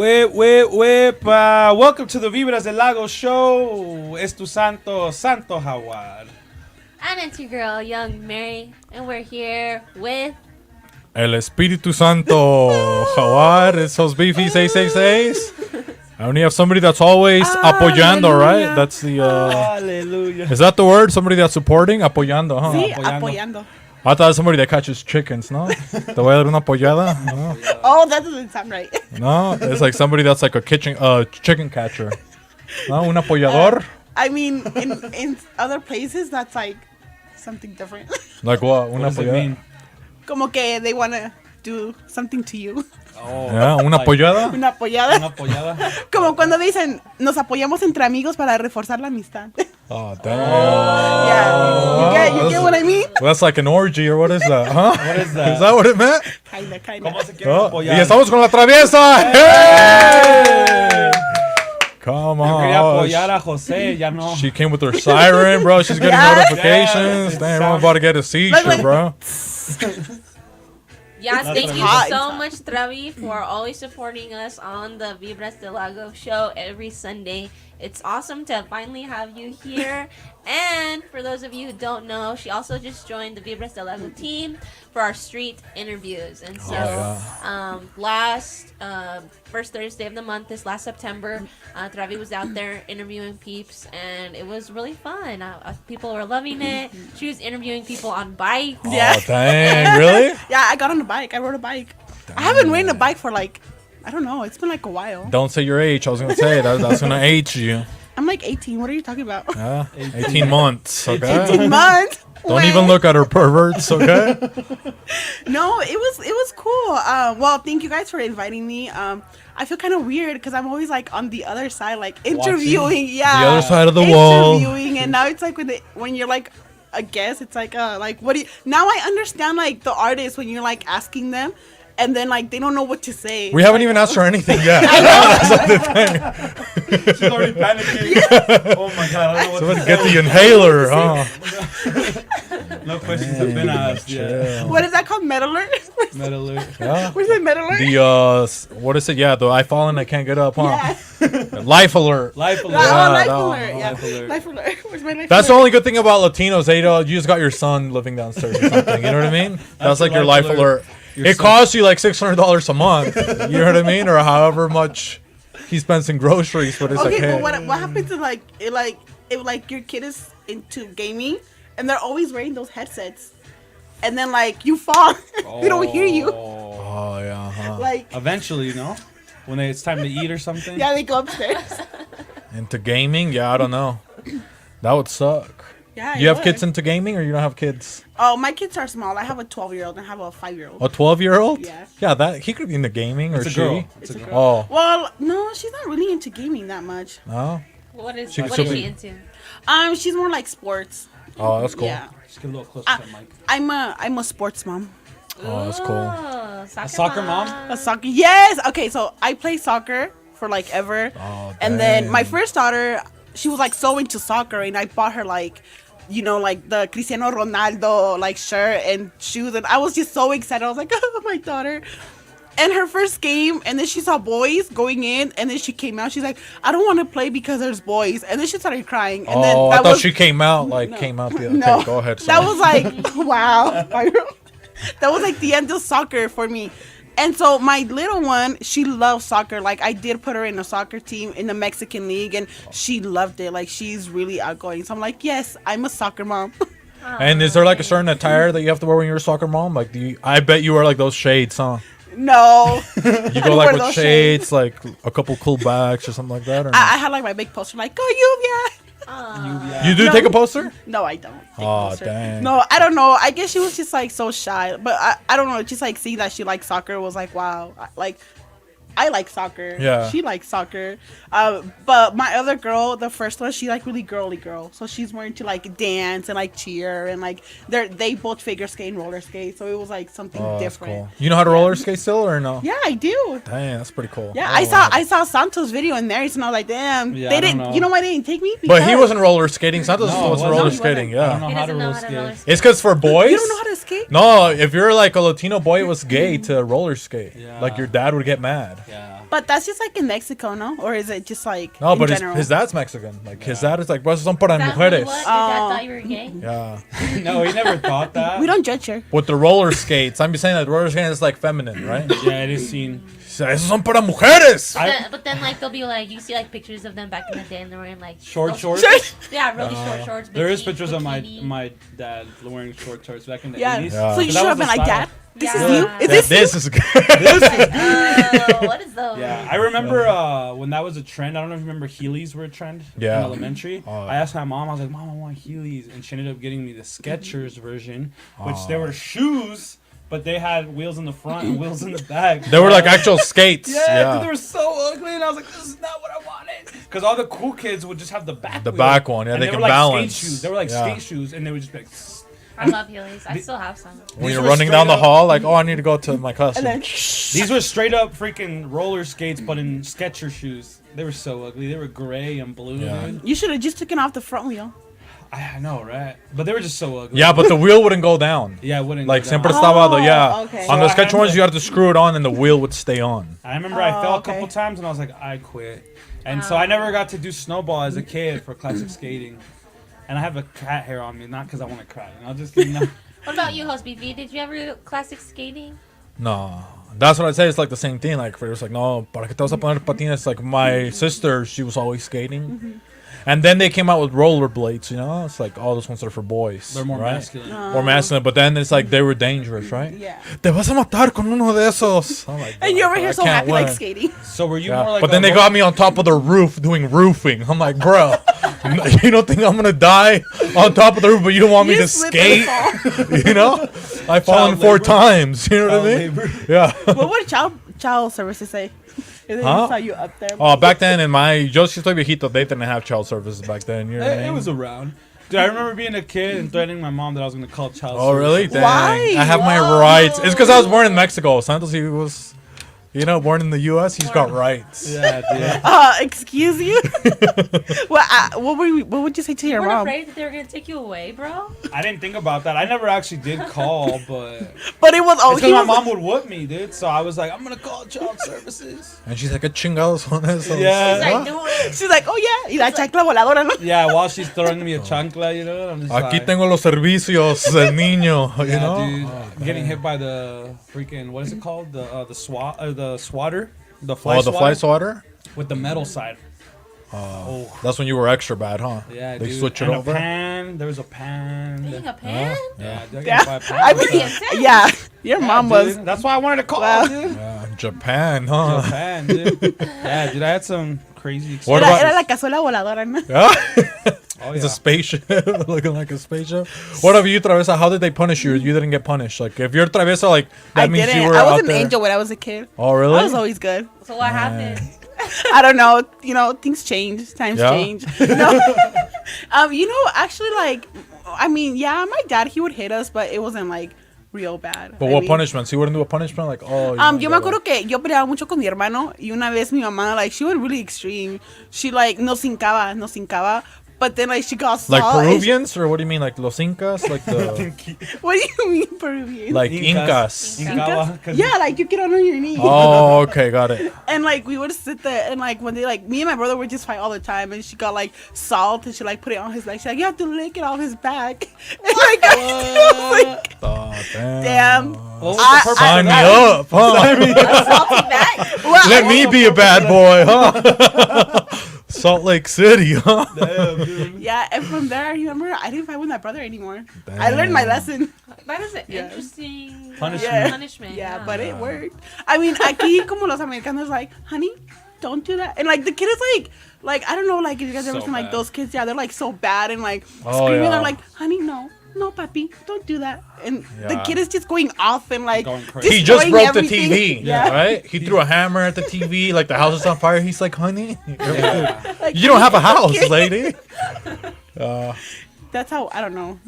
Whip. Welcome to the Vibrasa Lago show. Es tu santo Jaguar. And it's your girl, Young Mary, and we're here with El Espíritu Santo Jaguar. It's those beefy 666. I only have somebody that's always apoyando, right? That's the. Hallelujah. Is that the word? Somebody that's supporting? Apoyando, huh? Sí, apoyando. I thought somebody that catches chickens, no? Te voy a dar una apoyada? No. Oh, that doesn't sound right. No, it's like somebody that's like a chicken catcher. No, un apoyador? I mean, in other places, that's like something different. Like what? What does it mean? Como que they want to do something to you. Oh, Yeah, una apoyada? Una apoyada. Una apoyada. Como cuando dicen, nos apoyamos entre amigos para reforzar la amistad. Oh, damn. Yeah, you get what I mean? Well, that's like an orgy, or what is that, huh? What is that? Is that what it meant? Kinda. ¿Cómo se quiere Oh, apoyar? y estamos con La Traviesa. Hey! Come Yo on. quería apoyar a Jose, ya no. She came with her siren, bro. She's getting Yeah. notifications. Yeah, Damn, I'm about to get a seizure, Like- bro. Yes, thank you hot so inside. much, Travi, for always supporting us on the Vibras del Lago show every Sunday. It's awesome to finally have you here. And for those of you who don't know, she also just joined the Vibras del Lago team for our street interviews. And so last first Thursday of the month, this last September, Travi was out there interviewing peeps, and it was really fun. People were loving it. She was interviewing people on bikes. Yeah. Oh, dang. Really? Yeah, I got on a bike. I rode a bike. I haven't ridden a bike for like, I don't know. It's been like a while. Don't say your age. I was going to say that's going to age you. I'm like 18. What are you talking about? 18 months, okay? 18 months. Don't Wait. even look at her perverts, okay? No, it was cool. Well, thank you guys for inviting me. I feel kind of weird because I'm always like on the other side, like interviewing. Yeah, The other side of the wall. interviewing, and now it's like when you're like a guest, it's like what do you? Now I understand like the artists when you're like asking them, and then like they don't know what to say. We haven't even asked her anything yet. She's already panicking. Oh my god, I don't know So what let's to get the inhaler, huh? say. No questions have been asked yet. What is that called? Meddler? Metal alert. Yeah. Where's the meddler? The, what is it? Yeah, the I fall and I can't get up, huh? Yeah. Life alert. Life alert. Life no, alert. Yeah. Life alert. Life alert. Where's my life That's the alert? only good thing about Latinos. They don't, you just got your son living downstairs or something. You know what I mean? That's like your life alert. Your It son. costs you like $600 a month. You know what I mean? Or however much he spends in groceries. But it's Okay, like, hey. but what happens to if your kid is into gaming and they're always wearing those headsets, and then like you fall, they don't hear you. Oh, yeah. Huh. Like Eventually, you know, when it's time to eat or something. yeah, they go upstairs. Into gaming? Yeah, I don't know. That would suck. Yeah. You have it kids would. into gaming or you don't have kids? Oh, my kids are small. I have a 12-year-old and I have a 5-year-old. A 12-year-old? Yeah. Yeah, that he could be into gaming or It's a she. girl. It's a girl. Oh, Well, no, she's not really into gaming that much. no. What is She- what she'll is be- she into? She's more like sports. Oh, that's cool. Yeah. Just get a little closer to the mic. I'm a sports mom. Oh, that's cool. Ooh, A soccer mom? A soccer. Yes. Okay, so I play soccer for like ever. Oh, And then my dang. first daughter, she was like so into soccer, and I bought her like, you know, like the Cristiano Ronaldo like shirt and shoes, and I was just so excited. I was like, oh, my daughter. And her first game, and then she saw boys going in, and then she came out. She's like, I don't want to play because there's boys, and then she started crying. And then Oh, I that thought was, she came out came out the. Okay, no, go ahead. that sorry. was like, wow. That was like the end of soccer for me. And so my little one, she loves soccer. Like I did put her in a soccer team in the Mexican League, and she loved it. Like she's really outgoing. So I'm like, yes, I'm a soccer mom. And is there like a certain attire that you have to wear when you're a soccer mom? Like, I bet you wear like those shades, huh? No. You go wear like with those shades, like a couple cool bags or something like that. Or no? I had like my big poster, like, go Lluvia. You do No. take a poster? No, I don't. take Aw, poster. dang. No, I don't know. I guess she was just like so shy. But I don't know. Just like seeing that she likes soccer was like, wow. Like, I like soccer. Yeah. She likes soccer. But my other girl, the first one, she like really girly girl. So she's more into like dance and like cheer and like they both figure skate and roller skate. So it was like something Oh, that's different. cool. You know how to roller skate still or no? Yeah, I do. Dang, that's pretty cool. Yeah, Oh, I saw Santos video in there, and I was like, damn, Yeah, they I don't didn't. know. You know why they didn't take me? But he Because wasn't roller skating. Santos No, was it roller wasn't. skating. I don't Yeah. know He how to doesn't know roller how to skate. roller skate. It's because for boys. You don't know how to skate. No, if you're like a Latino boy, it was gay to roller skate. Yeah. Like your dad would get mad. Yeah. But that's just like in Mexico, no? Or is it just like No, in but general? his dad's Mexican. Like his dad is like, "Bro, son para Is that what it mujeres." was? Your dad thought you were gay? Yeah. No, he never thought that. We don't judge her. With the roller skates, I'm just saying that roller skating is like feminine, right? Yeah, it is seen. Esos son para mujeres. But then, like, they'll be like, you see, like, pictures of them back in the day, and they're wearing, like... Short those- shorts. Yeah, really short shorts. There is bikini- pictures of bikini. my dad wearing short shorts back in the Yeah. 80s. Yeah. So you But should that have was been the like, style. Dad, this Yeah. is you? Is this This you? is good. Oh, what is those? Yeah, I remember when that was a trend. I don't know if you remember Heelys were a trend Yeah. in elementary. Oh. I asked my mom, I was like, Mom, I want Heelys. And she ended up getting me the Skechers version, which they were shoes, but they had wheels in the front and wheels in the back. They were like actual skates. Yeah, dude, they were so ugly. And I was like, this is not what I wanted. Because all the cool kids would just have the back The wheel. back one, yeah, And they were can like balance. Skate shoes. They were like Yeah. skate shoes, and they would just be like... I love Heelys. I still have some. When These you're were running down the straight up- hall, like, oh, I need to go to my classroom. And then, These were straight up freaking roller skates, but in Skechers shoes. They were so ugly. They were gray and blue. Yeah. Dude. you should have just taken off the front wheel. I know, right? But they were just so ugly. Yeah, but the wheel wouldn't go down. Yeah, it wouldn't. Like, go siempre down. estaba, yeah. okay. On the So I sketch had ones, to- you had to screw it on and the wheel would stay on. I remember I fell a okay. couple times and I was like, I quit. And so I never got to do snowball as a kid for classic skating. And I have a cat hair on me, not because I want to cry. You know, just kidding. What about you, Host BV? Did you ever do classic skating? No. That's what I say. It's like the same thing. Like, it was like, no, para que te vas a poner patines? Like, my sister, she was always skating. And then they came out with rollerblades, you know? It's like, oh, those ones are for boys. They're more right? masculine. More masculine. But then it's like, they were dangerous, right? Yeah. Te vas a matar con uno de esos. I'm like, And you're over "God, here I so can't happy like win." skating. So were you Yeah. more like But then a they got me on top of the roof doing roofing. I'm like, bro, you don't think I'm gonna die on top of the roof, but you don't want me You to slip skate? and fall. You know, I've fallen Child 4 labor. times. You know what I mean? Yeah. What would child services say? If they Huh? saw you up there. Oh, back then in my Yo sí estoy viejito, they didn't have child services back then. You know what I It mean? was around. Dude, I remember being a kid and threatening my mom that I was going to call child Oh, really? services. Dang. Why? I have my Whoa. rights. It's because I was born in Mexico. Santos, he was, you know, born in the U.S. He's got rights. Yeah, dude. Excuse you? What would you say to You your weren't mom? afraid that they were gonna take you away, bro? I didn't think about that. I never actually did call, but... But it was It's oh, because he my was mom would whoop me, dude. So I was like, I'm going to call child services. And she's like, ¿qué chingados son esos? Yeah. He's like, do it. She's like, oh yeah, y la chancla voladora, no? Yeah, while she's throwing me a chancla, you know? I'm just Aquí like, tengo los servicios del niño, you yeah, know? dude. Oh, Getting dang. hit by the freaking, what is it called? The swatter? The Oh, the fly swatter? with the metal side. Oh, That's when you were extra bad, huh? yeah, They dude. switch it and over? a pan. There was a pan. Being a pan? Yeah, dude, I Yeah. got by a pan I with mean, that. yeah, your Yeah, mom dude. was. That's why I wanted to call, Wow. dude. Yeah, Japan, huh? Japan, dude. Yeah, dude, I had some crazy What experiences. about- Era la cazuela voladora, no? Yeah. Oh, It's yeah. a spaceship, looking like a spaceship. What about you, Traviesa? How did they punish you? You didn't get punished. Like, if you're Traviesa, like, that I means didn't. you were I was out an there. angel when I was a kid. Oh, really? I was always good. So what happened? I don't know. You know, things change. Times Yeah? change. No. You know, actually, like, I mean, yeah, my dad, he would hit us, but it wasn't like real bad. But I what mean, punishments? He wouldn't do a punishment? Like, oh. Yo me acuerdo que yo peleaba mucho con mi hermano y una vez mi mamá, like, she went really extreme. She, like, nos hincaba. But then, like, she got salt. Like and Peruvians? Or what do you mean? Like Los Incas? Like the. What do you mean Peruvian? Like Incas. Incas. Incaba, 'cause- Yeah, like, you get on your knee. Oh, okay, got it. And, like, we would sit there, and, like, when they, like, me and my brother would just fight all the time, and she got, like, salt, and she, like, put it on his back. She's like, you have to lick it off his back. And, like, I was like, Oh, damn. damn. What was the purpose Sign of me that? up, huh? Salty back? Well, Let me be a bad boy, huh? Salt Lake City, huh? Damn, dude. Yeah, and from there, I remember I didn't fight with my brother anymore. I learned my lesson. That is an Yeah. interesting Punishment. punishment. Yeah, but it worked. I mean, aquí como los americanos like, honey, don't do that. And like the kid is like I don't know, like if you guys ever So seen like bad. those kids, yeah, they're like so bad and like Oh, screaming. yeah. They're like, honey, no, papi, don't do that. And the Yeah. kid is just going off and like Going crazy. He just destroying broke everything. the TV, Yeah. right? He threw a hammer at the TV, like the house is on fire. He's like, honey, Yeah. Like, you don't have a house, okay. lady. That's how I don't know.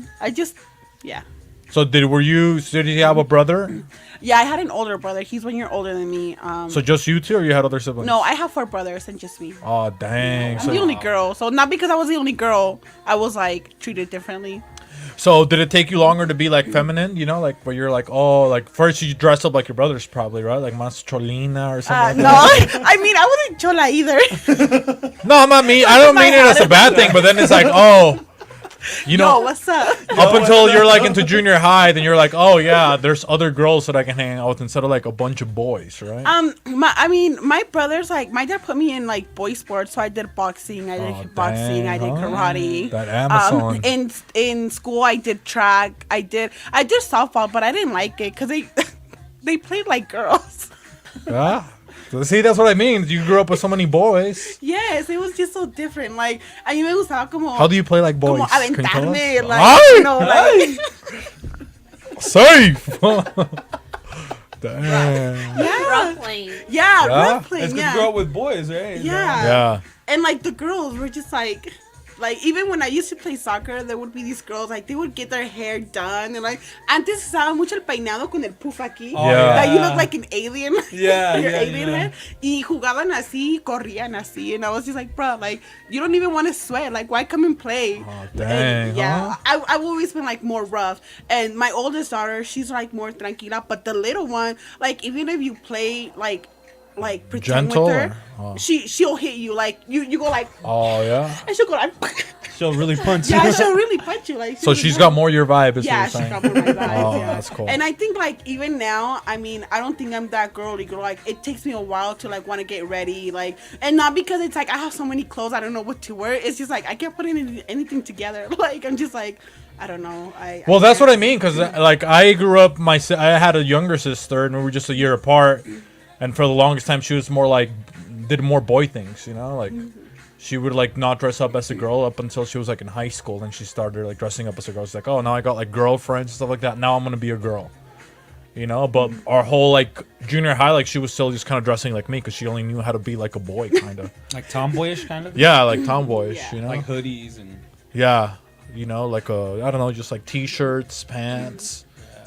Yeah. So did you have a brother? Yeah, I had an older brother. He's 1 year older than me. So just you two, or you had other siblings? No, I have 4 brothers and just me. Oh dang! I'm So, the only girl. So not because I was the only girl, I was like treated differently. So did it take you longer to be like feminine? You know, like where you're like, oh, like first you dress up like your brothers probably, right? Like más cholina or something. No, I mean I wasn't chola either. No, I'm not mean. I don't mean it as a bad thing, but then it's like, oh, you know, Yo, what's up? up until you're like into junior high, then you're like, oh yeah, there's other girls that I can hang out with instead of like a bunch of boys, right? My brothers, like, my dad put me in like boy sports, so I did boxing, I did kickboxing, I did karate. That Amazon. In school, I did track, I did softball, but I didn't like it because they played like girls. Yeah. So, see, that's what I mean. You grew up with so many boys. Yes, it was just so different. Like, a mí me gustaba como. How do you play like boys? Como aventarme, like, Ay! you know, like. Safe. Damn. Yeah. Rough playing. Yeah, Yeah? rough playing, It's because yeah. you grow up with boys, right? Yeah. Yeah. And like the girls were just like even when I used to play soccer, there would be these girls like they would get their hair done and like antes usaba mucho el peinado con el puff aquí. Oh, Yeah. Like you look like an alien. Yeah, Your yeah, alien yeah. head. Y jugaban así, corrían así, and I was just like, bro, like you don't even want to sweat. Like why come and play? Oh, dang, And, yeah, huh? I've always been like more rough. And my oldest daughter, she's like more tranquila, but the little one, like even if you play like pretend Gentle with her, or- oh. she'll hit you like you go like Oh yeah. and she'll go like She'll really punch you. yeah, she'll really punch you like. So she's got more your vibe, is Yeah, what she's you're got saying. more my vibes. Oh, Yeah. that's cool. And I think like even now, I mean, I don't think I'm that girly girl. Like it takes me a while to like want to get ready, like, and not because it's like I have so many clothes I don't know what to wear. It's just like I can't put anything together. Like I'm just like I don't know. Well, that's what I can't- mean, because like I grew up, I had a younger sister, and we were just a year apart. And for the longest time, she was more like did more boy things, you know, like. She would like not dress up as a girl up until she was like in high school. Then she started like dressing up as a girl. She's like, oh, now I got like girlfriends and stuff like that. Now I'm gonna be a girl, you know. But our whole like junior high, like she was still just kind of dressing like me because she only knew how to be like a boy, kind of. Like tomboyish, kind of? Yeah, like tomboyish, Yeah. you know. Like hoodies and... Yeah, you know, like I don't know, just like t-shirts, pants.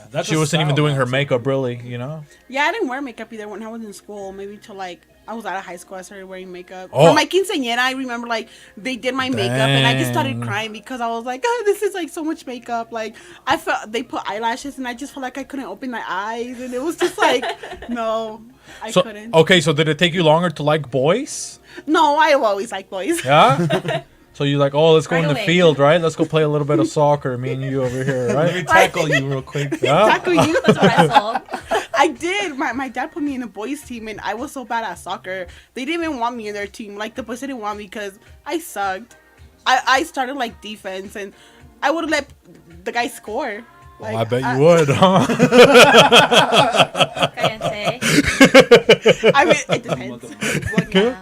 That's She a wasn't even style, doing her man. makeup really, you know. Yeah, I didn't wear makeup either when I was in school. Maybe till like I was out of high school, I started wearing makeup. Oh. For my quinceañera, I remember like they did my makeup, and I just started Dang. crying because I was like, oh, this is like so much makeup. Like I felt they put eyelashes, and I just felt like I couldn't open my eyes, and it was just like, no, I So couldn't. okay, so did it take you longer to like boys? No, I always like boys. Yeah. So you're like, oh, let's go Right in the away. field, right? Let's go play a little bit of soccer, me and you over here, Let me right? tackle you real quick. Yeah. Tackle you. Wrestle. I did. My dad put me in a boys team, and I was so bad at soccer. They didn't even want me in their team. Like the boys didn't want me because I sucked. I started like defense, and I would let the guy score. Like, I bet you would, huh? Cállate. I mean, it depends. Yeah.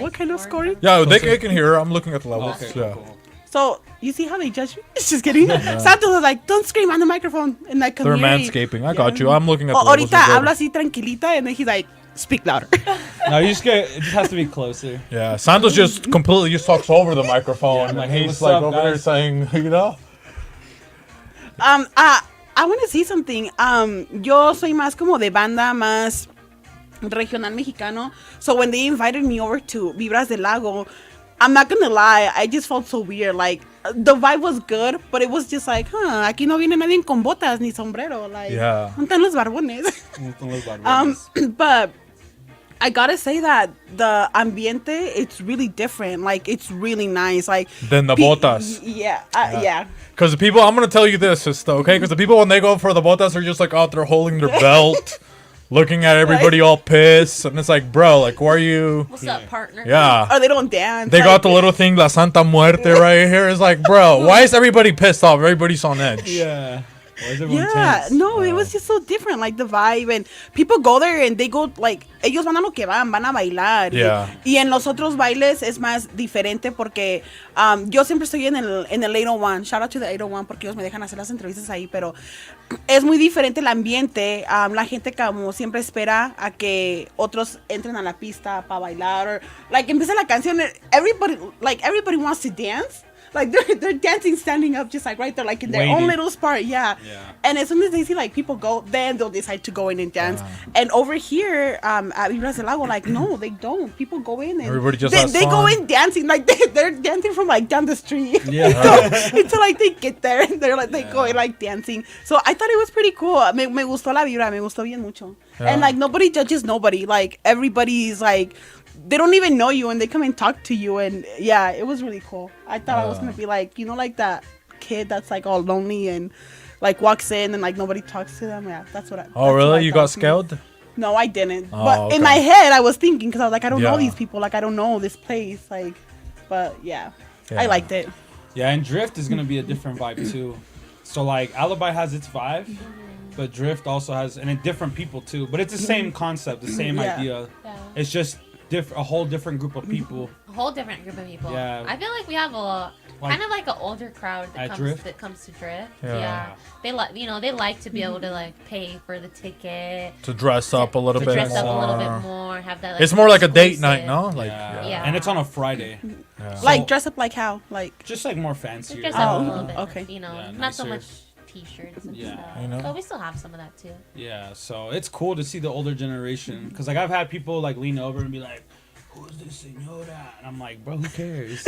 What kind of scoring? Yeah, they can hear her. I'm looking at the levels. Okay, Yeah. cool. So you see how they judge me? It's just kidding. Santos was like, "Don't scream on the microphone," and like They're manscaping. I got you. I'm looking at the levels. Ahorita as well. habla así tranquilita, and then he's like, "Speak louder." No, you just get... It just has to be closer. Yeah, Santos just completely just talks over the microphone. Yeah, like hey, he's what's like up, over there guys? saying, you know. I want to say something. Yo soy más como de banda, más regional mexicano. So when they invited me over to Vibras del Lago, I'm not gonna lie, I just felt so weird. Like the vibe was good, but it was just like, aquí no viene nadie con botas ni sombrero. Like, Yeah. ¿dónde están los barbones? But I gotta say that the ambiente, it's really different. Like it's really nice. Like Than the botas. Yeah, yeah. Because the people, I'm going to tell you this, sister, okay? Because the people, when they go for the botas, are just like out there holding their belt, looking at everybody all pissed. And it's like, bro, like, why are you. What's up, partner? Yeah. Or they don't dance. They like, got the little thing, La Santa Muerte, right here. It's like, bro, why is everybody pissed off? Everybody's on edge. Yeah. Why is everyone Yeah, tense? no, it was just so different, like the vibe, and people go there and they go like, ellos van a lo que van a bailar. Yeah. Y en los otros bailes es más diferente porque yo siempre estoy en el 801, shout out to the 801 porque ellos me dejan hacer las entrevistas ahí, pero es muy diferente el ambiente, la gente como siempre espera a que otros entren a la pista para bailar, or like empieza la canción, everybody wants to dance. Like they're dancing standing up, just like right there, like in their own Waiting. little spot. Yeah. And as soon as they see like people go, then they'll decide to go in and dance. And over here at Vibrasa Lago, like no, they don't. People go in and Everybody just has they go fun. in dancing, like they're dancing from like down the street. Yeah. Until like they get there and they're like they go in like dancing. So I thought it was pretty cool. Me gustó la vibra, me gustó bien mucho. And like nobody judges nobody. Like everybody's like they don't even know you and they come and talk to you, and yeah, it was really cool. I thought I was gonna be like, you know, like that kid that's like all lonely and like walks in and like nobody talks to them. Yeah, that's what I. Oh, really? You got scared? No, I didn't. Oh, But okay. in my head, I was thinking because I was like, I don't know Yeah. these people. Like I don't know this place. Like, but yeah, I Yeah. liked it. Yeah, and Drift is gonna be a different vibe too. So like Alibi has its vibe, but Drift also has, and it different people too. But it's the same concept, the same Yeah. idea. Yeah. It's just a whole different group of people. A whole different group of people. Yeah. I feel like we have a Like- kind of like an older crowd At that Drift? comes to Drift. Yeah. Yeah. They like they like to be able to like pay for the ticket. To dress up a little to bit dress more. up a little bit more. Have that. Like, It's more like a date night, exclusive- no? Like, Yeah. Yeah. And it's on a Friday. Yeah. Like dress up like how? Like Just like more They fancier. dress up Oh, a little bit. okay. You know, Yeah, not so nicer. much t-shirts and Yeah. stuff. You know? But we still have some of that too. Yeah, so it's cool to see the older generation. Because like I've had people like lean over and be like, "Who's this senora?" And I'm like, "Bro, who cares?"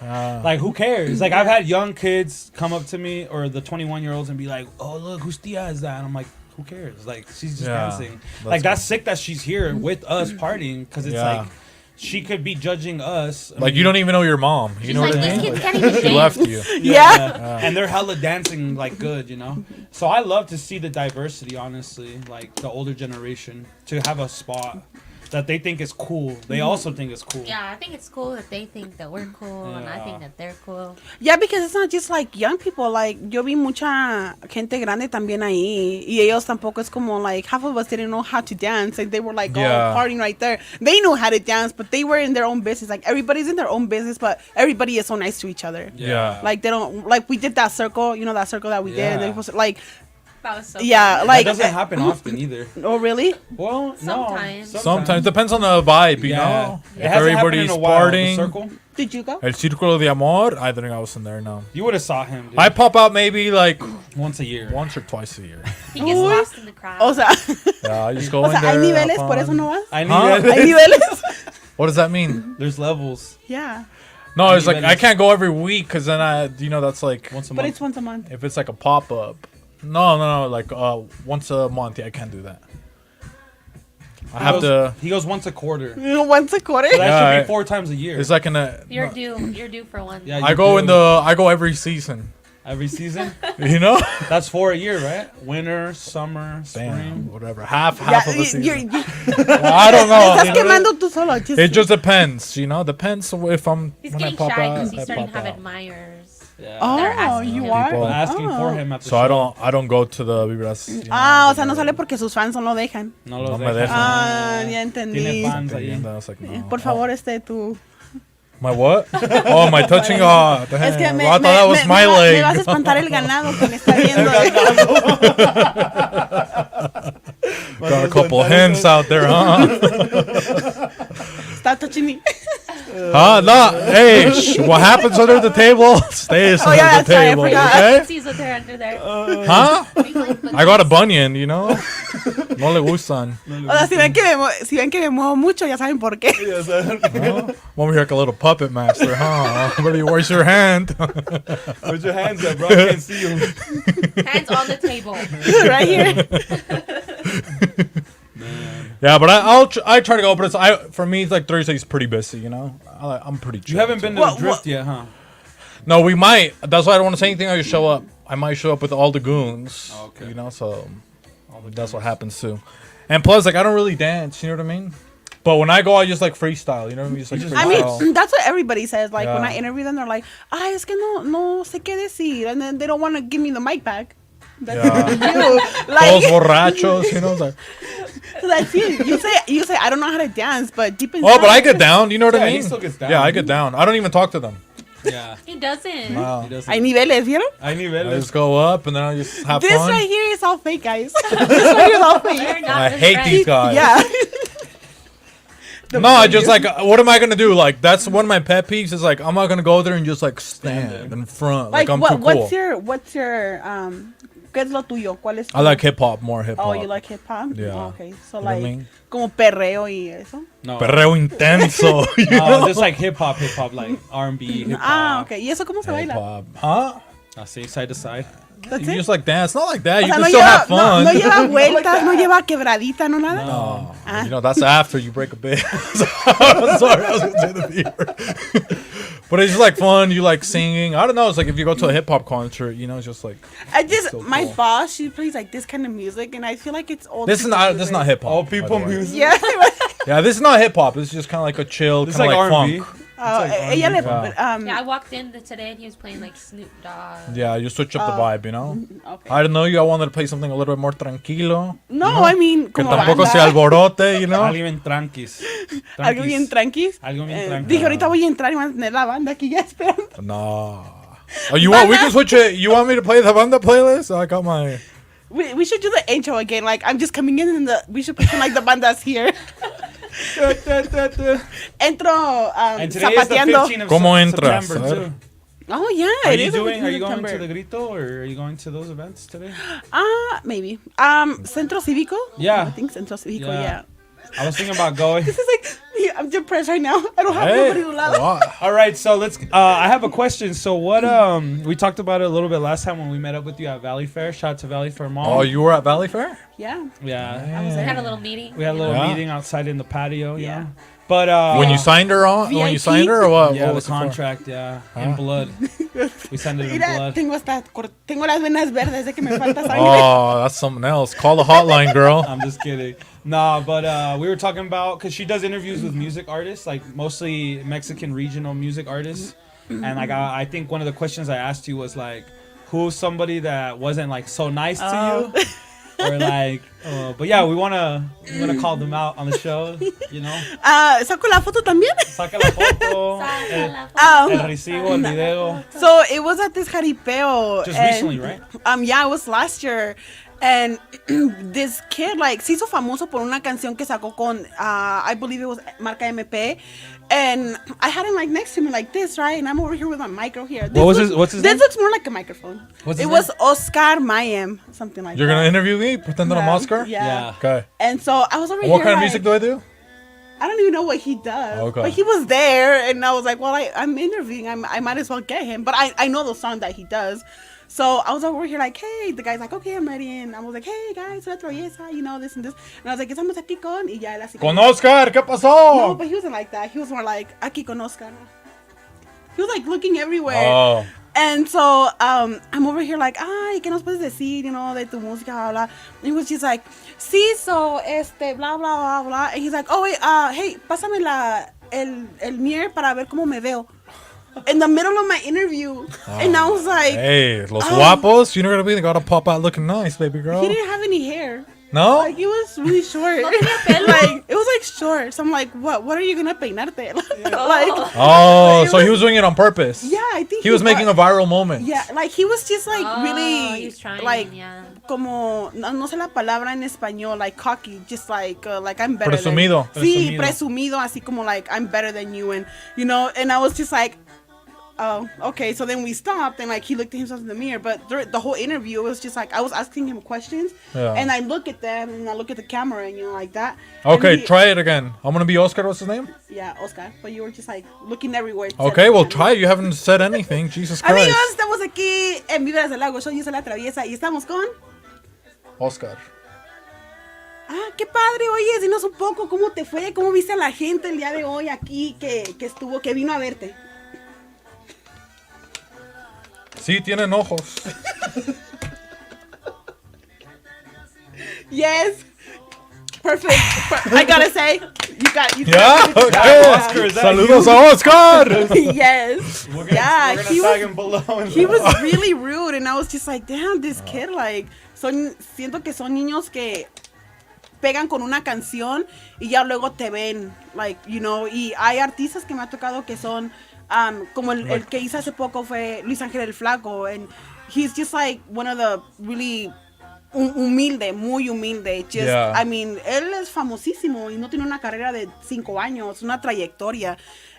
Like who cares? Like I've had young kids come up to me or the 21-year-olds and be like, "Oh look, whose tia is that?" And I'm like, "Who cares? Like she's just Yeah, dancing." that's Like that's cool. sick that she's here with us partying because it's Yeah. like she could be judging us. I Like, mean, you don't even know your mom. You She's know like, what I this mean? kid Like, can't even she dance. left you. Yeah. And they're hella dancing like good, you know. So I love to see the diversity, honestly, like the older generation to have a spot that they think is cool. They also think it's cool. Yeah, I think it's cool that they think that we're cool, and I Yeah. think that they're cool. Yeah, because it's not just like young people. Like yo vi mucha gente grande también ahí, y ellos tampoco es como like half of us didn't know how to dance. Like they were like Yeah. all partying right there. They knew how to dance, but they were in their own business. Like everybody's in their own business, but everybody is so nice to each other. Yeah. Like they don't like we did that circle, you know that circle that we did. And Yeah. it was like That was so yeah, That like doesn't happen often either. oh really? Well, Sometimes. no. Sometimes. Depends on the vibe, you Yeah. know? It If hasn't happened everybody's in a while. The partying. circle, Did you go? El Círculo de Amor, I think I was in there, no. you would have saw him, dude. I pop out maybe like once a year. once or twice a year. He gets Uy. lost in the crowd. O sea, Yeah, I just go o in sea, there. hay niveles, have por eso fun. no vas. I need Huh? that. Hay niveles. What does that mean? There's levels. Yeah, No, it's like I niveles. can't go every week because then that's like Once a but month. it's once a month. if it's like a pop up. No, like once a month. Yeah, I can't do that. I have to. He goes once a quarter. Once a quarter. So that Yeah, should I- be 4 times a year. It's like in a. You're no, due. You're due for one. Yeah, I you go do. in the. I go every season. every season. You know. That's 4 a year, right? Winter, summer, Damn, spring. whatever. Half Yeah, of a season. you're I don't know. estás you know, quemando tú solo. Just, it just depends, you know. Depends if I'm He's when I getting pop shy out. because he's I starting to pop have out. admirers. Yeah. They're oh, asking you him. are People. I'm asking for Oh. him at the So show. I don't go to the Vibras. You know, Ah, o sea, no sale porque sus fans no lo dejan. No los No me dejan. dejan. Ah, ya Tiene entendí. fans ahí. And I was like, no. Por favor, tú. My what? Oh, my touching. Oh, damn. Es que I thought that was my me leg. vas a espantar el ganado que me está viendo. Got a couple hens out there, huh? Está touching me. Huh? No. Hey, what happens under the table stays Oh, under yeah, the that's right, I table. forgot. Okay? Sees what they're under there. Huh? I got a bunion, you know. No le gustan. O sea, si ven que me muevo mucho, ya saben por qué. Huh? I'm over here like a little puppet master, huh? Everybody, where's your hand? Put your hands up, bro. I can't see you. Hands on the table. Right here. Yeah, but I try to go, but for me it's like Thursday's pretty busy, you know. I'm pretty. You chill, haven't been to Well, the drift well- yet, huh? No, we might. That's why I don't want to say anything. I just show up. I might show up with all the goons. Oh, okay. You know, so that's what happens too. And plus, like I don't really dance. You know what I mean? But when I go, I just like freestyle. You know what I mean? Just like I freestyle. mean, that's what everybody says. Like when Yeah. I interview them, they're like, "Ah, es que no sé qué decir," and then they don't want to give me the mic back. That's Yeah. you. Those Like borrachos, you know. Like, that's it. You say I don't know how to dance, but deep inside. oh, but I get down. You know what Yeah, I he mean? still gets down. Yeah, I get down. I don't even talk to them. Yeah. He doesn't. Wow. He doesn't. Hay niveles, ¿vieron? I need I it. just go up and then I just have This fun. right here is all fake, guys. This right here is all They're fake. not I his hate friends. these guys. Yeah. No, I just like, what am I gonna do? Like, that's one of my pet peeves. Is like, I'm not gonna go there and just like stand in front. Like I'm too cool. what's your ¿qué es lo tuyo? ¿Cuál es I like hip hop, more hip hop. Oh, you like hip hop? Yeah. Oh, okay. So You know what I like mean? como perreo y eso. No, Perreo intenso. You no, know? just like hip hop, like R&B, hip hop. Okay. ¿Y eso cómo se Hip baila? hop. Huh? I see side to side. That's You it? just like dance. Not like that. O You sea, can no still lleva, have fun. No lleva vueltas, no lleva quebradita, no nada. No. Ah. You know, that's after you break a bit. Sorry, I was gonna say the beer. But it's just like fun. You like singing. I don't know. It's like if you go to a hip hop concert, you know, it's just like I just So my cool. boss, she plays like this kind of music, and I feel like it's old. this is not hip hop. Old people by the way. music. Yeah. Yeah, this is not hip hop. It's just kind of like a chill, It's kind of like like R&B. funk. Oh, like ella le, R&B. Yeah, I walked in today and he was playing like Snoop Dogg. Yeah, you switch up the vibe, you know. okay. I don't know. You. I wanted to play something a little bit more tranquilo. No, I mean, Que como tampoco banda. se alborote, you know. Algo bien tranquis. Algo bien tranquis. Algo bien tranquis. Dije, ahorita voy a entrar y van a tener la banda aquí ya esperando. No. Oh, you want? We can switch it. You want me to play the banda playlist? I got my. We should do the intro again. Like, I'm just coming in and we should pretend like the banda's here. Entro And today is the zapateando. 15th of ¿Cómo entras? September, A ver. too. Oh, yeah. Are it you is the doing? 15th Are you of going to September. the Grito or are you going to those events today? Maybe. Centro Cívico? Yeah. I think Centro Cívico, Yeah. yeah. I was thinking about going. This is like, yeah, I'm depressed right now. I don't have Hey. nobody to love. Wow. All right, so let's. I have a question. So what? We talked about it a little bit last time when we met up with you at Valley Fair. Shout out to Valley Fair Mall. Oh, you were at Valley Fair? Yeah. Yeah. We had a little meeting. We had a little Yeah. meeting outside in the patio. Yeah. Yeah. But When you signed her on? When you VIP? signed her or what? yeah, what the was it for? contract. Yeah, in Huh? blood. We sent it in Mira, blood. tengo las venas verdes de que me falta sangre. Oh, that's something else. Call the hotline, girl. I'm just kidding. Nah, but we were talking about because she does interviews with music artists, like mostly Mexican regional music artists, and like I think one of the questions I asked you was like, who's somebody that wasn't like so nice to you, or like, but yeah, we wanna call them out on the show, you know. ¿Saco la foto también? Saca la foto, Saca la el recibo, el video. So it was at this jaripeo. Just and, recently, right? Yeah, it was last year. And this kid, like, se hizo famoso por una canción que sacó con, I believe it was Marca MP. And I had him, like, next to me like this, right? And I'm over here with my micro here. What was his- what's his This name? looks more like a microphone. What's It his was name? Oscar Mayem, something like You're that. going to interview me? Pretend that I'm Yeah. Oscar? Yeah. Okay. And so I was over And here what kind of like, music do I do? I don't even know what he does. Okay. But he was there, and I was like, well, I'm interviewing. I might as well get him. But I know the song that he does. So I was over here like, hey, the guy's like, okay, I'm ready. And I was like, hey, guys, La Traviesa, you know, this and this. And I was like, estamos aquí con. Y ya él así. Con Oscar, ¿qué pasó? No, but he wasn't like that. He was more like, aquí con Oscar. He was like looking everywhere. Oh. And so I'm over here like, ay, ¿qué nos puedes decir, you know, de tu música, blah, blah. And he was just like, sí, so, blah, blah, blah, blah. And he's like, oh, wait, hey, pásame el mirror para ver cómo me veo. In the middle of my interview. And I was like, Hey, los guapos, you know what I mean? They gotta pop out looking nice, baby girl. he didn't have any hair. No? Like, it was really short. No tenía pelo. Like, it was like short. So I'm like, what are you gonna peinarte? Like, Oh, It so he was- was doing it on purpose. yeah, I think He was making a viral moment. Yeah, like he was just like Oh, really he's trying, like yeah. como no sé la palabra en español, like cocky, just like I'm better Presumido. than sí, Presumido. presumido, así como like I'm better than you, and you know, and I was just like, oh, okay. So then we stopped, and like he looked at himself in the mirror, but the whole interview it was just like I was asking him questions, Yeah. and I look at them, and I look at the camera, and you know, like that. And Okay, he- try it again. I'm gonna be Oscar. What's his name? Yeah, Oscar, but you were just like looking everywhere. except Okay, the well, camera. try it. You haven't said anything. Jesus Christ. Amigos, estamos aquí en Vibrasa Lago. Yo soy La Traviesa y estamos con. Oscar. Ah, qué padre, oye, dinos un poco cómo te fue, cómo viste a la gente el día de hoy aquí que vino a verte. Sí, tienen ojos. Yes. Perfect. I gotta say, you Yeah, Oscar, okay. is that Saludos a Oscar. Yes. We're gonna Yeah, he tag was, him below. he was really rude, and I was just like, damn, this kid, like, siento que son niños que pegan con una canción y ya luego te ven, like, you know, y hay artistas que me ha tocado que son, como el que hice hace poco fue Luis Ángel el Flaco, and he's just like one of the really humilde, muy humilde. Just, Yeah. I mean, él es famosísimo y no tiene una carrera de 5 años, una trayectoria.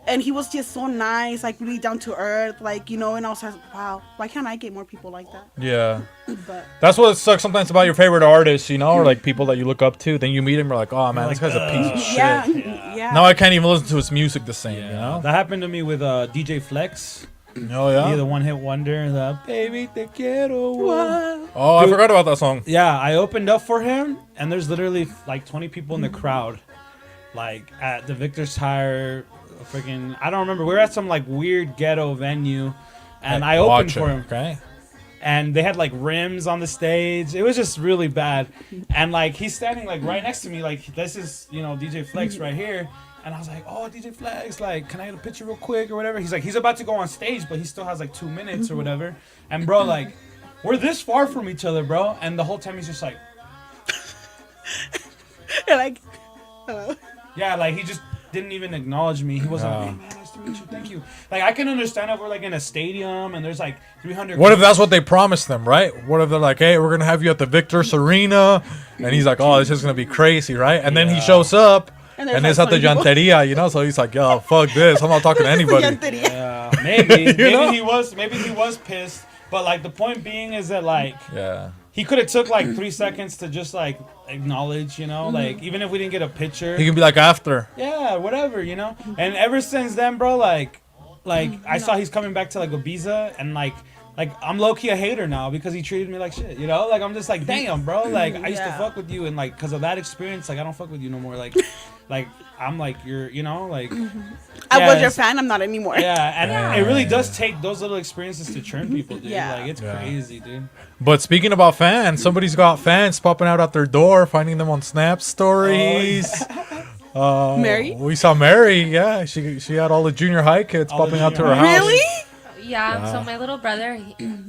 And he was just so nice, like really down to earth, like, you know, and I was like, wow, why can't I get more people like that? Yeah. But That's what sucks sometimes about your favorite artists, you know, or like people that you look up to. Then you meet him, you're like, oh man, this guy's a piece of shit. yeah. Now I can't even listen to his music the same, you know? That happened to me with DJ Flex. Oh, yeah? He the one hit wonder, the baby te quiero. Wow. Oh, I forgot about that song. Yeah, I opened up for him, and there's literally like 20 people in the crowd, like at the Victor's Tire, freaking. I don't remember. We were at some like weird ghetto venue, and I opened for him. Okay. And they had like rims on the stage. It was just really bad. And like he's standing like right next to me, like this is DJ Flex right here. And I was like, oh, DJ Flex, like, can I get a picture real quick or whatever? He's like, he's about to go on stage, but he still has like 2 minutes or whatever. And bro, like, we're this far from each other, bro. And the whole time he's just like, You're like, hello. yeah, like he just didn't even acknowledge me. He wasn't like, hey man, nice to meet you, thank you. Like I can understand if we're like in a stadium and there's like 300. What if that's what they promised them, right? What if they're like, hey, we're gonna have you at the Victor's Arena, and he's like, oh, this is gonna be crazy, right? And then he shows up, and there's, it's like, at the 20 people. Janteria, you know. So he's like, yo, fuck this, I'm not talking to anybody. Yeah, maybe know? he was pissed. But like the point being is that like Yeah. he could have took like 3 seconds to just like acknowledge, like even if we didn't get a picture. He can be like after. Yeah, whatever, And ever since then, bro, like I saw he's coming back to like Ibiza, and like I'm low key a hater now because he treated me like shit, Like I'm just like, damn, bro, like I used to fuck with you, and like because of that experience, like I don't fuck with you no more, like I'm like you're, like. I was your fan, I'm not anymore. Yeah, and it really does take those little experiences to turn people, dude. Yeah. Like it's crazy, dude. But speaking about fans, somebody's got fans popping out at their door, finding them on Snap stories. Mary? We saw Mary. Yeah, she had all the junior high kids All the popping out to junior her high. house. Really? Yeah, so my little brother,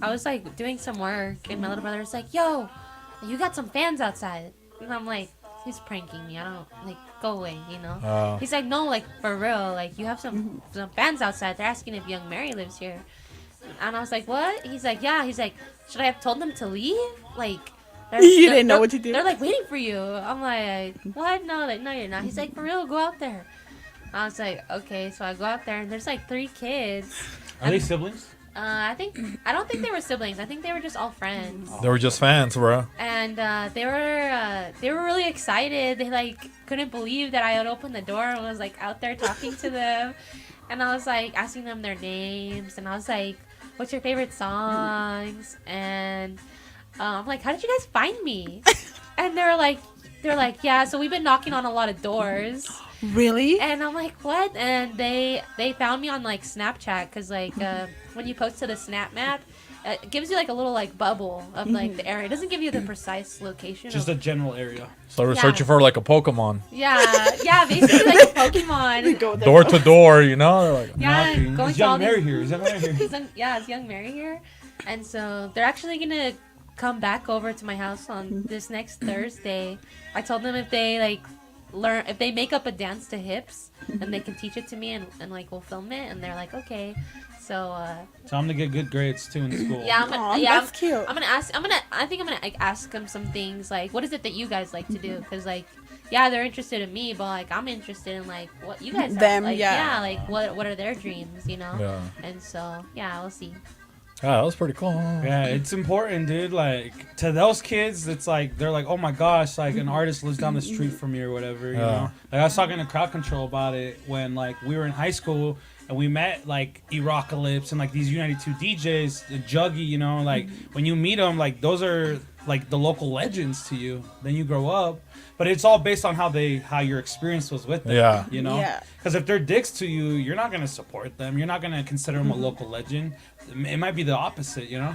I was like doing some work, and my little brother was like, yo, you got some fans outside. And I'm like, he's pranking me. I don't, like, go away, Oh. He's like, no, like, for real. Like, you have some fans outside. They're asking if young Mary lives here. And I was like, what? He's like, yeah. He's like, should I have told them to leave? Like, You didn't know what to do? They're like waiting for you. I'm like, what? No, like, no, you're not. He's like, for real, go out there. I was like, okay. So I go out there, and there's like 3 kids. Are they siblings? I don't think they were siblings. I think they were just all friends. They were just fans, bro. And they were really excited. They like couldn't believe that I had opened the door and was like out there talking to them. And I was like asking them their names, and I was like, what's your favorite songs? And I'm like, how did you guys find me? And they're like, yeah, so we've been knocking on a lot of doors. Really? And I'm like, what? And they found me on like Snapchat, because like when you post to the Snap Map, it gives you like a little like bubble of like the area. It doesn't give you the precise location. Just a general area. So we're searching for like a Pokemon. Yeah, basically like a Pokemon. Door to door, you know? They're like, Yeah, Knocking. going Is to all young Mary these. here? Is young Mary here? It's young Mary here, and so they're actually gonna come back over to my house on this next Thursday. I told them if they like if they make up a dance to Hips, then they can teach it to me, and like we'll film it, and they're like, okay. So Tell them to get good grades too in school. yeah, That's cute. I think I'm gonna like ask them some things like, what is it that you guys like to do? Because like, yeah, they're interested in me, but like I'm interested in like what you guys Them, like, yeah. like what are their dreams, Yeah. And so yeah, we'll see. Yeah, that was pretty cool. Yeah, it's important, dude. Like to those kids, it's like they're like, oh my gosh, like an artist lives down the street from me or whatever. You know, like I was talking to Crowd Control about it when like we were in high school and we met like Erocalypse and like these United 2 DJs, Juggy. You know, like when you meet them, like those are like the local legends to you. Then you grow up, but it's all based on how your experience was with them. Yeah. You know. Yeah. Because if they're dicks to you, you're not gonna support them. You're not gonna consider them a local legend. It might be the opposite, you know.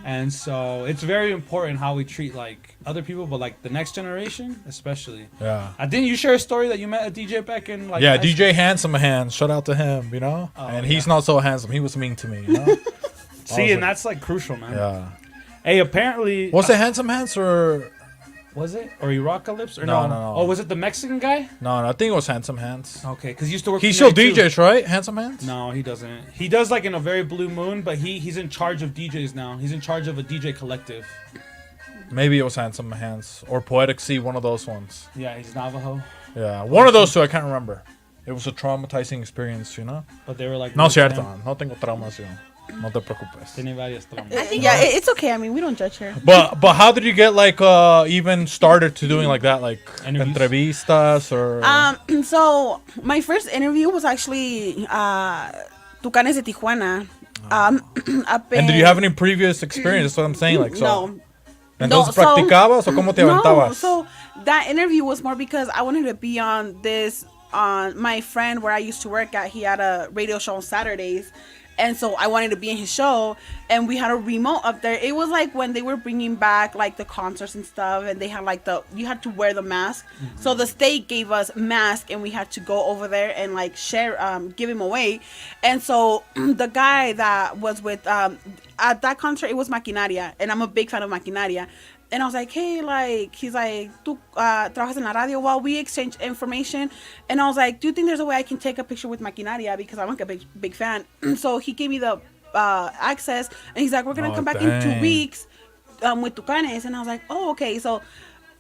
And so it's very important how we treat like other people, but like the next generation, especially. Yeah. Didn't you share a story that you met a DJ back in like? Yeah, high school? DJ Handsome Hands. Shout out to him, you know? Oh, and yeah. he's not so handsome. He was mean to me, you know? See, and that's like crucial, man. Yeah. Hey, apparently. Was it Handsome Hands or... Was it or Erocalypse or No, no? no. Oh, was it the Mexican guy? No, I think it was Handsome Hands. Okay, because he used to work. He for still United 2. DJs, right? Handsome Hands? No, he doesn't. He does like in a very blue moon, but he's in charge of DJs now. He's in charge of a DJ collective. Maybe it was Handsome Hands or Poetic Sea, one of those ones. Yeah, he's Navajo. Yeah, one of those two. I can't remember. It was a traumatizing experience, you know. But they were like. No cierto. No tengo traumas, yo. No te preocupes. Tiene varias traumas. Yeah, it's okay. I mean, we don't judge her. But how did you get like even started to doing like that, like Interviews? entrevistas or? So my first interview was actually Tucanes de Tijuana. Up And did you have any previous experience? That's what I'm saying. Like so. No. Entonces, No, so- ¿practicabas o cómo te aventabas? No, so that interview was more because I wanted to be on this. On my friend where I used to work at, he had a radio show on Saturdays, and so I wanted to be in his show. And we had a remote up there. It was like when they were bringing back like the concerts and stuff, and they had like you had to wear the mask. Mm-hmm. So the state gave us masks, and we had to go over there and like share, give him away. And so the guy that was with at that concert, it was Maquinaria, and I'm a big fan of Maquinaria. And I was like, hey, like, he's like, tú trabajas en la radio? Well, we exchange information. And I was like, do you think there's a way I can take a picture with Maquinaria? Because I'm like a big fan. So he gave me the access. And he's like, we're going to come back in 2 weeks with Tucanes. And I was like, oh, okay. So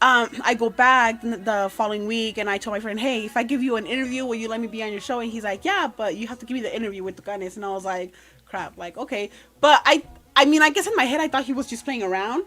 I go back the following week. And I told my friend, hey, if I give you an interview, will you let me be on your show? And he's like, yeah, but you have to give me the interview with Tucanes. And I was like, crap, like, okay. But I mean, I guess in my head, I thought he was just playing around.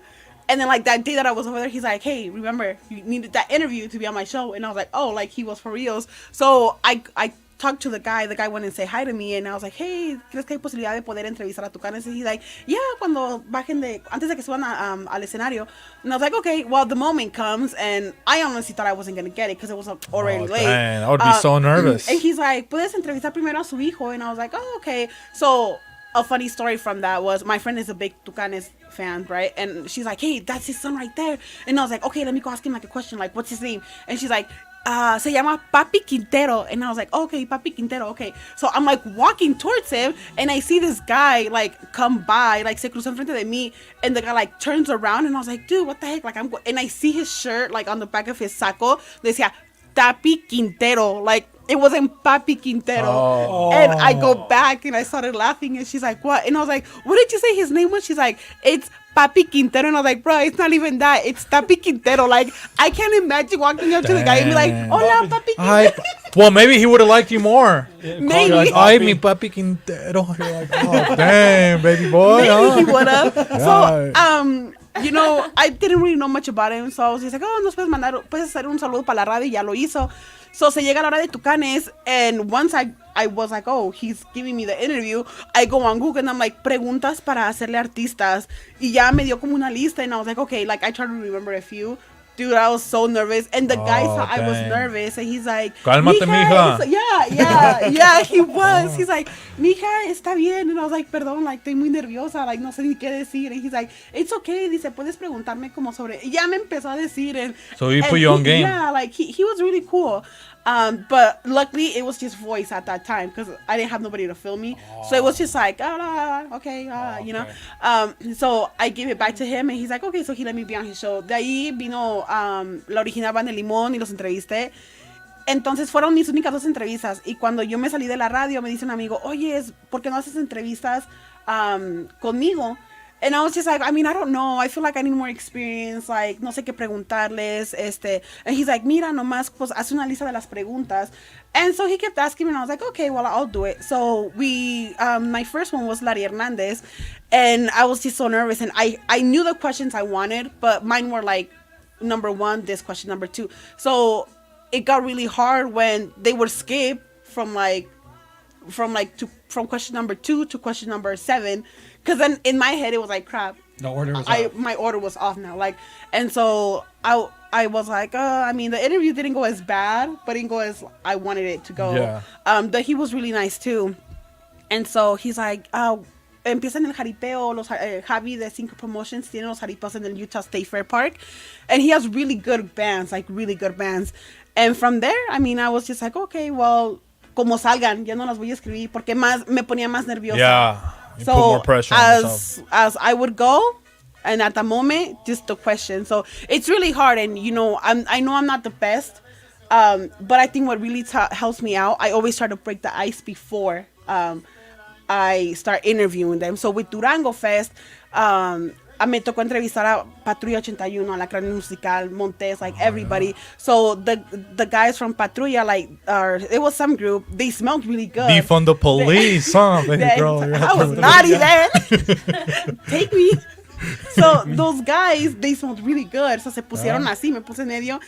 And then, like, that day that I was over there, he's like, hey, remember, you needed that interview to be on my show. And I was like, oh, like, he was for reals. So I talked to the guy. The guy went and say hi to me. And I was like, hey, ¿crees que hay posibilidad de poder entrevistar a Tucanes? And he's like, yeah, cuando bajen antes de que suban al escenario. And I was like, okay, well, the moment comes. And I honestly thought I wasn't going to get it because it was already late. Dang, I would be so nervous. And he's like, ¿puedes entrevistar primero a su hijo? And I was like, oh, okay. So a funny story from that was my friend is a big Tucanes fan, right? And she's like, hey, that's his son right there. And I was like, okay, let me go ask him like a question, like, what's his name? And she's like, se llama Papi Quintero. And I was like, okay, Papi Quintero, okay. So I'm like walking towards him, and I see this guy like come by, like se cruzó enfrente de mí, and the guy like turns around, and I was like, dude, what the heck? Like and I see his shirt like on the back of his saco, decía Papi Quintero, like it wasn't Papi Quintero. Oh. And I go back and I started laughing, and she's like, what? And I was like, what did you say his name was? She's like, it's Papi Quintero. And I was like, bro, it's not even that. It's Papi Quintero. Like, I can't imagine walking up to the guy and be like, hola, Papi Quintero. Well, maybe he would have liked you more. Maybe. You're like, ay, mi Papi Quintero. You're like, oh, damn, baby boy. Maybe he would have. Yeah. So, you know, I didn't really know much about him. So I was just like, oh, nos puedes hacer un saludo para la radio, y ya lo hizo. So se llega la hora de Tucanes, and once I was like, oh, he's giving me the interview, I go on Google and I'm like, preguntas para hacerle artistas, y ya me dio como una lista, and I was like, okay, like I tried to remember a few. Dude, I was so nervous, and the guy thought I was nervous, and he's like, Cálmate, mija. Yeah, he was. He's like, mija, está bien, and I was like, perdón, like, estoy muy nerviosa, like, no sé ni qué decir, and he's like, it's okay, dice, puedes preguntarme como sobre, y ya me empezó a decir, and So he put you on game. Yeah, like, he was really cool. But luckily it was just voice at that time because I didn't have nobody to film me. So it was just like, okay, you know. So I gave it back to him, and he's like, okay, so he let me be on his show. De ahí vino la original Banda de Limón y los entrevisté. Entonces fueron mis únicas 2 entrevistas. Y cuando yo me salí de la radio, me dice un amigo, oye, ¿por qué no haces entrevistas conmigo? And I was just like, I mean, I don't know. I feel like I need more experience. Like, no sé qué preguntarles. And he's like, mira, nomás, pues, haz una lista de las preguntas. And so he kept asking me, and I was like, okay, well, I'll do it. So my first one was Larry Hernandez. And I was just so nervous. And I knew the questions I wanted, but mine were like, number 1, this question, number 2. So it got really hard when they would skip from question number 2 to question number 7. Because then in my head, it was like, crap. The order was off. My order was off now. Like, and so I was like, I mean, the interview didn't go as bad, but it didn't go as I wanted it to go. Yeah. But he was really nice too. And so he's like, empiezan el jaripeo, los Javi de 5 Promotions tienen los jaripeos in the Utah State Fair Park. And he has really good bands, like really good bands. And from there, I mean, I was just like, okay, well, como salgan, ya no las voy a escribir porque me ponía más nerviosa. Yeah. You so put more pressure on yourself. As I would go, and at the moment, just the question. So it's really hard, and you know, I know I'm not the best, but I think what really helps me out, I always try to break the ice before I start interviewing them. So with Durango Fest, me tocó entrevistar a Patrulla 81, a la Cráneo Musical, Montes, like everybody. So the guys from Patrulla, like, it was some group. They smelled really good. Defund the police, huh? Then, Girl, I was naughty then. Take me. So those guys, they smelled really good. So se pusieron así, me puse en medio.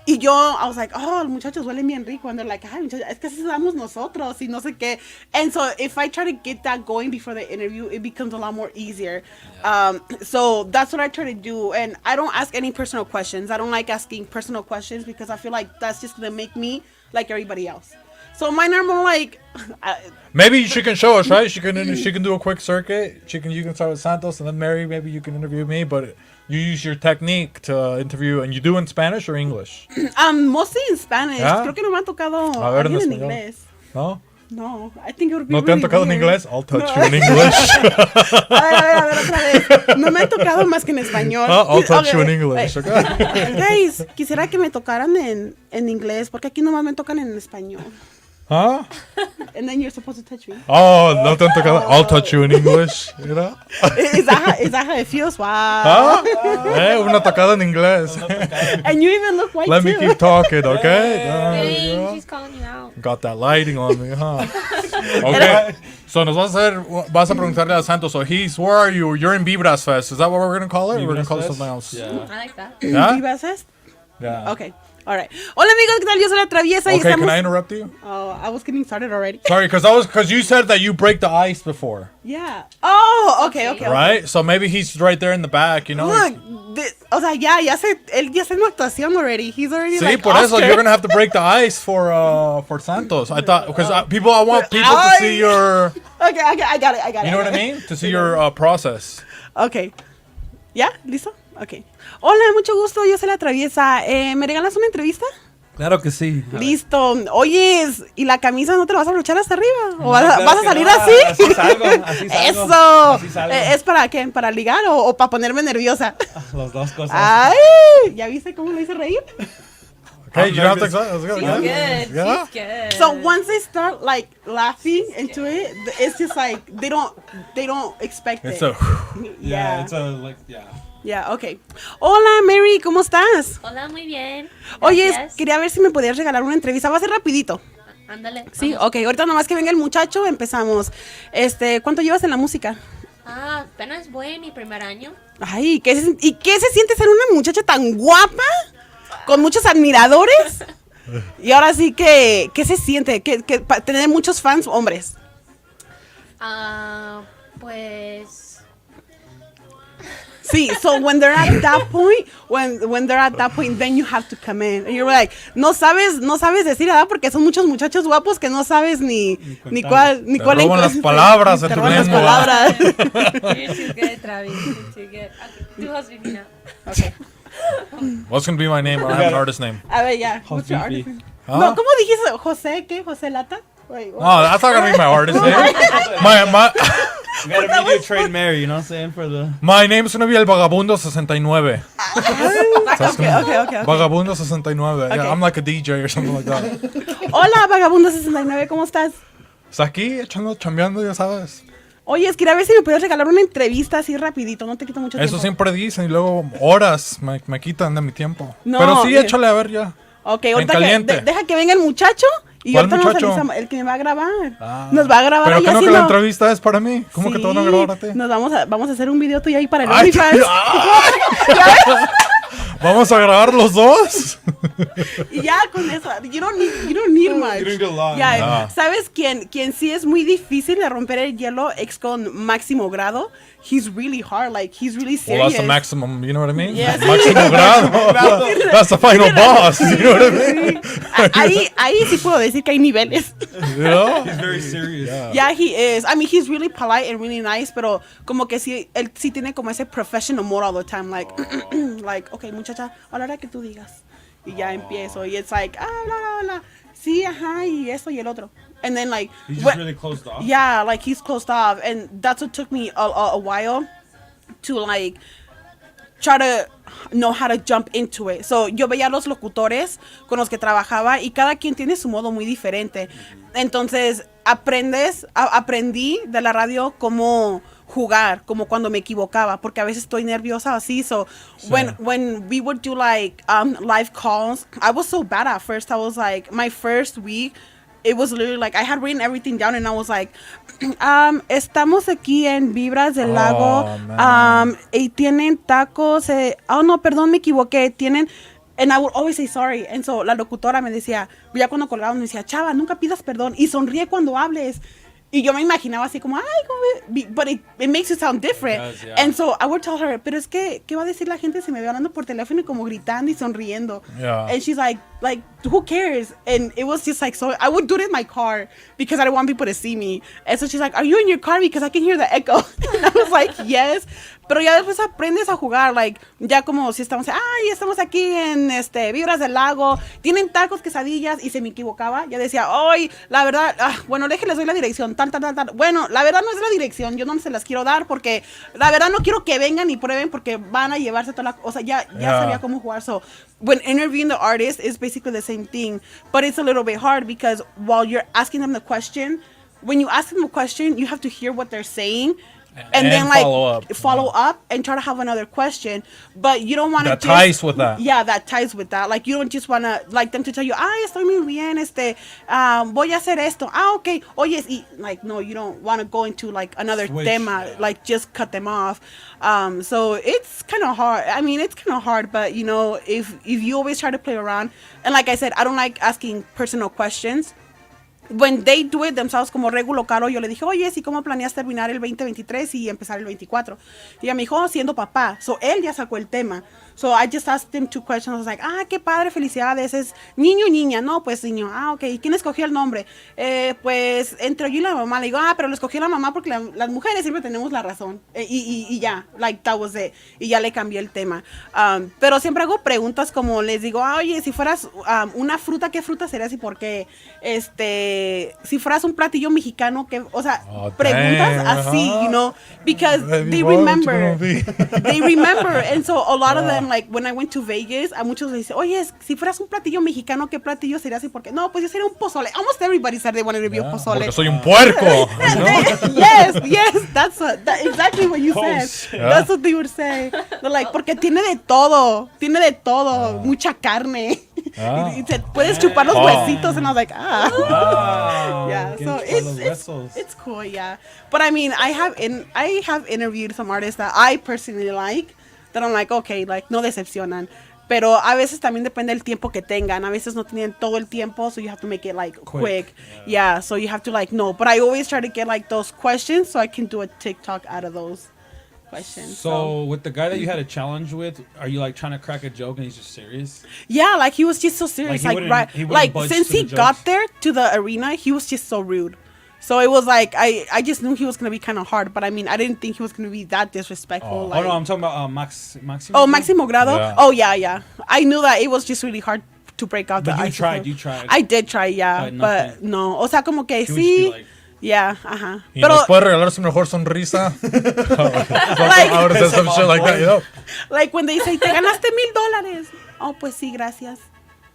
Y yo, I was like, oh, los muchachos huelen bien rico. And they're like, ay, muchachos, es que así somos nosotros y no sé qué. And so if I try to get that going before the interview, it becomes a lot more easier. So that's what I try to do. And I don't ask any personal questions. I don't like asking personal questions because I feel like that's just going to make me like everybody else. So mine are more like... Maybe she can show us, right? She can do a quick circuit. You can start with Santos and then Mary. Maybe you can interview me, but you use your technique to interview, and you do in Spanish or English? Mostly in Spanish. ¿Ah? Creo que no me ha tocado A ver, alguien en español. inglés. No. No, I think it would be ¿No te han really tocado en weird. inglés? I'll touch you in English. A ver, otra vez. No me han tocado más que en español. I'll touch you in Okay. English. Okay. Guys, quisiera que me tocaran en inglés, porque aquí nomás me tocan en español. Huh? And then you're supposed to touch me. Oh, no te han tocado. I'll touch you in English. You know? Is that how it feels? Wow. Huh? Una tocada en inglés. And you even look white Let too. me keep talking, okay? There you Dang, go. she's calling you out. Got that lighting on me, huh? Okay. So vas a preguntarle a Santos. So where are you? You're in Vibras Fest. Is that what we're gonna call it? Or we're gonna call it something else? Yeah. I like that. Yeah? Viva Fest? Yeah. Okay. All right. Hola amigos, ¿qué tal? Yo soy La Traviesa y Okay, estamos... can I interrupt you? Oh, I was getting started already. Sorry, because you said that you break the ice before, Yeah. Oh, okay. right? So maybe he's right there in the back, you know? Look, o sea, él ya está en actuación already. He's already Sí, like por eso Oscar. you're gonna have to break the ice for Santos. I thought because I want people to see your, Okay, I got it. you know what I mean? To see your process. Okay. ¿Ya? ¿Listo? Okay. Hola, mucho gusto. Yo soy La Traviesa. ¿Me regalas una entrevista? Claro que sí. Listo. Oyes, ¿y la camisa no te la vas a abrochar hasta arriba? ¿O No, vas claro a que salir no, así? así salgo, así salgo, Eso. así salgo. ¿Es para qué? ¿Para ligar o para ponerme nerviosa? Las dos cosas. Ay, ¿ya viste cómo lo hice reír? Okay, you don't have to. nervous. Let's go. She's Yeah. good. Yeah. She's good. So once they start like laughing into it, it's just like they don't expect It's it. Yeah, it's a like Yeah, okay. Hola, Mary, ¿cómo estás? Hola, muy bien. Oye, Gracias. quería ver si me podías regalar una entrevista. Va a ser rapidito. Ándale. Sí, vamos. ok. Ahorita nomás que venga el muchacho, empezamos. ¿Cuánto llevas en la música? Apenas voy en mi primer año. Ay, ¿y qué se siente ser una muchacha tan guapa? Con muchos admiradores. Y ahora sí que, ¿qué se siente? Tener muchos fans hombres. Pues... Sí, so when they're at that point, when they're at that point, then you have to come in. And you're like, no sabes decir nada porque son muchos muchachos guapos que no sabes ni cuál Te roban las palabras en Te tu roban las lengua. palabras. You're too good, Travis. You're too good. Okay, tú host me now. Okay. What's gonna be my name? I have an artist name. A ver, ya. What's your Beefy. artist name? Huh? No, ¿cómo dijiste? ¿José qué? ¿José Lata? Wait, what? Oh, that's not gonna be my artist name. You gotta media train Mary, you know what I'm saying? For the My name's gonna be El Vagabundo 69. Okay. Vagabundo 69. Okay. Yeah, I'm like a DJ or something like that. Hola, Vagabundo 69, ¿cómo estás? Está aquí chambeando, ya sabes. Oye, quería ver si me podías regalar una entrevista así rapidito, no te quito mucho tiempo. Eso siempre dicen y luego horas me quitan de mi tiempo. No, Pero sí, mira. échale a ver ya. Ok, ahorita caliente. deja que venga el muchacho y ¿Cuál ahorita nos muchacho? avisamos, el que me va a grabar. Nos va a grabar Pero ahí que no así que la entrevista es para mí. ¿Cómo que te van a grabar a ti? Nos vamos a hacer un video tuyo ahí para el Ay, OnlyFans. ¿Vamos a grabar los dos? Y ya con eso, you don't need much. You don't need a lot. Ya, Ah. ¿sabes quién sí es muy difícil de romper el hielo? Ex con Máximo Grado. He's really hard, like he's really Well, serious. that's the maximum, you know what I mean? Yeah. Máximo grado. That's the final boss, you know what I mean? Ahí sí puedo decir que hay niveles. You know? he's very serious. Yeah, he is. I mean, he's really polite and really nice, pero como que sí, él sí tiene como ese professional mode all the time, like, like, okay, muchacha, a la hora que tú digas. Y ya empiezo, y it's like, bla, bla, bla. Sí, ajá, y esto y el otro. And then like, He's just really closed off. yeah, like he's closed off, and that's what took me a while to like try to know how to jump into it. So yo veía a los locutores con los que trabajaba y cada quien tiene su modo muy diferente. Entonces aprendí de la radio cómo jugar, como cuando me equivocaba, porque a veces estoy nerviosa así. So when we would do like live calls, I was so bad at first. I was like, my first week, it was literally like I had written everything down and I was like, estamos aquí en Vibras del Lago, y tienen tacos, oh no, perdón, me equivoqué, tienen. And I would always say sorry. And so la locutora me decía, ya cuando colgaba me decía, chava, nunca pidas perdón y sonríe cuando hables. Y yo me imaginaba así como, ay, but it makes it sound different. It does, yeah. And so I would tell her, pero es que, ¿qué va a decir la gente si me ve hablando por teléfono y como gritando y sonriendo? Yeah. And she's like, who cares? And it was just like, so I would do it in my car because I didn't want people to see me. And so she's like, are you in your car? Because I can hear the echo. And I was like, yes. Pero ya después aprendes a jugar, like, ya como si estamos aquí en Vibras del Lago, tienen tacos, quesadillas, y se me equivocaba, ya decía, hoy, la verdad, bueno, déjenles doy la dirección, tal. Bueno, la verdad no es la dirección, yo no se las quiero dar porque, la verdad no quiero que vengan y prueben porque van a llevarse toda la, o sea, ya sabía cómo jugar. So, when interviewing the artist, it's basically the same thing, but it's a little bit hard because while you're asking them the question, when you ask them a question, you have to hear what they're saying, and then like follow up and try to have another question, but you don't want to ties with that. Yeah, that ties with that. Like you don't just want to like them to tell you, estoy muy bien, voy a hacer esto. Okay. Oye, y like no, you don't want to go into like another tema, like just cut them off. So it's kind of hard. I mean, it's kind of hard, but you know, if you always try to play around, and like I said, I don't like asking personal questions. When they do it themselves, como Regulo Caro, yo le dije, oye, ¿y cómo planeas terminar el 2023 y empezar el 24? Y ella me dijo, siendo papá. So, él ya sacó el tema. So, I just asked him 2 questions. I was like, qué padre, felicidades. ¿Es niño o niña? No, pues niño. Ok. ¿Y quién escogió el nombre? Pues, entre yo y la mamá. Le digo, pero lo escogió la mamá porque las mujeres siempre tenemos la razón. Y ya, like, that was it. Y ya le cambié el tema. Pero siempre hago preguntas como, les digo, oye, si fueras una fruta, ¿qué fruta serías y por qué? Si fueras un platillo mexicano, que, o sea, preguntas así, you know, because they remember. They remember. And so a lot of them, like, when I went to Vegas, a muchos les dicen, oye, si fueras un platillo mexicano, ¿qué platillo serías y por qué? No, pues yo sería un pozole. Almost everybody said they wanted to be a pozole. Porque soy un puerco. Yes, that's exactly what you said. Yeah. That's what they would say. They're like, porque tiene de todo, mucha carne. Y te puedes chupar los huesitos, and I was like, yeah. So it's cool, yeah. But I mean, I have interviewed some artists that I personally like, that I'm like, okay, like no decepcionan. Pero a veces también depende del tiempo que tengan. A veces no tienen todo el tiempo, so you have to make it like quick. Yeah, so you have to like no. But I always try to get like those questions so I can do a TikTok out of those questions. So with the guy that you had a challenge with, are you like trying to crack a joke and he's just serious? Yeah, like he was just so serious. Like since he got there to the arena, he was just so rude. So it was like I just knew he was gonna be kind of hard, but I mean I didn't think he was gonna be that disrespectful. No, I'm talking about Maximo. Oh, Maximo Grado. Yeah. Oh yeah. I knew that it was just really hard to break out but the you tried. I did try, yeah, but no. O sea, como que sí. Like, yeah, ajá. Y pero, nos puede regalar su mejor sonrisa. Some shit like that, you know? Like when they say, te ganaste $1,000. Oh, pues sí, gracias.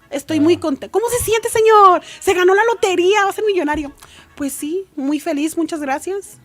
Estoy muy contento. ¿Cómo se siente, señor? Se ganó la lotería, va a ser millonario. Pues sí, muy feliz, muchas gracias.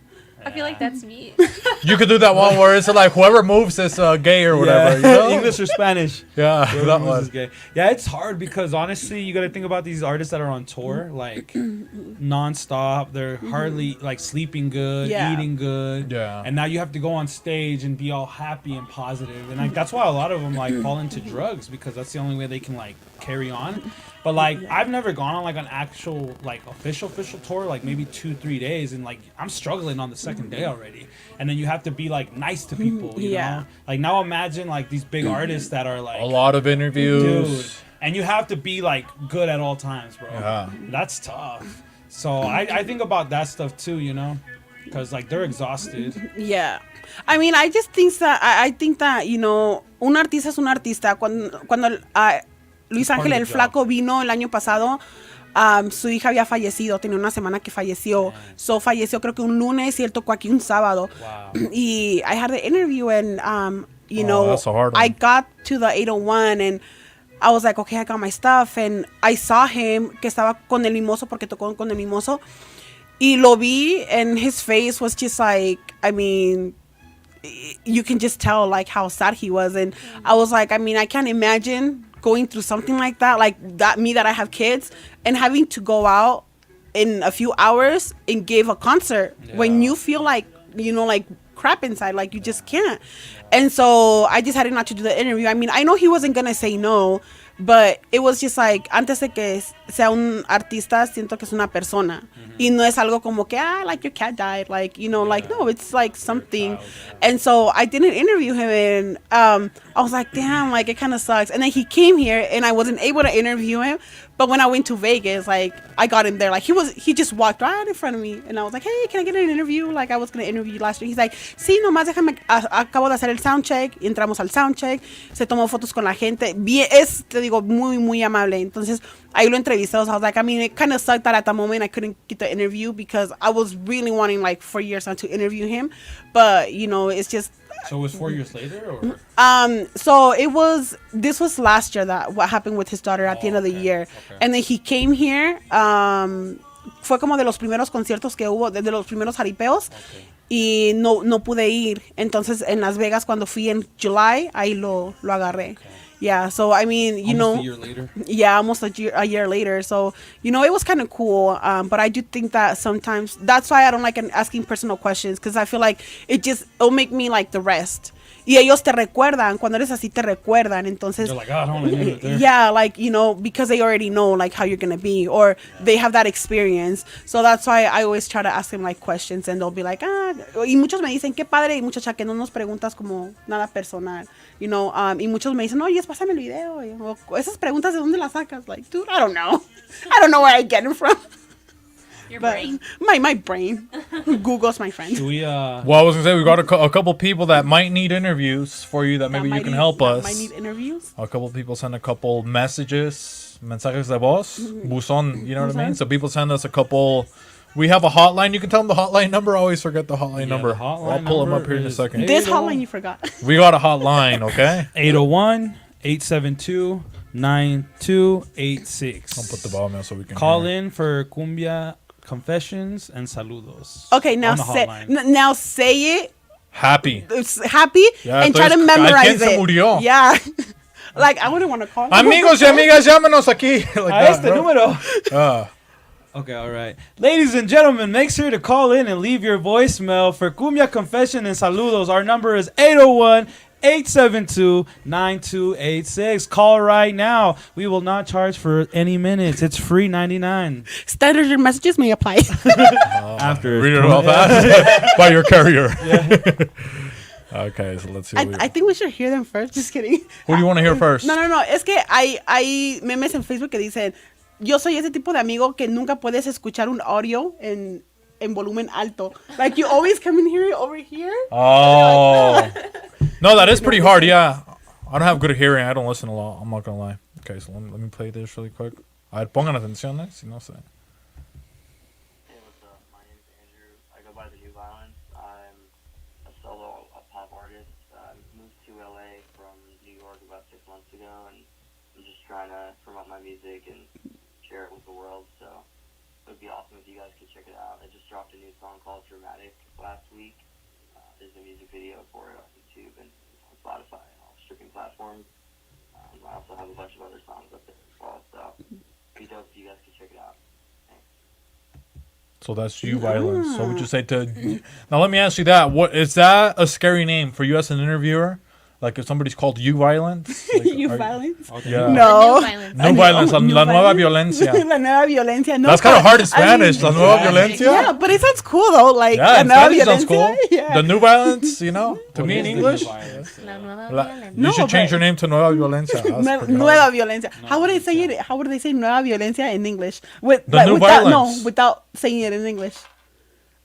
I feel like that's me. You could do that one where it's like whoever moves is gay or whatever. You know? English or Spanish. Yeah, that one. Is gay. Yeah, it's hard because honestly, you got to think about these artists that are on tour, like nonstop. They're hardly like sleeping good, eating good. Yeah. And now you have to go on stage and be all happy and positive. And like that's why a lot of them like fall into drugs because that's the only way they can like carry on. But like I've never gone on like an actual like official tour, like maybe 2-3 days, and like I'm struggling on the second day already. And then you have to be like nice to people, you know? Like now imagine like these big artists that are like a lot of interviews. Dude, and you have to be like good at all times, bro. Yeah. That's tough. So I think about that stuff too, you know? Because like they're exhausted. Yeah. I mean, I just think that I think that, you know, un artista es un artista. Cuando Luis Ángel el Flaco vino el año pasado, su hija había fallecido, tenía una semana que falleció. So falleció creo que un lunes y él tocó aquí un sábado. Wow. Y I had the interview and you know, that's a hard one. I got to the 801 and I was like, okay, I got my stuff, and I saw him que estaba con el mimoso porque tocó con el mimoso. Y lo vi and his face was just like, I mean, you can just tell like how sad he was. And I was like, I mean, I can't imagine going through something like that, that I have kids and having to go out in a few hours and give a concert when you feel like, like crap inside, like you just can't. And so I decided not to do the interview. I mean, I know he wasn't gonna say no, but it was just like, antes de que sea un artista, siento que es una persona. Y no es algo como que, like your cat died. Like, like, no, it's like something. And so I didn't interview him. And I was like, damn, like it kind of sucks. And then he came here and I wasn't able to interview him. But when I went to Vegas, like I got him there. Like he just walked right in front of me. And I was like, hey, can I get an interview? Like I was going to interview you last year. He's like, sí, nomás déjame, acabo de hacer el sound check. Y entramos al sound check. Se tomó fotos con la gente. Bien, te digo, muy, muy amable. Entonces, ahí lo entrevisté. So I was like, I mean, it kind of sucked that at the moment I couldn't get the interview because I was really wanting like 4 years now to interview him. But, it's just... So it was 4 years later, or? So this was last year that what happened with his daughter at the end of the year. Okay. And then he came here, fue como de los primeros conciertos que hubo, de los primeros jaripeos. Okay. Y no pude ir. Entonces en Las Vegas cuando fui en July, ahí lo agarré. Okay. Yeah, so I mean, almost a year later. Yeah, almost a year later. So, it was kind of cool. But I do think that sometimes that's why I don't like asking personal questions because I feel like it'll make me like the rest. Y ellos te recuerdan, cuando eres así te recuerdan, entonces... They're like, I don't want to leave it there. Yeah, like, because they already know, like, how you're going to be, or they have that experience. So that's why I always try to ask them, like, questions, and they'll be like, y muchos me dicen, qué padre, y muchacha, que no nos preguntas como nada personal, y muchos me dicen, oye, pásame el video, o esas preguntas, ¿de dónde las sacas? Like, dude, I don't know. I don't know where I get them from. Your brain. My brain. Google's my friend. Well, I was going to say, we got a couple people that might need interviews for you that maybe you can help us. Might need interviews? A couple people send a couple mensajes de voz, buzón, you know what I mean? So people send us a couple... We have a hotline. You can tell them the hotline number. I always forget the hotline number. I'll pull them up here in a second. This hotline you forgot. We got a hotline, okay? 801-872-9286. I'll put the bottom so we can call in for cumbia confessions and saludos. Okay, now say it. Happy. Yeah, and try to memorize it. Murió. Yeah. Like, I wouldn't want to call. Amigos y amigas, llámenos aquí. Like este número. Okay, all right. Ladies and gentlemen, make sure to call in and leave your voicemail for Cumbia Confession and Saludos. Our number is 801-872-9286. Call right now. We will not charge for any minutes. It's free 99. Standard messages may apply. After read it all fast by your carrier. Yeah. Okay, so let's see. I think we should hear them first. Just kidding. Who do you want to hear first? No. Es que hay memes en Facebook que dicen, yo soy ese tipo de amigo que nunca puedes escuchar un audio en volumen alto. Like, you always come in here over here. Oh. No, that is pretty hard, yeah. I don't have good hearing. I don't listen a lot. I'm not going to lie. Okay, so let me play this really quick. A ver, pongan atención, si no sé. Hey, what's up? My name is Andrew. I go by the New Violence. I'm a solo pop artist. Moved to LA from New York about 6 months ago, and I'm just trying to promote my music and share it with the world. So it would be awesome if you guys could check it out. I just dropped a new song called Dramatic last week. There's a music video for it on YouTube and on Spotify and all streaming platforms. I also have a bunch of other songs up there as well. So it'd be dope if you guys could check it out. Thanks. So that's you, Violence. So would you say to... Now let me ask you that. What is that a scary name for you as an interviewer? Like if somebody's called you Violence? Like, you Violence? Okay. Yeah. No. New Violence. La nueva violencia. La nueva violencia. No, that's kind of hard in Spanish. La nueva violencia. Yeah, but it sounds cool though. Like, yeah, la nueva violencia sounds cool. Yeah. The new violence, to me in English. You should change your name to Nueva Violencia. Nueva Violencia. How would I say it? How would they say Nueva Violencia in English? New Violence. Without saying it in English.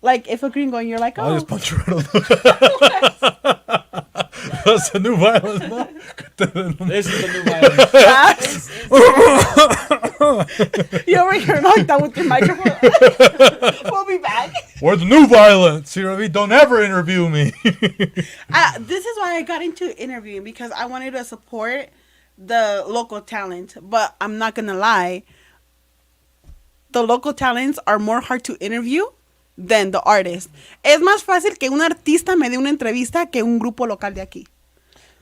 Like if a gringo and you're like, oh. I'll just punch you right on the... That's the New Violence, no? This is the New Violence. You're over here knocked out with your microphone. We'll be back. We're the New Violence. You know what I mean? Don't ever interview me. This is why I got into interviewing, because I wanted to support the local talent. But I'm not going to lie. The local talents are more hard to interview than the artist. Es más fácil que un artista me dé una entrevista que un grupo local de aquí.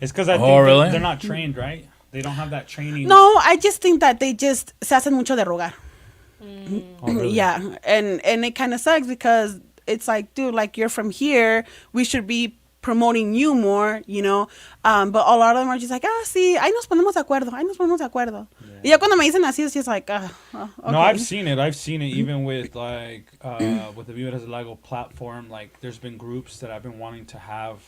It's because I think really? they're not trained, right? They don't have that training. No, I just think that they just se hacen mucho de rogar. Oh, really? Yeah, and it kind of sucks because it's like, dude, like you're from here, we should be promoting you more, you know. But a lot of them are just like, sí, ahí nos ponemos de acuerdo, ahí nos ponemos de acuerdo. Yeah. Y ya cuando me dicen así, es just like, okay. No, I've seen it. I've seen it even with like with the Viva Desde el Lago platform. Like, there's been groups that I've been wanting to have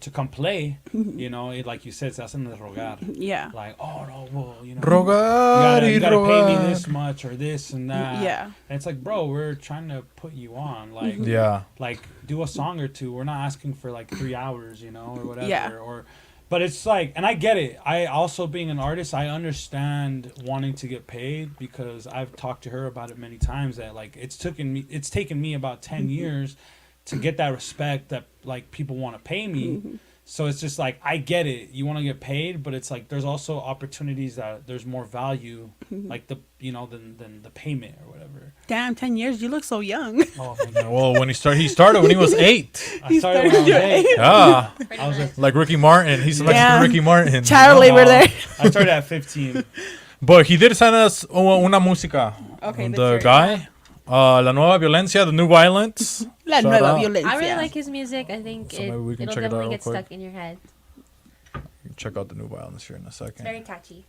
to come play. You know, like you said, se hacen de rogar. Yeah. Like, oh no, well, you know, Rogar you gotta y pay me rogar. this much or this and that. Yeah. And it's like, bro, we're trying to put you on. Like, Yeah. like do a song or two. We're not asking for like 3 hours, you know, or whatever. Yeah. But it's like, and I get it. I also, being an artist, I understand wanting to get paid, because I've talked to her about it many times, that like it's taken me about 10 years to get that respect that like people want to pay me. So it's just like, I get it. You want to get paid, but it's like there's also opportunities that there's more value, like the, you know, than the payment or whatever. Damn, 10 years, you look so young. Oh, thank you. Well, when he started when he was 8. I started when I was 8. Yeah. Pretty I was much. Like Ricky Martin. He's like Damn. Ricky Martin. Child labor there. I started at 15. But he did send us una música. Okay, let's The hear it. guy. La Nueva Violencia, The New Violence. La Shout nueva out. violencia. I really like his music. I think So maybe we can it'll check it out definitely real get quick. stuck in your head. Check out The New Violence here in a It's second. very catchy.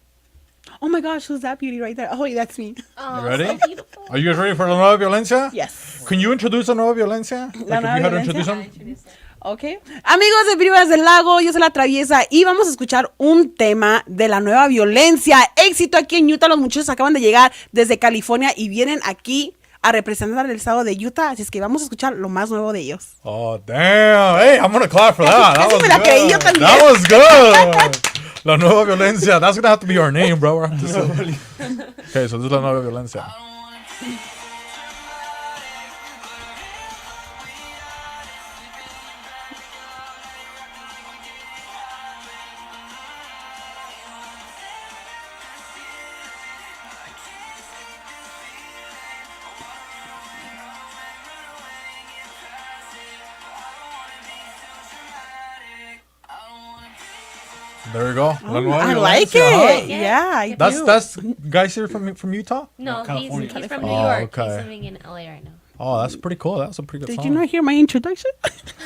Oh my gosh, who's that beauty right there? Oh, that's me. Oh, You ready? so beautiful. Are you guys ready for La Nueva Violencia? Yes. Can you introduce La Nueva Violencia? La Like, if Nueva you had to Violencia? introduce Yeah, him? introduce it. Ok. Amigos de Vibrasa del Lago, yo soy La Traviesa y vamos a escuchar un tema de La Nueva Violencia. Éxito aquí en Utah. Los muchachos acaban de llegar desde California y vienen aquí a representar el estado de Utah. Así es que vamos a escuchar lo más nuevo de ellos. Oh, damn. Hey, I'm going to clap for that. That Casi was me la creí yo good. también. That was good. La Nueva Violencia. That's going to have to be our name, bro. We're gonna have to say- Okay, so this is La Nueva Violencia. There you go. La Nueva I like Violencia, huh? it. Yeah, I do. That's guys here from Utah? No, California. he's from New Oh, York. okay. He's living in LA right now. Oh, that's pretty cool. That's a pretty good Did song. you not hear my introduction?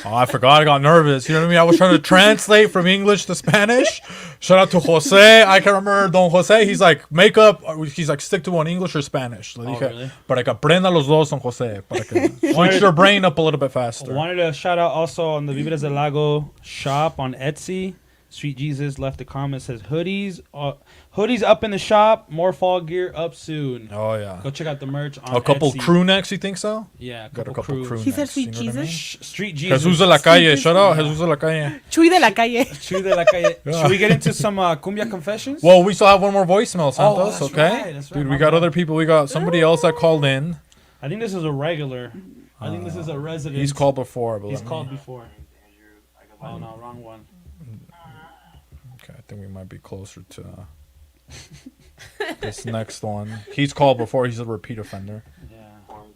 Oh, I forgot. I got nervous. You know what I mean? I was trying to translate from English to Spanish. Shout out to Jose. I can remember Don Jose. He's like, make up. He's like, stick to one, English or Spanish. Le dije, really? para que aprenda los dos, Don Jose. Para que switch your brain up a little bit faster. Wanted to shout out also on the Viva Desde el Lago shop on Etsy. Sweet Jesus left a comment, says hoodies up in the shop, more fall gear up soon. Oh, yeah. Go check out the merch on A couple Etsy. crew necks, you think so? Yeah, Got a couple crew He necks. said sweet you know what I mean? Jesus. Street Jesus. Jesus de la calle. Shout out Jesus de la calle. Chuy de la calle. Chuy de la calle. Yeah. Should we get into some cumbia confessions? Well, we still have one more voicemail, Santos, that's okay? right, that's right. Dude, My we got bad. other people. We got somebody else that called in. I think this is a regular. I think this is a resident. He's called before. But He's let me- called before. Andrew, I go by Oh no, wrong one. Okay, I think we might be closer to this next one. He's called before. He's a repeat offender. Yeah. forms.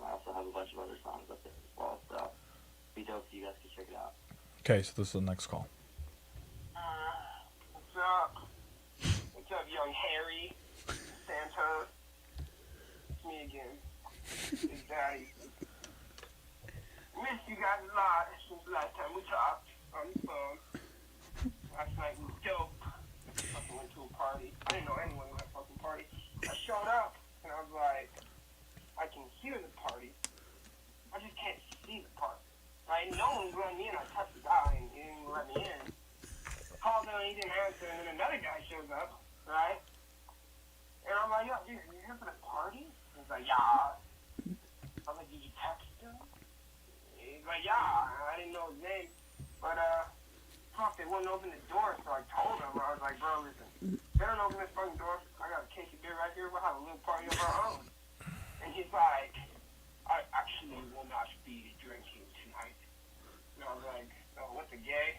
I also have a bunch of other songs up there as well, so be dope if you guys can check it out. Okay, so this is the next call. What's up? What's up, young Harry? Santos? It's me again. It's Daddy. Missed you guys a lot since the last time we talked on the phone. Last night was dope. Fucking went to a party. I didn't know anyone at that fucking party. I showed up and I was like, I can hear the party. I just can't see the party. Right? No one would let me in. I touched the guy and he didn't let me in. Called him and he didn't answer, and then another guy shows up, right? And I'm like, yo, dude, you here for the party? He's like, yeah. I'm like, did you text him? He's like, yeah. I didn't know his name, but fuck, they wouldn't open the door, so I told him. I was like, bro, listen, they don't open this fucking door. I got a case of beer right here. We'll have a little party of our own. And he's like, I actually will not be drinking tonight. And I was like, oh, what's a gay?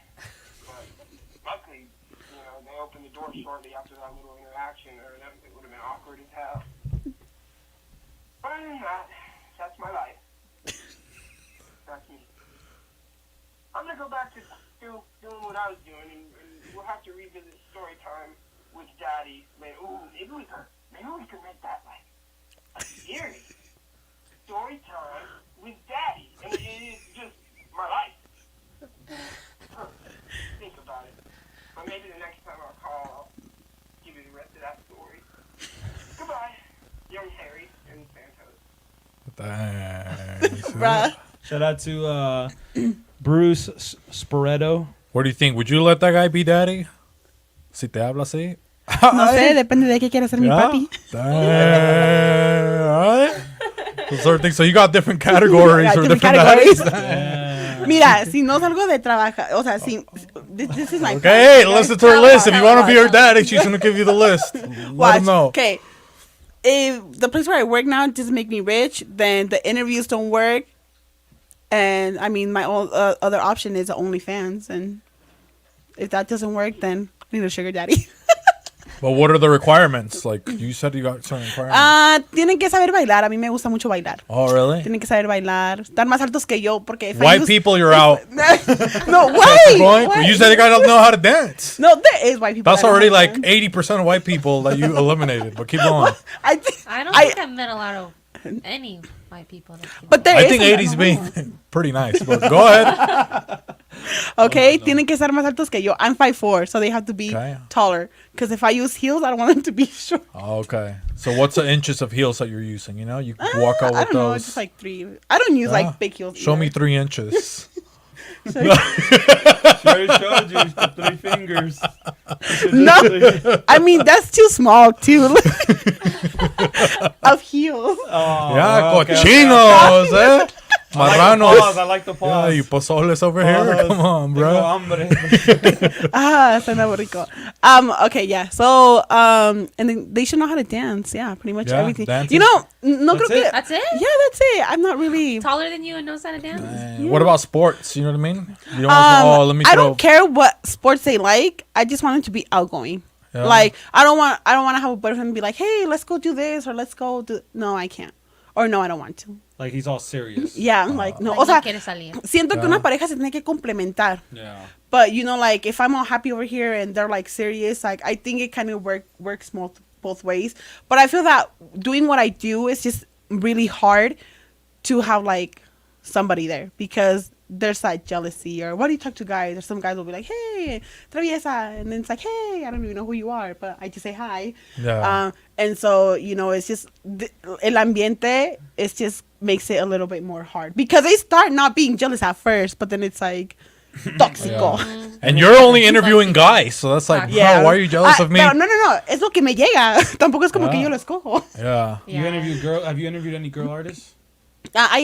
But luckily, you know, they opened the door shortly after that little interaction, or it would have been awkward as hell. But other than that, that's my life. That's me. I'm gonna go back to doing what I was doing, and we'll have to revisit story time with Daddy. Ooh, maybe we could make that like a series. Story time with Daddy, and it is just my life. Think about it. But maybe the next time I'll call, I'll give you the rest of that story. Goodbye, young Harry and Santos. Bruh. Shout out to Bruce Sporeto. What do you think? Would you let that guy be daddy? Si te habla así. No sé, depende de qué quiera ser mi papi. Alright. Certain things. So you got different categories Yeah, or different different categories. daddies. Mira, si no salgo de trabajar, o sea, si this is my Okay, plan, listen okay? to her list. If you want to be her daddy, she's gonna give you the list. Let Watch. him know. Okay. If the place where I work now doesn't make me rich, then the interviews don't work. And I mean, my other option is the OnlyFans. And if that doesn't work, then I need a sugar daddy. But what are the requirements? Like you said, you got certain requirements. Tienen que saber bailar. A mí me gusta mucho bailar. Oh, really? Tienen que saber bailar. Estar más altos que yo. Porque if I White use- people, you're out. No, white. Going? You said the guy doesn't know how to dance. No, there is white people. That's that don't already know how like to dance. 80% of white people that you eliminated. But keep going. I don't think I've met a lot of any white people. That can But there I is think some that 80s don't being know. pretty nice. But go ahead. Okay, tienen que ser más altos que yo. I'm 5'4", so they have to be Okay. taller. Because if I use heels, I don't want them to be short. Okay. So what's the inches of heels that you're using? You know, you walk out I with don't know, those. it's just like 3. I don't use Ah, like big heels. Show me either. 3 inches. She already showed you 3 fingers. No, I mean that's too small too. Of heels. Oh, Yeah, okay, cochinos, eh? I like the Marranos. pause. I like the Yeah, pause. you pozoles over here. Pause. Come on, Tengo bro. hambre. Suena muy rico. Okay, yeah. So, and then they should know how to dance. Yeah, pretty much Yeah, everything. dancing. You know, no That's creo que. it? That's it? Yeah, that's it. I'm not really. Taller than you and knows how to dance? What about sports? You know what I mean? You don't want to, let me I throw. don't care what sports they like. I just want them to be outgoing. Yeah. Like I don't want to have a boyfriend and be like, hey, let's go do this or let's go do. No, I can't. Or no, I don't want to. Like he's all serious. Yeah, I'm like no. Like, O sea, no quiere salir. siento que Yeah. una pareja se tiene que complementar. Yeah. But you know, like if I'm all happy over here and they're like serious, like I think it kind of works both ways. But I feel that doing what I do is just really hard to have like somebody there because there's that jealousy or why do you talk to guys? Or some guys will be like, hey, Traviesa, and then it's like, hey, I don't even know who you are, but I just say hi. Yeah. And so you know, it's just el ambiente. It just makes it a little bit more hard because they start not being jealous at first, but then it's like tóxico. And you're only interviewing guys, so that's like, Yeah. bro, why are you jealous of me? Pero no, es lo que me llega. Tampoco es como que Ah. yo lo escojo. Yeah. You interviewed girl? Have you interviewed any girl artists? I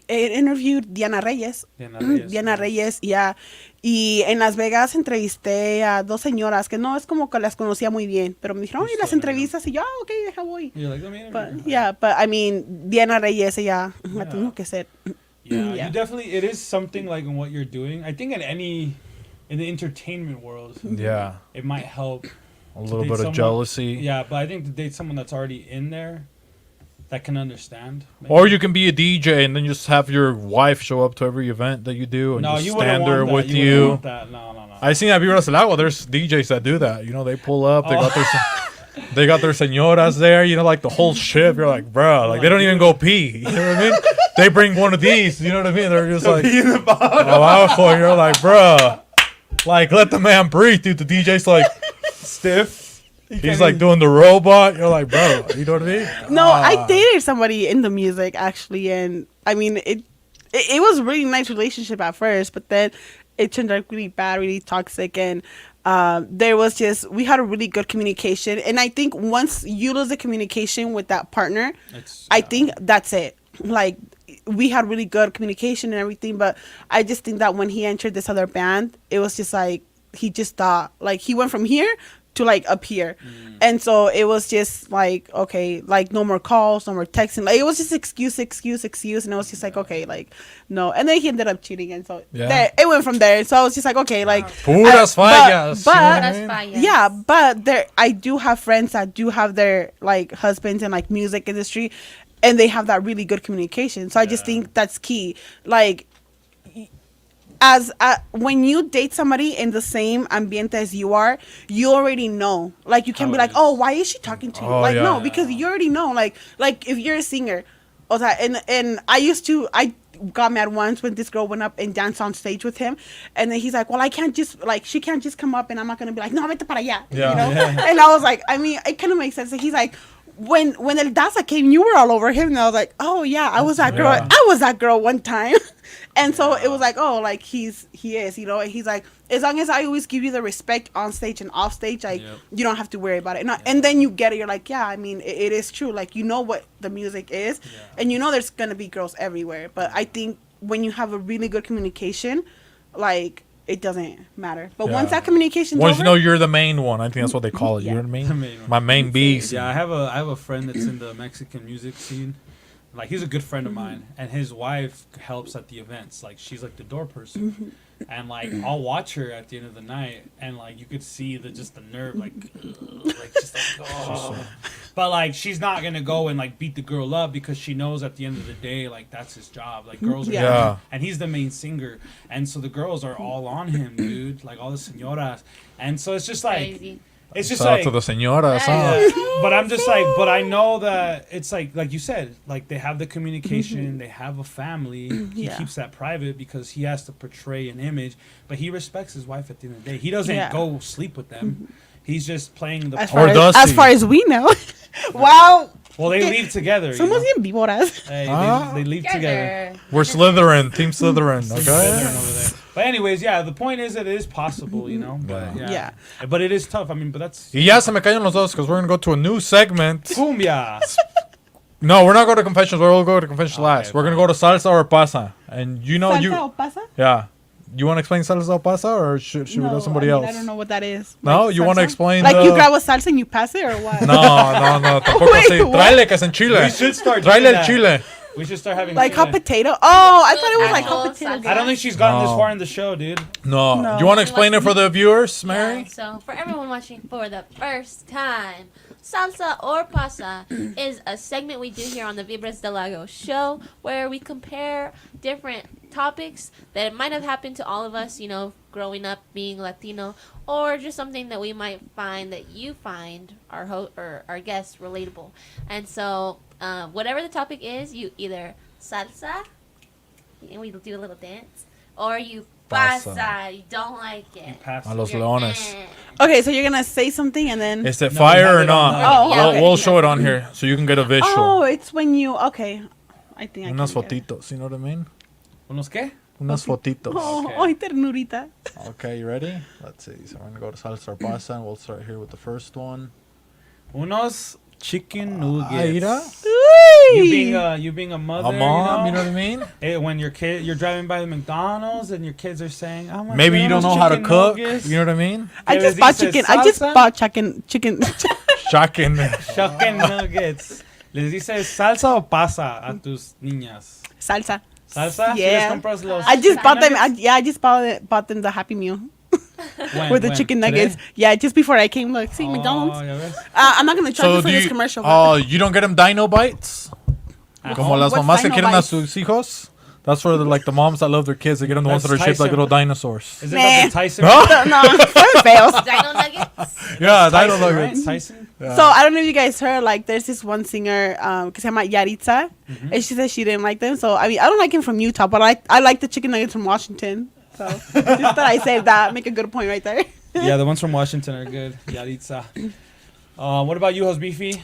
interviewed Diana Reyes. Diana Reyes, yeah. Y en Las Vegas entrevisté a 2 señoras que no es como que las conocía muy bien, pero me dijeron, oye, las entrevistas, y yo, ok, deja voy. You're like, let me interview her. But, yeah, but I mean, Diana Reyes, ella la tengo que ser. Yeah, Yeah. you definitely. It is something like in what you're doing. I think in the entertainment world, Yeah. it might help. A little date bit of someone- jealousy. Yeah, but I think to date someone that's already in there, that can understand. maybe. Or you can be a DJ and then just have your wife show up to every event that you do and No, just you wouldn't stand there want that. with You wouldn't you. want that. No. I seen that Vibrasa Con La Traviesa. There's DJs that do that. You know, they pull up, Oh. they got their señoras there, you know, like the whole ship. You're like, bro, like they don't even go pee. You know what I mean? They bring one of these, you know what I mean? They're just like, abajo, and you're like, bro, like let the man breathe, dude. The DJ's like Stiff. he's like doing the robot. You're like, bro, you know what I mean? No, I dated somebody in the music, actually, and I mean, it was a really nice relationship at first, but then it turned out really bad, really toxic, and there was just, we had a really good communication, and I think once you lose the communication with that partner, I think that's it. Like, we had really good communication and everything, but I just think that when he entered this other band, it was just like, he just thought, like, he went from here to like up here. And so it was just like, okay, like no more calls, no more texting. Like it was just excuse. And it was just like, okay, like no. And then he ended up cheating. And so Yeah. it went from there. So I was just like, okay, like. Puras fallas. But, you know what I Puras mean? fallas. yeah, but I do have friends that do have their like husbands in like music industry, and they have that really good communication. So I just think that's key. Like as when you date somebody in the same ambiente as you are, you already know. Like you can be like, oh, why is she talking to you? Oh, Like yeah. no, because you already know. Like if you're a singer, o sea, and I got mad once when this girl went up and danced on stage with him, and then he's like, well, I can't just like she can't just come up and I'm not gonna be like, no, vete para allá, Yeah. you know. And I was like, I mean, it kind of makes sense. And he's like, when El Daza came, you were all over him, and I was like, oh yeah, I was that girl. Yeah. I was that girl one time. And so it was like, oh, like he is, you know. And he's like, as long as I always give you the respect on stage and off stage, like you don't have to worry about it. And then you get it. You're like, yeah, I mean, it is true. Like you know what the music is, and you know there's gonna be girls everywhere. But I think when you have a really good communication, like it doesn't matter. But once that communication's once over, you know you're the main one, I think that's what they call it. Yeah. You know what I mean? The main one. My main beast. Yeah, I have a friend that's in the Mexican music scene. Like he's a good friend of mine, and his wife helps at the events. Like she's like the door person, and like I'll watch her at the end of the night, and like you could see the nerve, like just like oh. But like she's not gonna go and like beat the girl up because she knows at the end of the day like that's his job. Like girls are Yeah. and he's the main singer, and so the girls are all on him, dude. Like all the señoras, and so it's just like. Crazy. It's just Shout out like to the señoras, huh? yeah. But I'm just like, but I know that it's like you said, like they have the communication, they have a family. He Yeah. keeps that private because he has to portray an image, but he respects his wife at the end of the day. He doesn't go sleep with them. He's just playing the as part. far Or as, does as he? far as we know, wow. Well, they leave together. You Somos know? bien víboras. Hey, Ah. they leave together. We're Slytherin, Team Slytherin, okay? Slytherin over there. But anyways, yeah, the point is that it is possible, you know. But Yeah. But it is tough. I mean, but that's Y ya se me caen los dos because we're going to go to a new segment. cumbia. No, we're not going to confessions. We'll go to confessions last. Okay, We're going to go to salsa or pasa. And you know, Salsa o pasa? yeah. You want to explain salsa or pasa or should we let somebody else? I don't know what that is. No, Like you want to salsa? explain Like the... you grab a salsa and you pass it or what? No, tampoco Wait, así. what? Tráele que es en Chile. We should start doing Tráele el that. chile. We should start having Like chile. hot potato? Oh, I thought it was like Actual hot potato. salsa. I don't think she's gotten this No. far in the show, dude. No. No. You want to explain it for the viewers, Mary? Yeah, so for everyone watching for the first time, Salsa or Pasa is a segment we do here on the Vibras del Lago show where we compare different topics that might have happened to all of us, you know, growing up being Latino, or just something that we might find that you find or our guests relatable. And so whatever the topic is, you either salsa, and we do a little dance, or you Pasa. pasa, you don't like it. Pass. A los You're leones. Okay, so you're gonna say something and then. Is it No, fire we have or it not? on the- Oh, Yeah, okay. We'll show it on here so you can get a visual. Oh, it's when you. Okay, I think I Unas can get it. fotitos, you know what I mean? ¿Unos qué? Unas fotitos. Oh, Okay. ay, ternurita. Okay, you ready? Let's see. So we're gonna go to salsa or pasa, and we'll start here with the first one. Unos chicken Aira, nuggets. You being a mother, a mom, you know you what I mean? when you're driving by the McDonald's and your kids are saying, "Oh my Maybe you don't know how to chicken cook. nuggets." You know what I mean? I Que just les bought dices chicken. I just salsa? bought chicken. Shocking. Chicken nuggets. Les dices salsa o pasa a tus niñas. Salsa. Salsa. ¿Sí Yeah. les compras los I just chicken bought them. nuggets? I just bought them the Happy Meal When? with the When? chicken Today? nuggets. Yeah, just before I came. Like, see, Oh, McDonald's. ya ves. I'm not gonna charge you for do this you, commercial. but- you don't get them dino bites? Como las What's mamás que Dino quieren a Bites? sus hijos? That's for like the moms that love their kids. They get them the ones that are That's shaped like Tyson. little dinosaurs. Is it Nah. like the Tyson? Huh? No, it fails. Dino nuggets. Yeah, Tyson, dino right? nuggets. Tyson. Yeah. So I don't know if you guys heard, like, there's this one singer, que se llama Yaritza, and she said she didn't like them. So I mean, I don't like him from Utah, but I like the chicken nuggets from Washington. So just thought I saved that. Make a good point right there. Yeah, the ones from Washington are good. Yaritza. What about you, Josbeefy?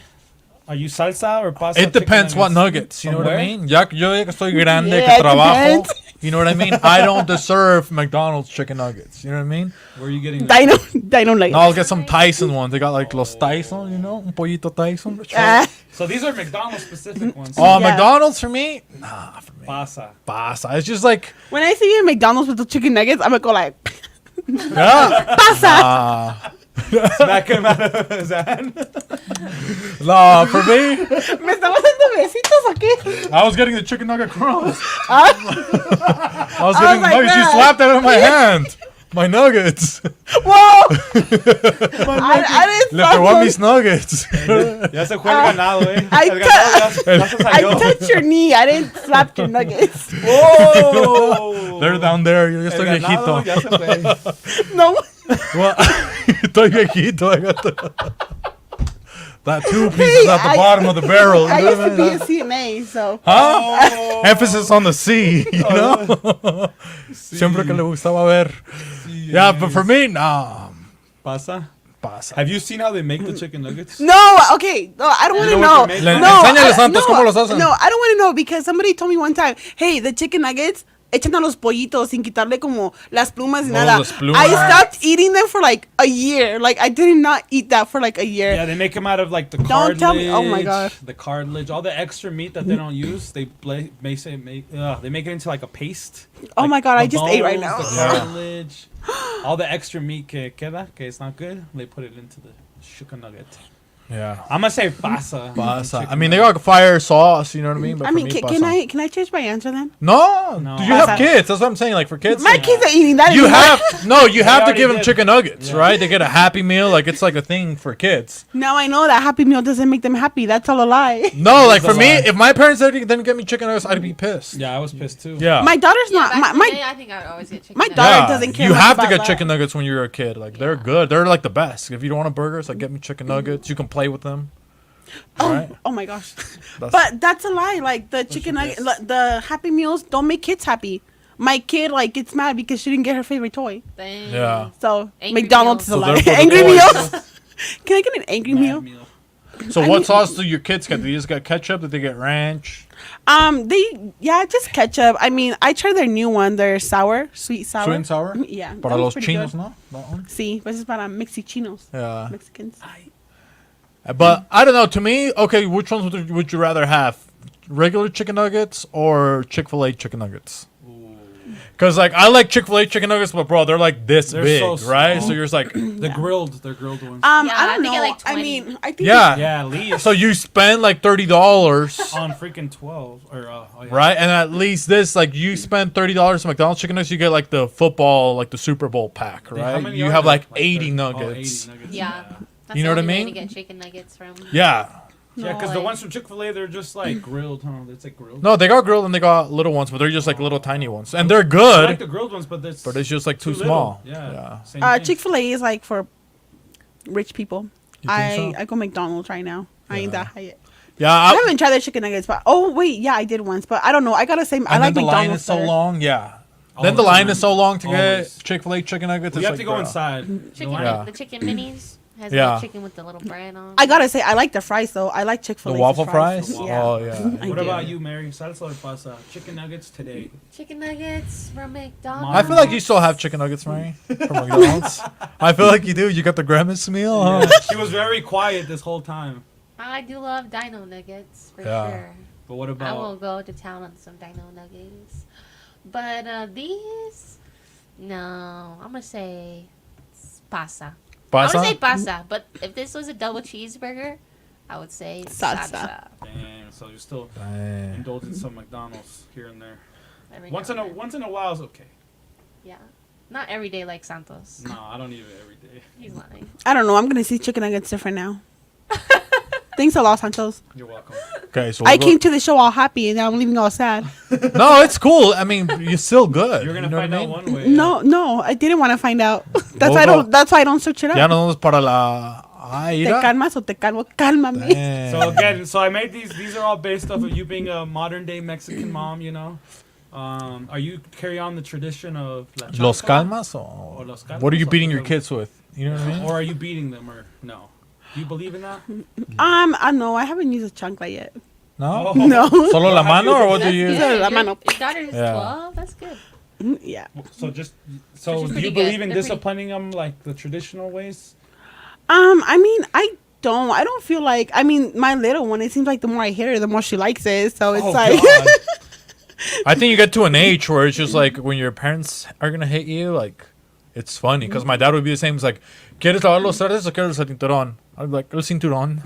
Are you salsa or pasta? It chicken depends what nuggets. You know From what I where? mean? Ya que estoy grande, Yeah, que it trabajo. depends. You know what I mean? I don't deserve McDonald's chicken nuggets. You know what I mean? Where are you getting them? Dino nuggets. No, I'll get some Tyson ones. They got like los Tyson, you know? Un pollito Tyson. Ah, So these are McDonald's specific ones. Oh, Yeah. McDonald's for me? Nah, for me. Pasa. Pasa. It's just like, when I see you in McDonald's with the chicken nuggets, I'm gonna go like, yeah. pasa. Smack him out of his hand. Nah, for me, ¿Me estamos dando besitos o qué? I was getting the chicken nugget crumbs. Ah, I was getting like nuggets. You that. slapped it in my hand. My nuggets. Whoa! I didn't Le slap pegó a him. mis nuggets. Ya se fue el ganado, eh. I El ganado ya se I salió. touched your knee. I didn't slap your nuggets. Whoa. They're down there. Yo estoy El ganado viejito. ya se fue. No. Well, estoy viejito. I got that 2 pieces at the I- bottom of the barrel. I you know used to what be I a mean? CNA, so. Huh? Emphasis on the C, you know? Siempre que le gustaba ver. Yeah, but for me, nah. Pasa. Pasa. Have you seen how they make the chicken nuggets? No, okay. No, I don't want to know know. what they make? No, Enséñale, I- Santos, no, cómo los hacen. no, I don't want to know because somebody told me one time, hey, the chicken nuggets, echan a los pollitos sin quitarle como las plumas y No, nada. las plumas. I stopped eating them for like a year. Like, I did not eat that for like a year. Yeah, they make them out of like the Don't cartilage. tell me- oh my God. The cartilage, all the extra meat that they don't use, they make it into like a paste. Oh Like my God, I the just ate right bones, now. The cartilage, all the extra meat que queda, que it's not good. They put it into the chicken nugget. Yeah. I'm gonna say pasa. Pasa. I mean, they got fire sauce, you know what I mean? But I for mean, me, can I change my answer then? No. No. Do you have Pasa. kids? That's what I'm saying. Like, for kids. My like, kids are eating that. you anymore. have you have to already give them did. chicken nuggets, Yeah. right? They get a Happy Meal, like it's like a thing for kids. Now I know that Happy Meal doesn't make them happy. That's all a lie. No, like is for a me, lie. if my parents didn't get me chicken nuggets, I'd be pissed. Yeah, I was pissed too. Yeah. My daughter's Yeah, not. back in My the day, I think I would always get chicken my nuggets. daughter doesn't care You much have to about get that. chicken nuggets when you're a kid. Like they're good. They're like the best. If you don't want a burger, it's like get me chicken nuggets. You can play with them. Right? Oh my gosh. That's- But that's a lie. Like the chicken nugget, the Happy Meals don't make kids happy. My kid like gets mad because she didn't get her favorite toy. Dang. Yeah. So Angry McDonald's Meals. is a So lie. therefore the Angry toys- Meals. Can I get an Angry Mad Meal? meal. So I what mean- sauce do your kids get? Do they just get ketchup? Do they get ranch? Just ketchup. I mean, I tried their new one. Their sweet sour. Sweet and sour? Yeah. Para that was los pretty chinos, good. no? That one? Sí, pues es para Mexichinos. Yeah. Mexicans. But I don't know. To me, okay, which ones would you rather have? Regular chicken nuggets or Chick-fil-A chicken nuggets? Because like I like Chick-fil-A chicken nuggets, but bro, they're like this They're big, so right? small. So you're just like, They're grilled ones. Yeah, I I don't think I know. like I 20. mean, I think yeah. Yeah, at least. So you spend like $30, on freaking 12 or yeah. right? And at least this, like, you spend $30 at McDonald's chicken nuggets, you get like the football, like the Super Bowl pack, How right? many You are have there? like 80 30 nuggets. 80 nuggets. Yeah. That's You know the what I only way mean? to get chicken nuggets from. Yeah. Yeah, because No the way. ones from Chick-fil-A, they're just like grilled, huh? It's like grilled. No, they got grilled and they got little ones, but they're just like little tiny ones, and they're I good. like the grilled ones, but But it's just like too little. small. Yeah. Same thing. Chick-fil-A is like for rich people. You think so? I go McDonald's right now. I ain't Yeah. that high yet. Yeah, I haven't tried their chicken nuggets, but I did once, but I don't know. I gotta say, I and like then the line McDonald's is so better. long. Yeah. All Then the the line time. is so long to Always. get Chick-fil-A chicken nuggets. We it's have like, to go bro. inside. Chicken, Yeah. the chicken minis has Yeah. the chicken with the little bread on. I gotta say, I like the fries though. I like The Chick-fil-A waffle fries? Yeah. Oh, yeah. I What do. about you, Mary? Salsa or pasta? Chicken nuggets today. Chicken nuggets from McDonald's. I feel like you still have chicken nuggets, Mary, from McDonald's. I feel like you do. You got the Grimace meal, huh? She was very quiet this whole time. I do love Dino Nuggets for Yeah. sure. But what I about? will go to town on some Dino Nuggets. But these, no, I'm gonna say pasta. I'm gonna say Pasa? pasta. But if this was a double cheeseburger, I would say Salsa. salsa. Damn, so you're still Dang. indulging some McDonald's here and there. Every Once now in a and then. while is okay. Yeah, not every day like Santos. No, I don't eat it every day. He's lying. I don't know. I'm gonna see chicken nuggets different now. Thanks a lot, Santos. You're welcome. Okay, so I we'll go- came to the show all happy and now I'm leaving all sad. No, it's cool. I mean, you're still good. You're gonna You know find what I out mean? one way. No, I didn't want to find out. That's Well, why I well, don't. That's why I don't search it up. Ya nos vamos para la... Te Aira. calmas o te calmo. Cálmame. Damn. So again, I made these. These are all based off of you being a modern day Mexican mom. You know, are you carry on the tradition of la Los chancla? calmas? Or Or los calmas what are you or beating your the- kids with? You know what I mean? Or are you beating them or no? Do you believe in that? I know. I haven't used a chancla yet. No? No. Solo la mano or what do That's you... good. Solo la Your- mano. Your daughter's Yeah. 12. That's good. Yeah. So Which so is do pretty you good. believe in They're pretty- disciplining them like the traditional ways? I mean, I don't. I don't feel like. I mean, my little one. It seems like the more I hit her, the more she likes it. So it's Oh, like. God. I think you get to an age where it's just like when your parents are going to hit you, like, it's funny because my dad would be the same. He's like, ¿Quieres lavar los trastes o quieres el cinturón? I'd be like, el cinturón.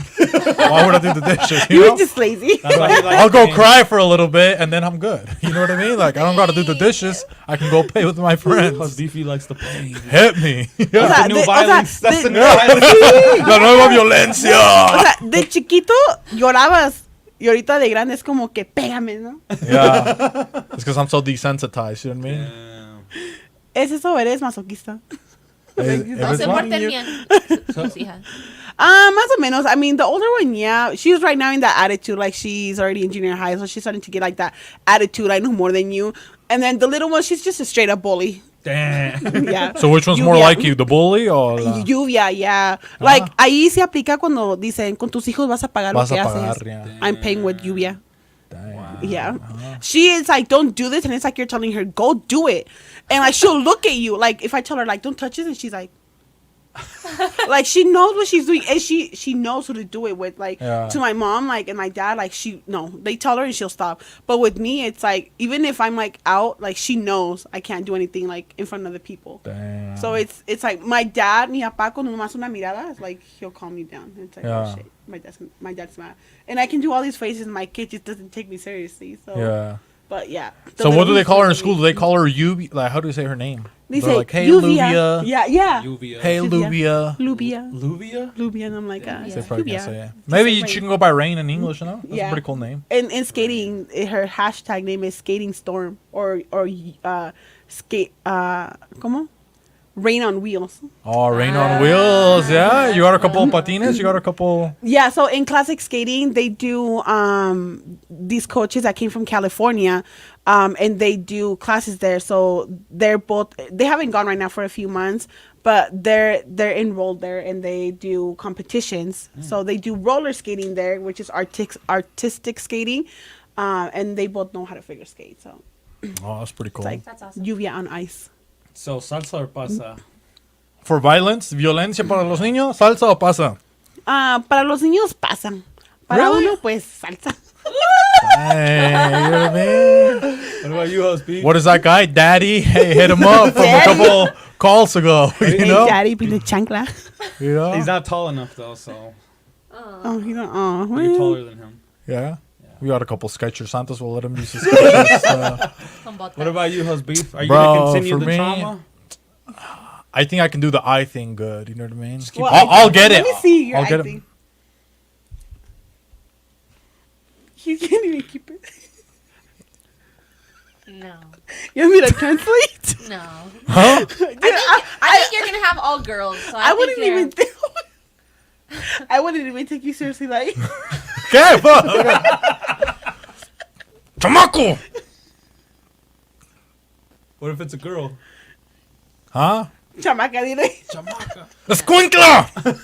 Why would I do the dishes? You You're know? just lazy. That's why he likes I'll go playing. cry for a little bit and then I'm good. You know what I mean? Like I don't gotta do the dishes. I can go play with my friends. Beefy likes to play. Hit me. O Yeah. sea, The new de- o sea, violence. That's the de- new violence. La nueva violencia. O sea, de chiquito llorabas y ahorita de grande es como que pégame, ¿no? Yeah. It's because I'm so desensitized. You know what I mean? ¿Es eso? ¿Eres masoquista? If No it's se not- porten bien. Sus hijas. Más o menos. I mean, the older one, yeah. She's right now in that attitude. Like, she's already in junior high, so she's starting to get, like, that attitude. I know more than you. And then the little one, she's just a straight-up bully. Damn. Yeah. So which one's more Lluvia. like you, the bully or the... Lluvia, yeah. Like, ahí se aplica cuando dicen, con tus hijos vas a pagar Vas lo a que pagar, haces. yeah. I'm paying with lluvia. Damn. Yeah. She is like, don't do this. And it's like you're telling her, go do it. And, like, she'll look at you. Like, if I tell her, like, don't touch this, and she's like, like she knows what she's doing and she knows who to do it with. Like Yeah. to my mom, like, and my dad, like, they tell her and she'll stop. But with me, it's like, even if I'm like out, like, she knows I can't do anything like in front of the people. Damn. So it's like my dad, mi papá, cuando nomás una mirada, it's like he'll calm me down. It's like, Yeah. oh shit, my dad's mad, and I can do all these faces. And my kid just doesn't take me seriously. So Yeah. but yeah. So what do they call her in school? Do they call her Lluvia? Like, how do they say her name? They They're say like, hey, Lluvia. Lluvia. Yeah. Lluvia. Hey, Lluvia. Lluvia. Lubia. Luvia? Lubia, and I'm like, They probably Lluvia. can't say it. Maybe like- she can go by Rain in English, you know? That's Yeah. a pretty cool name. And in skating, her hashtag name is Skating Storm or skate. ¿Cómo? Rain on Wheels. Oh, Rain on Wheels. Yeah. You got a couple of patines? You got a couple... Yeah, so in classic skating, they do these coaches that came from California, and they do classes there. So they haven't gone right now for a few months, but they're enrolled there and they do competitions. So they do roller skating there, which is artistic skating, and they both know how to figure skate. So Oh, that's pretty cool. it's like That's awesome. lluvia on ice. So, salsa or pasa? For violence, violencia para los niños, salsa o pasa? Para los niños pasan. Para Really? uno, pues salsa. Hey, you know what I mean? What about you, Husby? What is that guy? Daddy? Hey, hit him up from a couple calls ago. You Hey, know? daddy, be the chancla. You know? He's not tall enough, though, so Oh, you don't. you're taller than him. Yeah. We got a couple Skechers Santos. We'll let him use his Skechers. Con botas. What about you, Husby? Are you Bro, going to continue for the me- trauma? I think I can do the eye thing good. You know what I mean? Well, I'll get it. Let me see your I'll get acting. it. You can't even keep it. No. You want me to translate? No. Huh? Dude, I think you're gonna have all girls. So I wouldn't think you're- even. I wouldn't even take you seriously, like. ¿Qué? Fuck. Chamaco. What if it's a girl? Huh? Chamaca, dile. Chamaca. Escuincla.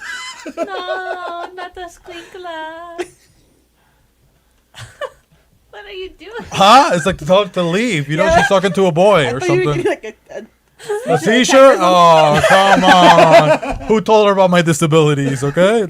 No, not the squinkla. What are you doing? Huh? It's like to tell her to leave. You know, she's talking to a boy I or thought you were something. getting like a A seizure? Oh, come on. Who told her about my disabilities, okay?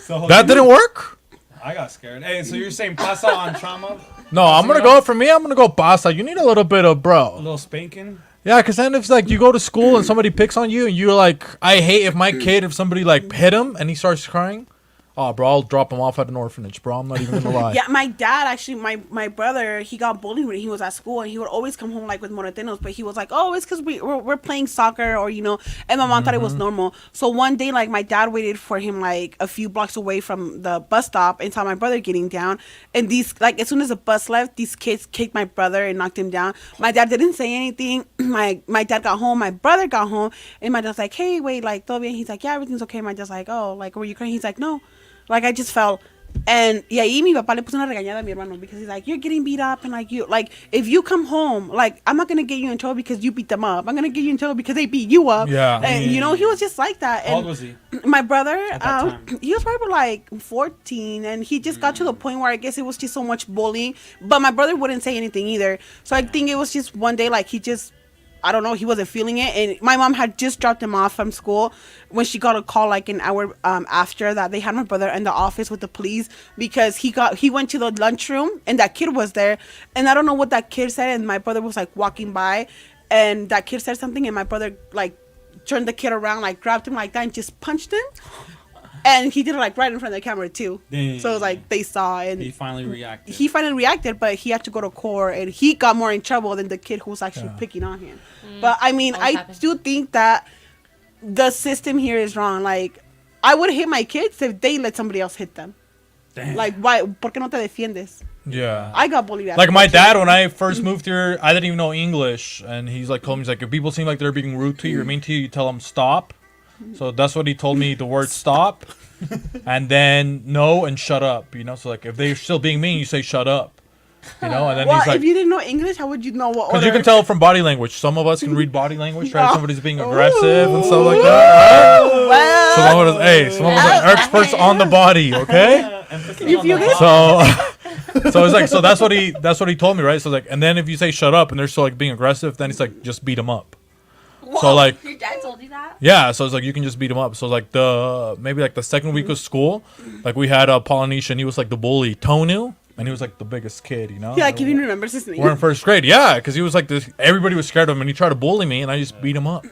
So, That didn't work? I got scared. Hey, so you're saying pasa on trauma? No, I'm going to go, for me, I'm going to go pasta. You need a little bit of A bro. little spanking? Yeah, because then if like you go to school and somebody picks on you and you're like, I hate if my kid, if somebody like hit him and he starts crying. Oh, bro, I'll drop him off at an orphanage, bro. I'm not even going to lie. Yeah, my dad actually, my brother, he got bullied when he was at school, and he would always come home like with moretenos, but he was like, oh, it's because we're playing soccer, or you know, and my mom thought it was normal. So one day, like, my dad waited for him like a few blocks away from the bus stop and saw my brother getting down, and these, like, as soon as the bus left, these kids kicked my brother and knocked him down. My dad didn't say anything. My dad got home, my brother got home, and my dad's like, hey, wait, like, todo bien? He's like, yeah, everything's okay. My dad's like, oh, like, were you crying? He's like, no. Like, I just fell. And y ahí mi papá le puso una regañada a mi hermano because he's like, you're getting beat up, and like if you come home, like, I'm not gonna get you in trouble because you beat them up. I'm gonna get you in trouble because they beat you up. Yeah. And you know, he was just like that. How old And was he? my brother, At that time? he was probably like 14, and he just got to the point where I guess it was just so much bullying. But my brother wouldn't say anything either. So I think it was just one day, like, he just, I don't know, he wasn't feeling it. And my mom had just dropped him off from school when she got a call like an hour after that. They had my brother in the office with the police because he went to the lunchroom and that kid was there. And I don't know what that kid said. And my brother was like walking by, and that kid said something, and my brother like turned the kid around, like grabbed him like that, and just punched him. And he did it like right in front of the camera too. Dang. So like they saw, and He finally reacted. he finally reacted, but he had to go to court, and he got more in trouble than the kid who was actually picking on him. But I mean, Always I happens. do think that the system here is wrong. Like, I would hit my kids if they let somebody else hit them. Damn. Like, why? ¿Por qué no te defiendes? Yeah. I got bullied. Like my after dad, when I first moved here, I didn't even know English, and he's like told me, he's like, if people seem like they're being rude to you or mean to you, you tell them stop. So that's what he told me, the word stop, and then no and shut up. You know, so like if they're still being mean, you say shut up. You know, and then Well, he's like, if you didn't know English, how would you know what because order? you can tell from body language. Some of us can read body language, right? If somebody's being aggressive and stuff like that. Oh, well, Some of us, hey, some of us are experts on the body, okay? if you get So it's like, so that's what he told me, right? So like, and then if you say shut up and they're still like being aggressive, then it's like just beat them up. So like, Your dad told you that? yeah, so it's like you can just beat them up. So like maybe like the second week of school, like we had a Polynesian, he was like the bully, Tonu, and he was like the biggest kid, you know? yeah, like, even remembers his name. We're in first grade, yeah, because he was like this. Everybody was scared of him, and he tried to bully me, and I just beat him up.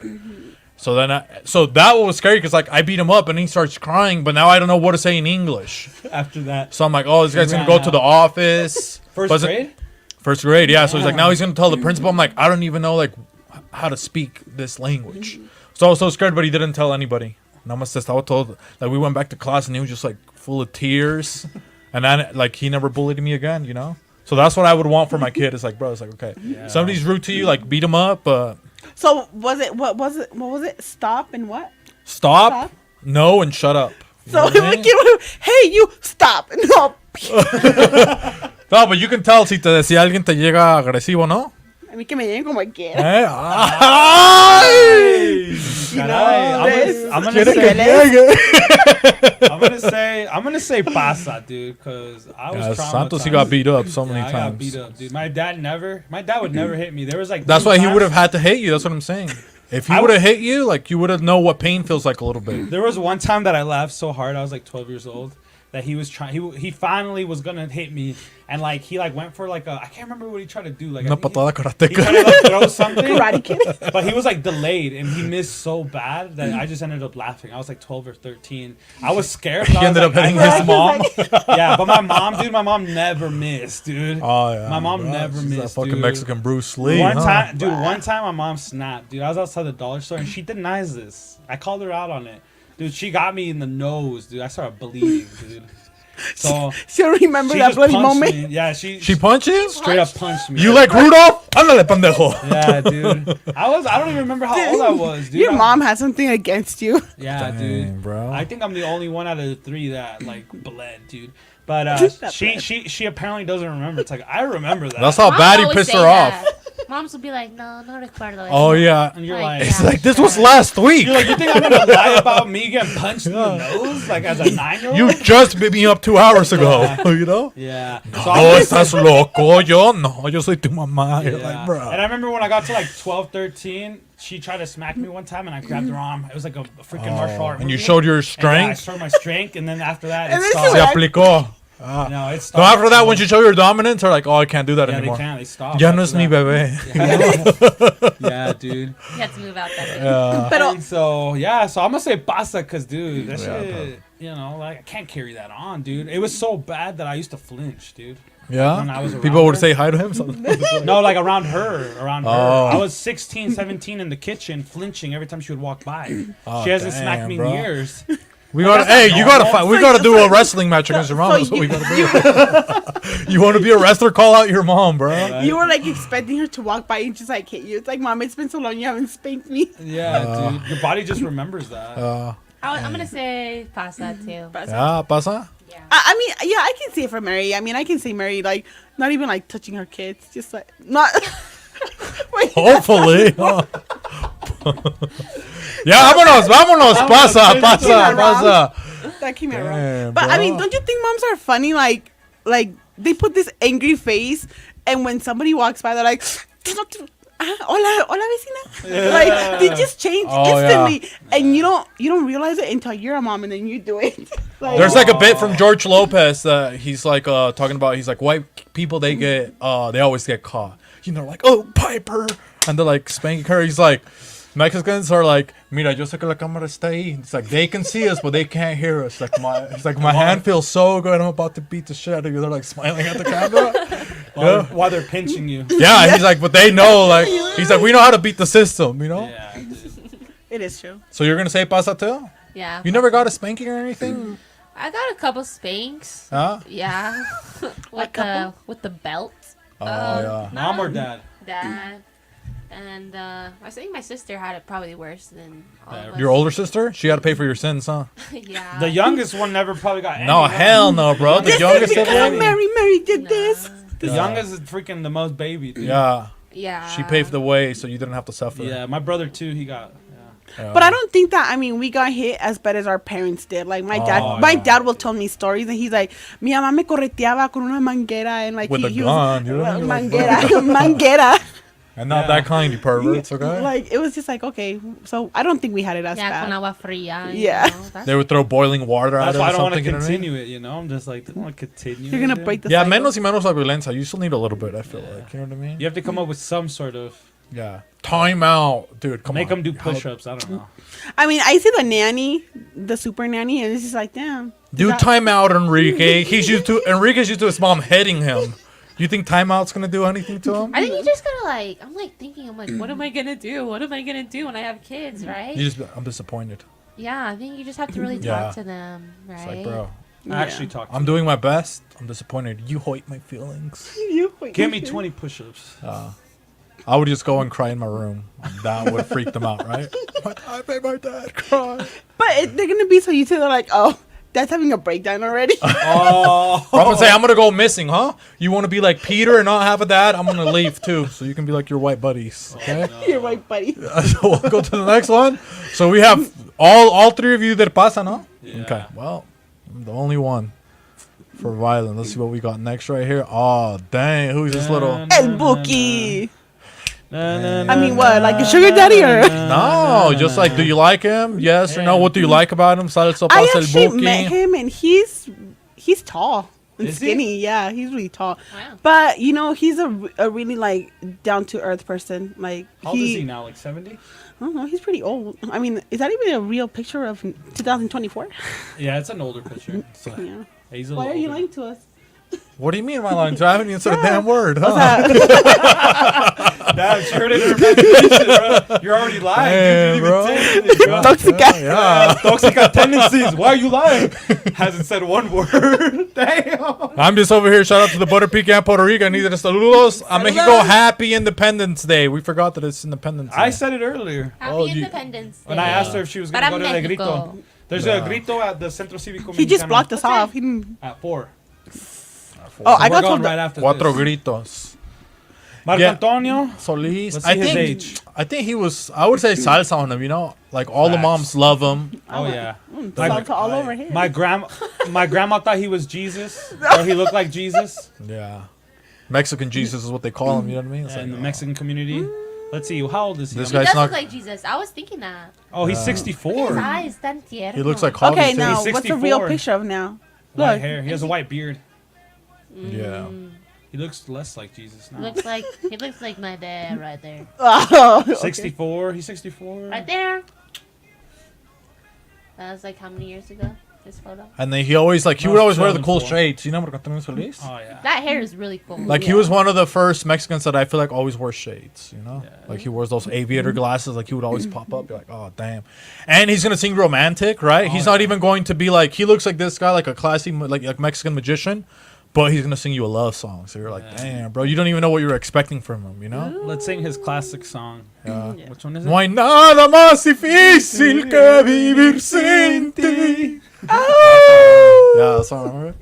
So then, so that was scary because like I beat him up, and he starts crying, but now I don't know what to say in English. After that. So I'm like, oh, this guy's gonna ran go to out. the office. First grade? First grade, yeah. So he's like, now he's gonna tell the principal. I'm like, I don't even know like how to speak this language. So I was so scared, but he didn't tell anybody. Namaste estaba told. Like we went back to class, and he was just like full of tears, and then like he never bullied me again, you know. So that's what I would want for my kid. It's like, bro, it's like, okay, somebody's rude to you, like beat him up. So was it? What was it? What was it? Stop and what? Stop, no, and shut up. You know So what I if a mean? kid would, hey, you stop! No, No, but you can tell si te decía alguien te llega agresivo, ¿no? a mí que me lleguen como quiera. ¿Eh? ¡Ay! Caray, I'm gonna Quiere que say, llegue. I'm gonna say pasa, dude, because I was Yeah, traumatized. Santos, he got beat up so many I got times. beat up, dude. My dad would never hit me. There was like That's two why he times- would have had to hate you. That's what I'm saying. If he I would have hit you, like you would have know what pain feels like a little bit. There was one time that I laughed so hard. I was like 12 years old. That he was trying. He finally was gonna hit me, and like he like went for like a. I can't remember what he tried to do. Like Una I think patada he tried karateca. to like, throw something, Karate Kid. but he was like delayed, and he missed so bad that I just ended up laughing. I was like 12 or 13. I was scared. But He I was ended up like, hitting I- his mom. Yeah, but my mom, dude, my mom never missed, dude. Oh yeah, My mom bro. never She's that missed, fucking dude. Mexican Bruce Lee. One huh? time, dude. One time, my mom snapped, dude. I was outside the dollar store, and she denies this. I called her out on it, dude. She got me in the nose, dude. I started bleeding, dude. So She'll remember she that just bloody punched moment. me. Yeah, she She punched you? straight up punched me. You like Rudolph? Ándale, pendejo. Yeah, dude. I don't even remember how old I was, dude. Your mom has something against you. Yeah, Dang, dude. bro. I think I'm the only one out of the three that like bled, dude. But That she apparently doesn't remember. It's like I remember that. That's how Moms bad he always pissed say her off. that. Moms will be like, no recuerdo. Oh yeah. And you're Like, like, It's yeah, like this sure. was last week. you're like, you think I'm gonna lie about me getting punched in the nose like as a 9-year-old? You just beat me up 2 hours ago. You know? Yeah. So Oh, estás loco. Yo soy tu mamá. You're like, bro. And I remember when I got to like 12, 13, she tried to smack me one time and I grabbed her arm. It was like a freaking martial art. And you movement. showed your And, yeah, I strength. showed my strength, and then after that, it And then stopped. Se aplicó. No, it No, stopped. after that, when you show your dominance, they're like, oh, I can't do that yeah, anymore. they can't. They stopped. Ya no es after mi that. bebé. Yeah, dude. You had to move out that way. Pero And so yeah, so I'm gonna say pasa, cause dude, that Yeah, shit, you know, like I can't carry that on, dude. It was so bad that I used to flinch, dude. When Yeah? I was around People would her. say hi to him. No, like around her. Oh. I was 16, 17 in the kitchen, flinching every time she would walk by. Oh, she hasn't damn, smacked me bro. in years. We gotta, That's not hey, you gotta normal. fight. We gotta do a wrestling match against your mom. so That's what we you- gotta do. You want to be a wrestler? Call out your mom, bro. you were like expecting her to walk by and just like hit you. It's like, Mom, it's been so long you haven't spanked me. Yeah, dude. Your body just remembers that. I'm gonna say pasa too. Yeah, pasa. Yeah. I mean, yeah, I can say for Mary. I mean, I can say Mary, like, not even like touching her kids, just like, not. Wait, Hopefully. Yeah, vámonos, pasa, pasa. that came out wrong. Damn, But I bro. mean, don't you think moms are funny? Like they put this angry face, and when somebody walks by, they're like, "Hola, hola, vecina." Like they just change Oh, instantly, and you don't realize it until you're a mom, and then you do it. Like, There's like a bit from George Lopez that he's like talking about. He's like, white people, they always get caught. You know, like, oh, Piper, and they're like spanking her. He's like, Mexicans are like, mira, yo sé que la cámara está ahí. It's like they can see us, but they can't hear us. He's like, my hand feels so good. I'm about to beat the shit out of you. They're like smiling at the camera. While they're pinching you. Yeah, he's like, but they know, like, he's like, we know how to beat the system, you know? Yeah. It is true. So you're gonna say pasa too? Yeah. You never got a spanking or anything? I got a couple spanks. Huh? Yeah. with the belt. Oh yeah. Mom or dad? Dad. And I think my sister had it probably worse than all of us. Your older sister? She had to pay for your sins, huh? Yeah. The youngest one never probably got any. No, hell no, bro. The youngest because sibling. Mary did this. The youngest is freaking the most baby. Dude. Yeah. Yeah. She paved the way so you didn't have to suffer. Yeah, my brother too. He got. But I don't think that. I mean, we got hit as bad as our parents did. Like my dad, my dad will tell me stories, and he's like, "Mi mamá me correteaba con una manguera," and like With a he gun, was, you know? manguera. And not that kind, you perverts, okay? Like it was just like okay. So I don't think we had it as Yeah, bad. con agua fría. Yeah. They would throw boiling water at That's it why or I don't want to something. You know what I mean? continue it. You know, I'm just like, I don't want to continue. You're gonna it. break the Yeah, cycle. menos y menos la violencia. You still need a little bit, I feel like. You know what I mean? You have to come up with some sort of Time out. Dude, come make on. them do push-ups. I don't know. I mean, I see the nanny, the super nanny, and it's just like, damn. Dude, time out, Enrique. Enrique's used to his mom hitting him. You think timeout's gonna do anything to him? I think you just gotta like. I'm like thinking. I'm like, what am I gonna do? What am I gonna do when I have kids, right? I'm disappointed. Yeah, I think you just have to really Yeah. talk to them, right? It's like, bro, I actually talk. I'm doing my best. I'm disappointed. You hurt my feelings. Give me 20 push-ups. I would just go and cry in my room. That would freak them out, right? I made my dad cry. But they're gonna be so used to. They're like, oh, that's having a breakdown already. Oh, I'm gonna say I'm gonna go missing, huh? You want to be like Peter and not have a dad? I'm gonna leave too, so you can be like your white buddies. Okay. You're right, buddy. So we'll go to the next one. So we have all three of you that pasan, huh? Yeah. Okay. Well, I'm the only one for violent. Let's see what we got next right here. Oh dang, who's this little? El Buki. I I mean, what? Like a sugar daddy or? No, just like, do you like him? Yes or no? What do you like about him? Salsa I pasa el actually met buki. him, and he's tall and Is he? skinny. Yeah, he's really tall. Wow. But you know, he's a really like down to earth person. Like How old is he now? Like 70? I don't know. He's pretty old. I mean, is that even a real picture of 2024? Yeah, it's an older picture. So, Yeah. he's a Why are little you older. lying to us? What do you mean am I lying to? I haven't even said a damn word, huh? Damn, she heard it in her imagination, bro. You're already lying, Hey, dude. You bro. didn't even say anything, bro. Toxica. Yeah. Toxic tendencies. Why are you lying? Hasn't said one word. Damn. I'm just over here. Shout out to the Butter Pecan Puerto Rico. Neither saludos. A Mexico, happy Independence Day. We forgot that it's Independence Day. I said it earlier Happy Oh, you- Independence Day. when I asked her if she was going to Para go to the Mexico. Grito. There's a Grito at the Centro Cívico He just Mexicano blocked us What's off. that? He didn't. at 4. Oh, I We're got going told. right after Cuatro this. gritos. Marco Yeah. Antonio. Solis. Let's see his age. I think he was. I would say salsa on him. You know, like all the Facts. moms love him. Oh, yeah. Salsa all over him. My grandma thought he was Jesus. Or he looked like Jesus Yeah, Mexican Jesus is what they call him. You know what I mean? It's in the like, Mexican community. Let's see. How old is he? This He guy's does not- look like Jesus. I was thinking that. Oh, he's His 64. eyes tan tierno. he looks like Hoggy Okay, too. now He's what's the real 64. picture of now? White Look. hair. He has a white beard. Yeah. He looks less like Jesus now. He looks like my dad right there. Oh, okay. 64. He's 64. Right there. That was like how many years ago? This photo. And then he always like he No, would always wear the cool 2004. shades. You know Marco Antonio Solis? Oh yeah. That hair is really cool. Like he was one of the first Mexicans that I feel like always wore shades, you know? Like he wears those aviator glasses, like he would always pop up. You're like, oh damn. And he's gonna sing romantic, right? He's not even going to be like he looks like this guy, like a classy like Mexican magician, but he's gonna sing you a love song. So you're like, damn, bro, you don't even know what you're expecting from him, you know? Let's sing his classic song. Which one is it? No hay nada más difícil que vivir sin ti. Yeah, that's all right.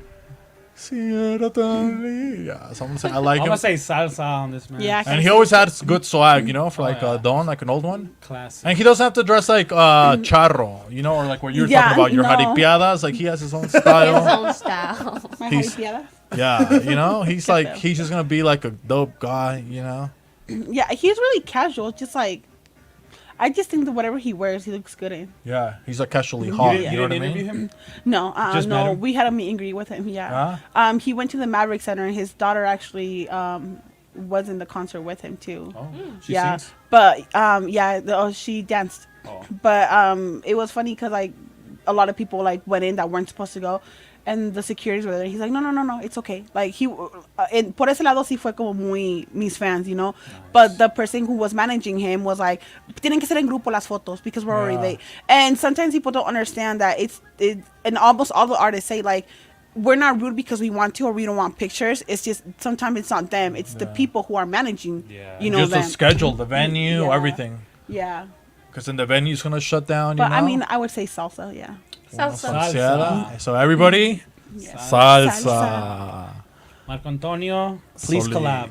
Si era tan li- Yeah, so I'm gonna say I like I'm him. gonna say salsa on this man. Yeah. And he always had good swag, you know, for like yeah. Don, like an old one. Classic. And he doesn't have to dress like charro, you know, or like what you're Yeah, talking about, your no. jaripiadas. Like he has his own His style. own style. My He's- jaripiada. Yeah, you know, he's like he's just gonna be like a dope guy, you know. Yeah, he's really casual. Just like, I just think that whatever he wears, he looks good in. Yeah, he's like casually You hot. didn't, You you know what didn't I interview mean? him? No, Just met no, him? we had a meet and greet with him. Yeah. He went to the Maverick Center, and his daughter actually was in the concert with him too. Oh, she Yeah, sings? but she danced. Oh. But it was funny because like a lot of people like went in that weren't supposed to go, and the securities were there. He's like, no, it's okay. Like he, and por ese lado sí fue como muy mis fans, you know. Nice. But the person who was managing him was like, tienen que ser en grupo las fotos because we're already Yeah. late. And sometimes people don't understand that and almost all the artists say like, we're not rude because we want to or we don't want pictures. It's just sometimes it's not them. It's the people who are managing. Yeah. You know Just them. the schedule, the venue, Yeah. everything. Yeah. Because then the venue's gonna shut down. But you know? I mean, I would say salsa. Yeah. Salsa. Salsa. So everybody, Yeah. salsa. Marco Antonio, please Solis. collab.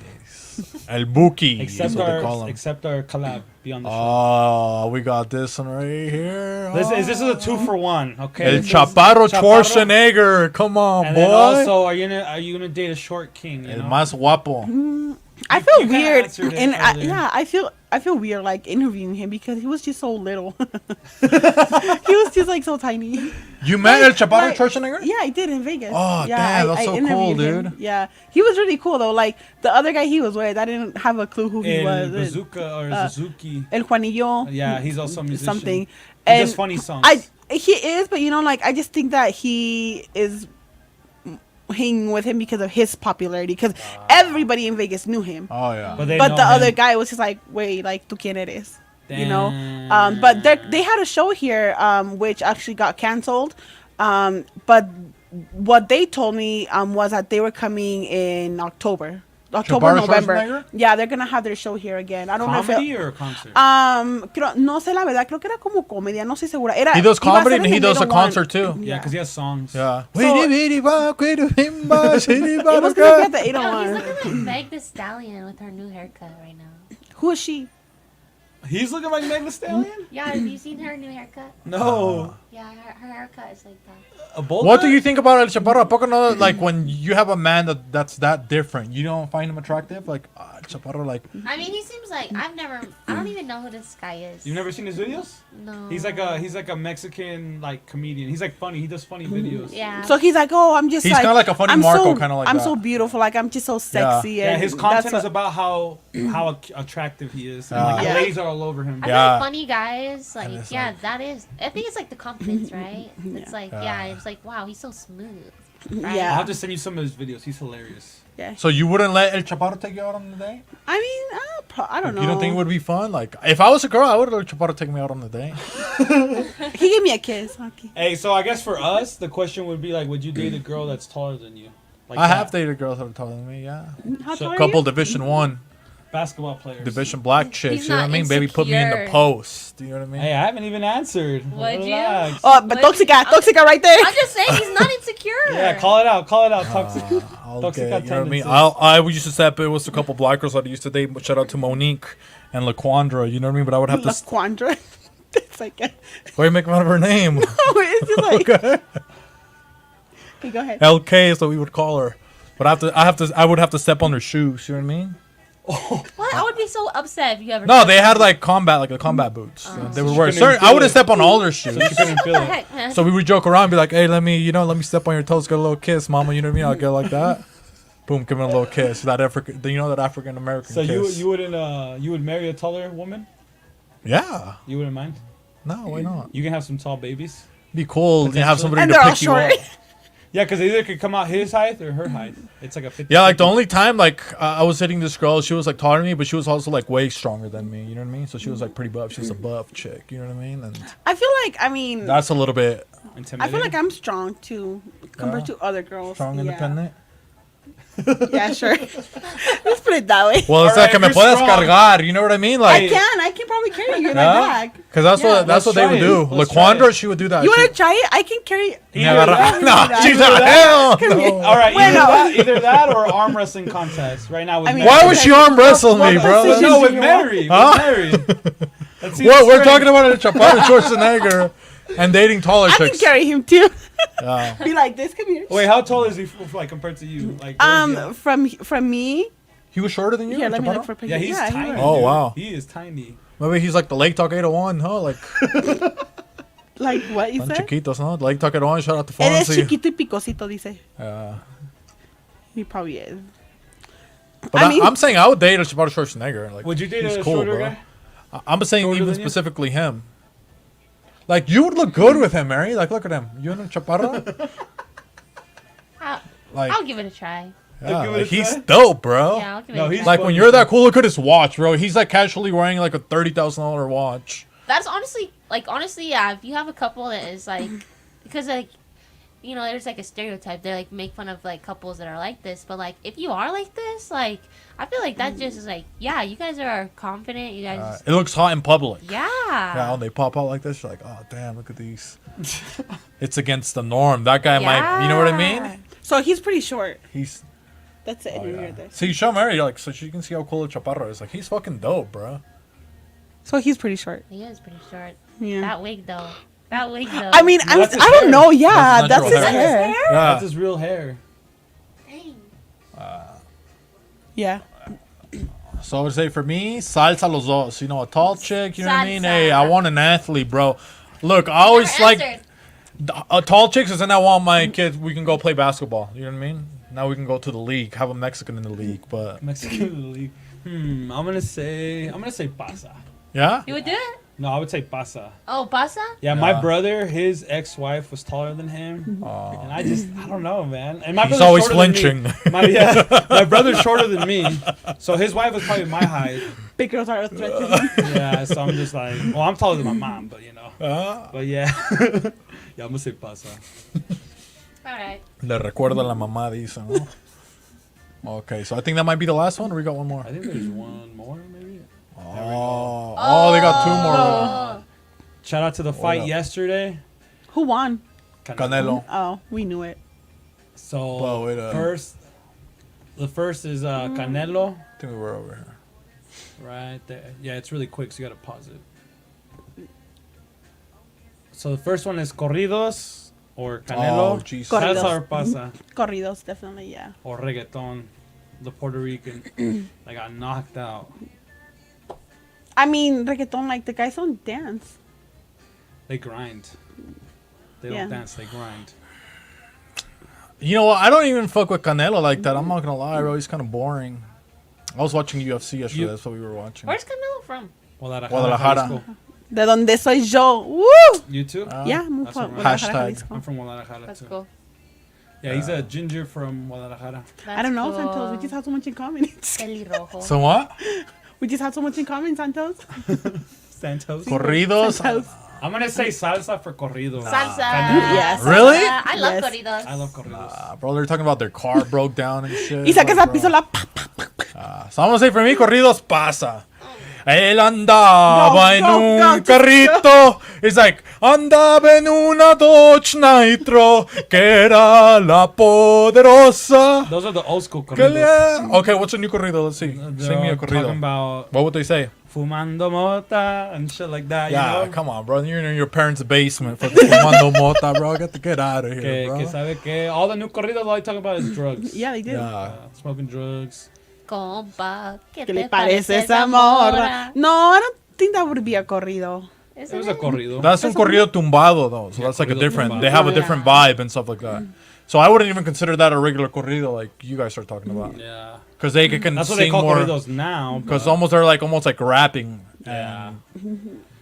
El Buki. Except is what they call him. our collab. Be on the show. Oh, we got this one right here. This is a 2-for-1. Okay. El This is Chaparro Schwarzenegger. Come on, And boy. then also, are you gonna date a short king? You El know? más guapo. I feel you kinda weird, answered it and earlier. I feel weird like interviewing him because he was just so little. He was just like so tiny. You met El Chaparro like- Schwarzenegger? Yeah, I did in Vegas. Oh, yeah, damn, that's so interviewed cool, him. dude. Yeah, he was really cool though. Like the other guy he was with, I didn't have a clue who he El was. Bazooka or Suzuki. El Juanillo. Yeah, he's also a musician. Something. He And does funny songs. He is, but you know, like I just think that he is hanging with him because of his popularity. Because everybody in Vegas knew him. Oh, yeah. But, they But know the him. other guy was just like, wait, like, ¿tú quién eres? You know? Damn. But they had a show here, which actually got canceled. But what they told me was that they were coming in October, Chaparro November. Schwarzenegger? Yeah, they're gonna have their show here again. I don't know if Comedy it, or a concert? no sé la verdad, creo que era como comedia, no estoy segura. Era, He does iba a comedy ser and en he el does a Little One. concert too. Yeah, because he has songs. Yeah. So- It was gonna be at the Yo, he's 801. looking like Meg the Stallion with her new haircut right now. Who is she? He's looking like Meg Thee Stallion? Yeah, have you seen her new haircut? No. Yeah, her haircut is like that. A bowl What cut? do you think about El Chaparro? ¿A poco no, like when you have a man that's that different, you don't find him attractive? Like El Chaparro, like I mean, he seems like I don't even know who this guy is. You've never seen his videos? No. He's like a Mexican like comedian. He's like funny. He does funny videos. Yeah. So he's like, oh, I'm just He's like, kinda like a funny I'm Marco, so, kinda like I'm that. so beautiful, like I'm just so sexy. Yeah, and his that's content what- is about how attractive he is. And, like, Yeah. the ladies are all over him. I Yeah. feel like funny guys, like it's yeah, like- that is. I think it's like the confidence, right? It's like Yeah. it's like wow, he's so smooth. I'll Yeah, have to send you some of his videos. He's hilarious. yeah. so you wouldn't let El Chaparro take you out on the date? I mean, I don't know. You don't think it would be fun? Like if I was a girl, I would let El Chaparro take me out on the date. He gave me a kiss. Okay. Hey, so I guess for us, the question would be like, would you date a girl that's taller than you? Like I that. have dated girls that are taller than me. Yeah, How So tall are couple you? Division 1, Basketball players. Division Black chicks. He's You know what I not mean? Baby, put me in the insecure. post. You know what I mean? Hey, I haven't even answered. Would you? Relax. Oh, but What? Toxica right there. I'm just saying he's not insecure. Yeah, call it out. Call it out. Toxic. I'll Toxic get, you know what I mean? tendencies. I used to step. It was a couple black girls that I used to date. Shout out to Monique and LaQuandra. You know what I mean? But I would have La to. Quandra. It's like, Why you make fun of her name? it's just like, Okay. okay, go ahead. LK is what we would call her. But I would have to step on her shoes. You know what I mean? What? I would be so upset if you ever. No, they had like the combat boots. They would she wear couldn't certain. feel I wouldn't it. step on all their shoes. You couldn't What feel the it. heck, man? So we would joke around, and be like, "Hey, let me step on your toes, get a little kiss, mama." You know what I mean? I'll get like that. Boom, give him a little kiss. That African American So kiss. you would marry a taller woman? Yeah. You wouldn't mind? No, why not? You can have some tall babies. Be cool to have somebody And to they're all pick you short. up. Yeah, because either it could come out his height or her height. It's like a 50. Yeah, like the only time like I was hitting this girl, she was like taller than me, but she was also like way stronger than me. You know what I mean? So she was like pretty buff. She was a buff chick. You know what I mean? And I feel like, I mean, that's a little bit I feel like I'm strong too compared Yeah. to other girls. strong, Yeah. independent. Yeah, sure. Let's put it that way. Well, it's All like right, me you're puedes strong. cargar. You know what I mean? Like, I can probably carry you in my yeah, bag. because that's Yeah. what Let's they would try do. it. Let's try LaQuandra, it. she would do that. You want She- to try it? I can carry. Either that- no, she's Either not. that- Hell no. All right, Bueno. either that or arm wrestling contest. Right now with I mean, Mary. Why would she arm wrestle me, What bro? position No, do with you Mary. Huh? With Mary. Let's see What the we're strength. talking about is Chaparro Schwarzenegger and dating taller I can chicks. carry him too. Yeah. Be like this. Come here. Wait, how tall is he like compared to you? Like where is he at? From me. He was shorter than you. Here, let me Chaparro? look for pictures. Yeah, he's he tiny. was. Oh, dude. wow. He is tiny. Maybe he's like the Lake Talk 801, huh? Like Like what you tan said? chiquitos, huh? Lake Talk 801. Shout out to Eres Fonzie. chiquito y picosito, dice. Yeah. He probably is. But I mean- I'm saying I would date a Chaparro Schwarzenegger. Like, Would you date he's a cool, shorter bro. guy? I'm saying Shorter even than you? specifically him. Like, you would look good with him, Mary. Like, look at him. You and a Chaparro? Like, I'll give it a try. yeah, give it like, a he's try? dope, bro. Yeah, I'll give No, it a he's try. Like, when you're that cool, look at his watch, bro. He's, like, casually wearing, like, a $30,000 watch. That's honestly, yeah. If you have a couple that is like, because like, you know, there's like a stereotype. They like make fun of like couples that are like this, but like if you are like this, like I feel like that just is like, yeah, you guys are confident. You guys, It looks hot in public. yeah. Yeah, when they pop out like this, you're like, oh, damn, look at these. It's against the norm. That guy might, you know what I mean? So he's pretty short. He's, That's it. oh, Right yeah. there. So you show Mary, like, so she can see how cool a Chaparro is. Like, he's fucking dope, bro. So he's pretty short. He is pretty short. Yeah. That wig though. That wig though. I mean, I That's his don't hair. know. Yeah, That's that's his his natural hair. hair. Yeah. That's his real hair. Dang. Yeah. So I would say for me, salsa los dos. You know, a tall chick, you know what I mean? Salsa. Hey, I want an athlete, bro. Look, I always Never like answered. a tall chicks, and then I want my kids, we can go play basketball. You know what I mean? Now we can go to the league, have a Mexican in the league, but Mexican in the league. I'm gonna say pasa. yeah? You would do it? No, I would say pasa. Oh, pasa? Yeah, Yeah. my brother, his ex-wife was taller than him, Oh. and I don't know, man. And my He's brother's always shorter than me. flinching. My brother's shorter than me, so his wife was probably my height. Big girls are a threat to him. Yeah, so I'm just like, well, I'm taller than my mom, but you know, Ah. but yeah, yeah, I'm gonna say pasa. All right. Le recuerda la mamá, dice, ¿no? Okay, so I think that might be the last one, or we got one more? I think there's one more, maybe. Oh, they got two more. Oh. Shout out to the fight up? yesterday. Who won? Canelo. Oh, we knew it. So Well, wait, the first is Canelo, I think we were over here. right there. Yeah, it's really quick, so you gotta pause it. So the first one is corridos or Canelo, Oh, jeez. salsa Corridos. or pasa, Corridos, definitely, yeah. or reggaeton. The Puerto Rican, they got knocked out. I mean, reggaeton, like, the guys don't dance. They grind. They Yeah. don't dance. They grind. You know what? I don't even fuck with Canelo like that. I'm not gonna lie, bro. He's kind of boring. I was watching UFC yesterday. That's what we were watching. Where's Canelo from? Guadalajara. Jalisco. De donde soy yo. Woo! You too? Yeah, I'm that's from alright. Guadalajara, Hashtag. Jalisco. I'm from Guadalajara That's too. cool. Yeah, he's a ginger from Guadalajara. I don't know, That's Santos. We just have so much in common. Pelirrojo. So what? We just have so much in common, Santos. Santos. Corridos. Santos. I'm gonna say salsa for corrido. Salsa. Yes. Really? I love Yes. corridos. I love corridos. Bro, they're talking about their car broke down and shit. Y sacas Like, la bro. pistola. So I'm gonna say for me, corridos pasa. Él andaba en un carrito. It's like, andaba en una Dodge Nitro, que era la poderosa. Those are the old school Que corridos. le- Okay, what's a new corrido? Let's see. Sing me a They're talking corrido. about What would they say? fumando mota and shit like that. Yeah, you know? come on, bro. You're in your parents' basement. Fucking fumando mota, bro. Get out of here, Que bro. sabe que all the new corridos all they talk about is drugs. Yeah, they did. Yeah. Smoking drugs. Compa, ¿qué ¿Qué te le parece esa morra? No, I don't think that would be a corrido. It was a corrido. That's un corrido tumbado, though. So Yeah, that's like a corrido different. tumbado. They have a Oh, different yeah. vibe and stuff like that. So I wouldn't even consider that a regular corrido, like you guys are talking about, Yeah. because they can That's what they sing call more. corridos now. Because but- almost they're like almost like rapping. Yeah.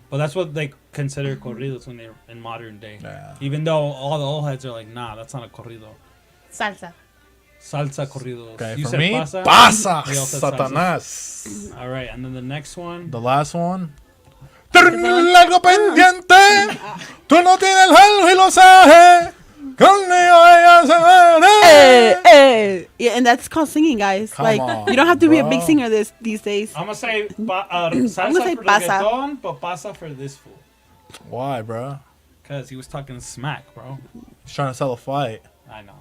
But that's what they consider corridos when they're in modern day. Yeah. Even though all the old heads are like, nah, that's not a corrido. Salsa. Salsa corridos. Okay, You for said me, pasa? pasa, We all said salsa. Satanás. All right, and then the next one. The last one. Algo pendiente. Tú no tienes algo y lo sabes. Conmigo ella se Hey, muere. hey. Yeah, and that's called singing, guys. Come like, on, you don't have to be a big bro. singer these days. I'm gonna say salsa say for pasa. reggaeton, but pasa for this fool. Why, bro? Because he was talking smack, bro. He's trying to sell a fight. I know.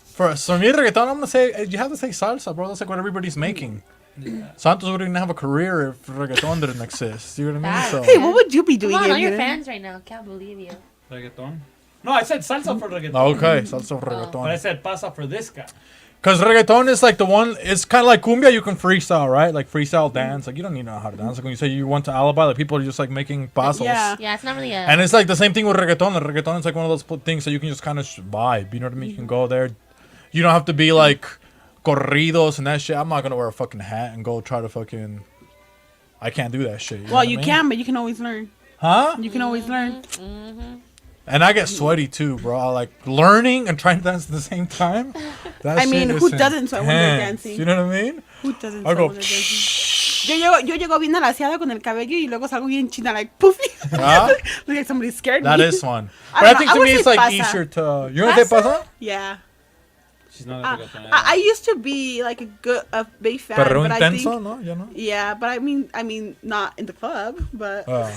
For me, reggaeton, I'm gonna say you have to say salsa, bro. That's like what everybody's making. Yeah. Santos wouldn't have a career if reggaeton didn't exist. You know what I mean? Facts. So Hey, what would you be doing Come on, if all your you fans right now. Can't believe you. Reggaeton? No, I said salsa for reggaeton. okay, salsa for But I reggaeton. said pasa for this guy. Because reggaeton is like the one. It's kind of like cumbia. You can freestyle, right? Like freestyle dance. Like you don't need to know how to dance. Like when you say you want to alibi, like people are just like making pasos. Yeah. Yeah, it's not really a. And it's like the same thing with reggaeton. The reggaeton is like one of those things that you can just kind of vibe. You know what I mean? You can go there. You don't have to be like corridos and that shit, I'm not gonna wear a fucking hat and go try to fucking. I can't do that shit. Well, you can, but you can always learn. Huh? You can always learn. And I get sweaty too, bro. I like learning and trying to dance at the same time. That I mean, shit who is doesn't sweat when they're intense. dancing? You know what I mean? Who doesn't I sweat go. when they're dancing? Yo llego bien alaciada con el cabello y luego salgo bien china, like poofy. Huh? Look like somebody scared That me. is fun. I But I don't think know. to I me would it's say like pasa. easier to. You know what they pasa? Yeah. She's not a reggaetonera. I used to be like a big fan, Perreo but I intenso, think, no? You know? yeah, but I mean, not in the club, but, Oh.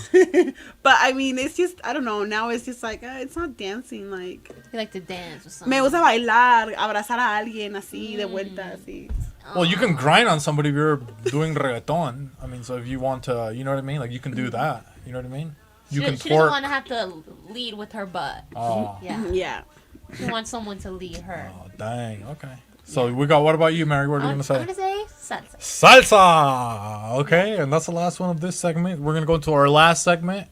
but I mean, it's just, I don't know. Now it's just like, it's not dancing. Like, You like to dance or something. me gusta bailar, abrazar a alguien así de vuelta, así. Well, you can grind on somebody if you're doing reggaeton. I mean, so if you want to, you know what I mean? Like, you can do that. You know what I mean? You she can she doesn't twerk. want to have to lead with her butt. Oh. Yeah. Yeah. She wants someone to lead her. Oh, dang. Okay. So we got, what about you, Mary? What are you going to I'm say? gonna say salsa. Salsa! Okay, and that's the last one of this segment. We're going to go into our last segment.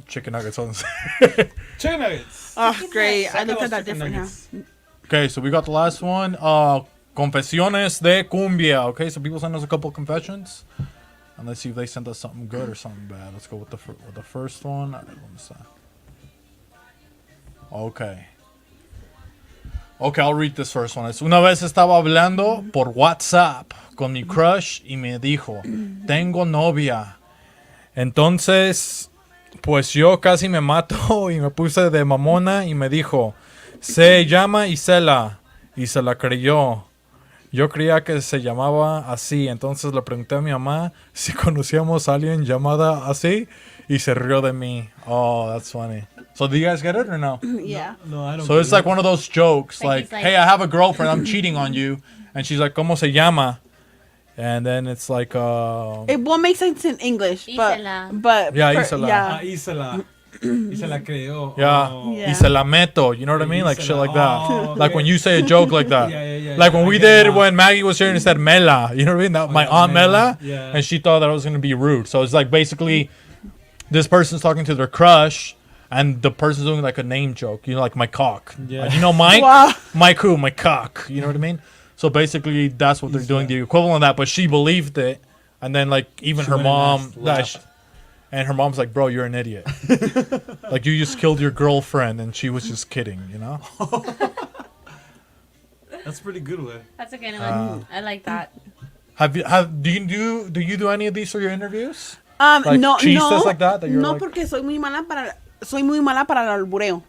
Chicken nuggets on the Chicken nuggets. Oh, great. I Saca looked los at that chicken different now. nuggets. Okay, so we got the last one. Confesiones de cumbia. Okay, so people send us a couple of confessions. And let's see if they sent us something good or something bad. Let's go with the first one. All right, let me see. Okay. Okay, I'll read this first one. Una vez estaba hablando por WhatsApp con mi crush y me dijo, tengo novia. Entonces, pues yo casi me mato y me puse de mamona y me dijo, se llama Isela. Y se la creyó. Yo creía que se llamaba así. Entonces le pregunté a mi mamá si conocíamos a alguien llamada así y se rió de mí. Oh, that's funny. So do you guys get it or no? Yeah. No, I don't. So it's like one of those jokes, Like like, he's like- hey, I have a girlfriend, I'm cheating on you. And she's like, ¿cómo se llama? And then it's like, It won't make sense in English, Isela. but Yeah, Isela. Ah, yeah. Isela. Isela creyó. yeah, Oh. Yeah. y se la meto, you know what I mean? Like shit like that. Oh, Like when you say a joke like that. Yeah. Like when I we get it did now. when Maggie was here and said Mela, you know what I mean? That, my yeah, aunt Mela, yeah. and she thought that I was going to be rude. So it's like basically this person's talking to their crush, and the person's doing like a name joke, you know, like my cock. Yeah. Like, you know, Mike? Wow. Mike who? My cock. You know what I mean? So basically that's what they're doing, the equivalent of that, but she believed it. And then like even She her went and mom, asked, that laughed. and her mom's like, bro, you're an idiot. Like you just killed your girlfriend, and she was just kidding, you know? That's a pretty good one. That's a good one. I like that. Do you do any of these for your interviews? Like No, chistes like that you're no, like- porque soy muy mala para el albureo.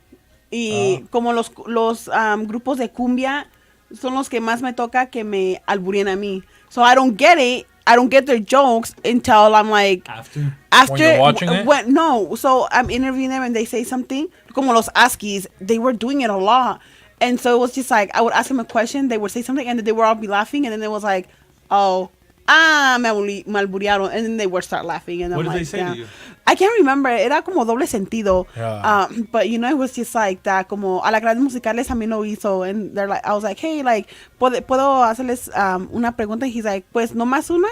Y como los grupos de cumbia son los que más me toca que me alburen a mí. So I don't get it. I don't get their jokes until I'm like After. after you're watching it? No, so I'm interviewing them and they say something. Como los Askies, they were doing it a lot. And so it was just like I would ask them a question, they would say something, and then they would all be laughing, and then it was like, oh, me alburearon, and then they would start laughing. And What I'm did like, they say yeah. to you? I can't remember. Era como doble sentido. Yeah. But you know, it was just like that. Como a la grandes musicales también lo hizo, and they're like, I was like, hey, like, puedo hacerles una pregunta. And he's like, pues no más una,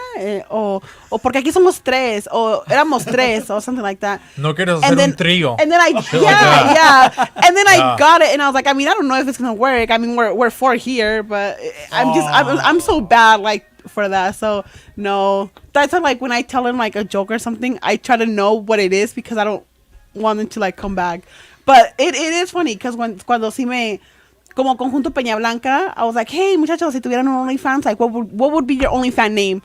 o porque aquí somos tres, o éramos tres, or something like that. No quieres hacer un trío. And then I, yeah. And then I got it, and I was like, I mean, I don't know if it's gonna work. I mean, we're four here, but I'm so bad, like, for that. So no, that's why, like, when I tell him like a joke or something, I try to know what it is because I don't want them to like come back. But it is funny because cuando sí me como Conjunto Peña Blanca, I was like, hey muchachos, si tuvieran un OnlyFans, like what would be your OnlyFans name?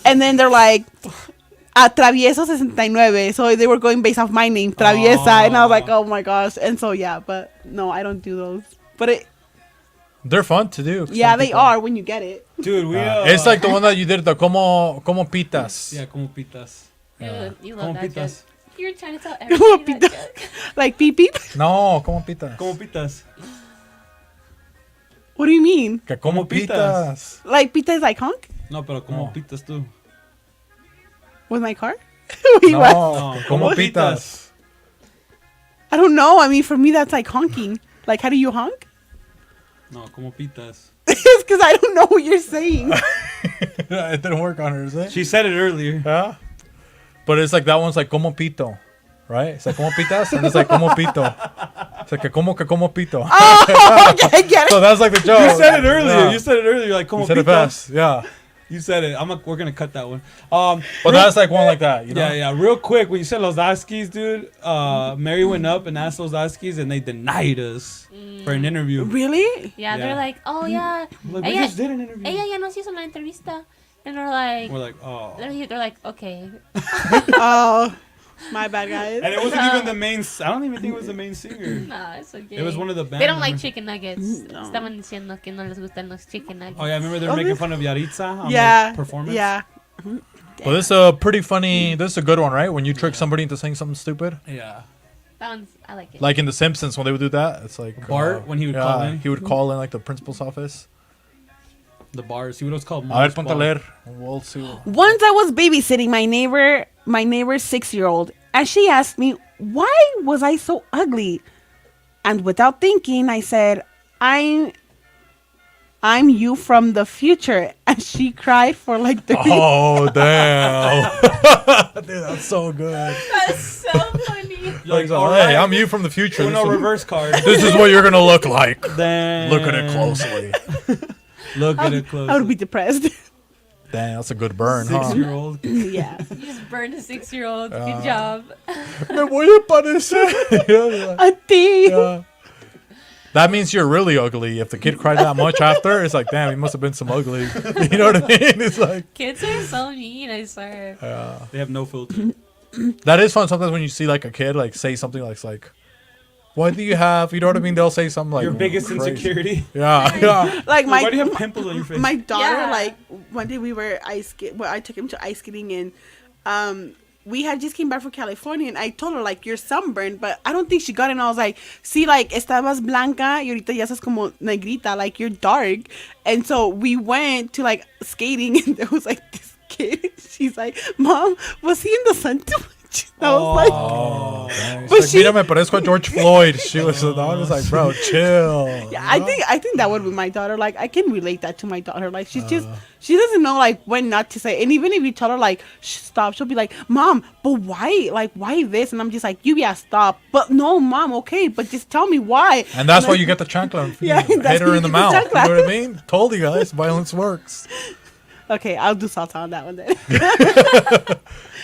And then they're like, Travieso 69. So they were going based off my name, Traviesa, and I was like, oh my gosh. And so yeah, but no, I don't do those. But They're fun to do. yeah, Some they people- are when you get it. Dude, we It's like the one that you did, the como pitas. Yeah, como pitas. You Como love that joke. pitas. You're trying to tell Como everybody that pita. joke. Like beep beep. No, como pitas. Como pitas. What do you mean? Que como Como pitas. pitas. Like pita is like honk No, pero como No. pitas tú. with my car? Wait, what? No, No, como como pitas. I don't know. I mean, for me, that's like honking. Like, how do you honk? No, como pitas. It's because I don't know what you're saying. It didn't work on her, is it? She said it earlier. Yeah. But it's like that one's like como pito, right? It's like como pitas and it's like como pito. It's like, que como pito. Oh, okay, I get it. So that's like the joke. You said it earlier. Yeah. You said it earlier. You're like, como You said it pito. fast. Yeah. You said it. We're gonna cut that one. But that's like one like that, you know? Yeah. Real quick, when you said Los Daskis, dude, Mary went up and asked Los Daskis, and they denied us for an interview. Really? Yeah, Yeah. they're like, oh yeah, Like, we just did an interview. ella ya nos hizo la entrevista, and they're like, We're like, oh. they're like, okay. Oh, my bad, guys. And it wasn't even the main. I don't even think it was the main singer. Nah, it's okay. It was one of the band They don't like members. chicken nuggets. No. Estaban diciendo que no les gustan los chicken nuggets. Oh yeah, remember they were Oh, making really? fun of Yaritza on Yeah. the performance. Yeah. Well, this is a pretty funny. This is a good one, right? When you trick somebody into saying something stupid. Yeah. That one's, I like it. Like in The Simpsons, when they would do that, it's like Bart, when he would call in. He would call in like the principal's office. The bars. See what it was called. A ver, Mom's ponte a Bar. leer. We'll see. Once I was babysitting my neighbor's 6-year-old, and she asked me, why was I so ugly? And without thinking, I said, I'm you from the future. And she cried for like 30 Oh damn! Dude, that's so good. That's so funny. You're like, Like, all hey, right. I'm you from the future. Uno This is, reverse card. this is what you're gonna look like. Then Look at it closely. Look at it I closely. would be depressed. Damn, that's a good burn, huh? 6-year-old. Yeah. You just burned a 6-year-old. Good job. Me voy a parecer. Yeah. A tea. Yeah. That means you're really ugly. If the kid cried that much after, it's like, damn, he must have been some ugly. You know what I mean? It's like, Kids are so mean, I swear. They have no filter. that is fun sometimes when you see like a kid like say something like, what do you have? You know what I mean? They'll say something like Your biggest crazy. insecurity. Yeah, yeah. Like Why do you have pimples on your face? my daughter, Yeah. like one day we were I took him to ice skating, and we had just came back from California, and I told her like, you're sunburned, but I don't think she got it. And I was like, see, like estabas blanca y ahorita ya estás como negrita, like you're dark. And so we went to like skating, and there was like this kid. She's like, Mom, was he in the sun too much? And I was like, Oh, damn. But But she- mira, me parezco a George Floyd. She was, I was like, bro, chill. yeah, I think that would be my daughter. Like I can relate that to my daughter. Like she's just she doesn't know like when not to say. And even if you tell her like stop, she'll be like, Mom, but why? Like why this? And I'm just like, yeah, stop. But no, Mom, okay, but just tell me why. And that's why you get the chancla. Yeah, Hit that's her why in the you mouth. get the You know chancla. what I mean? Told you guys, violence works. Okay, I'll do salsa on that one then.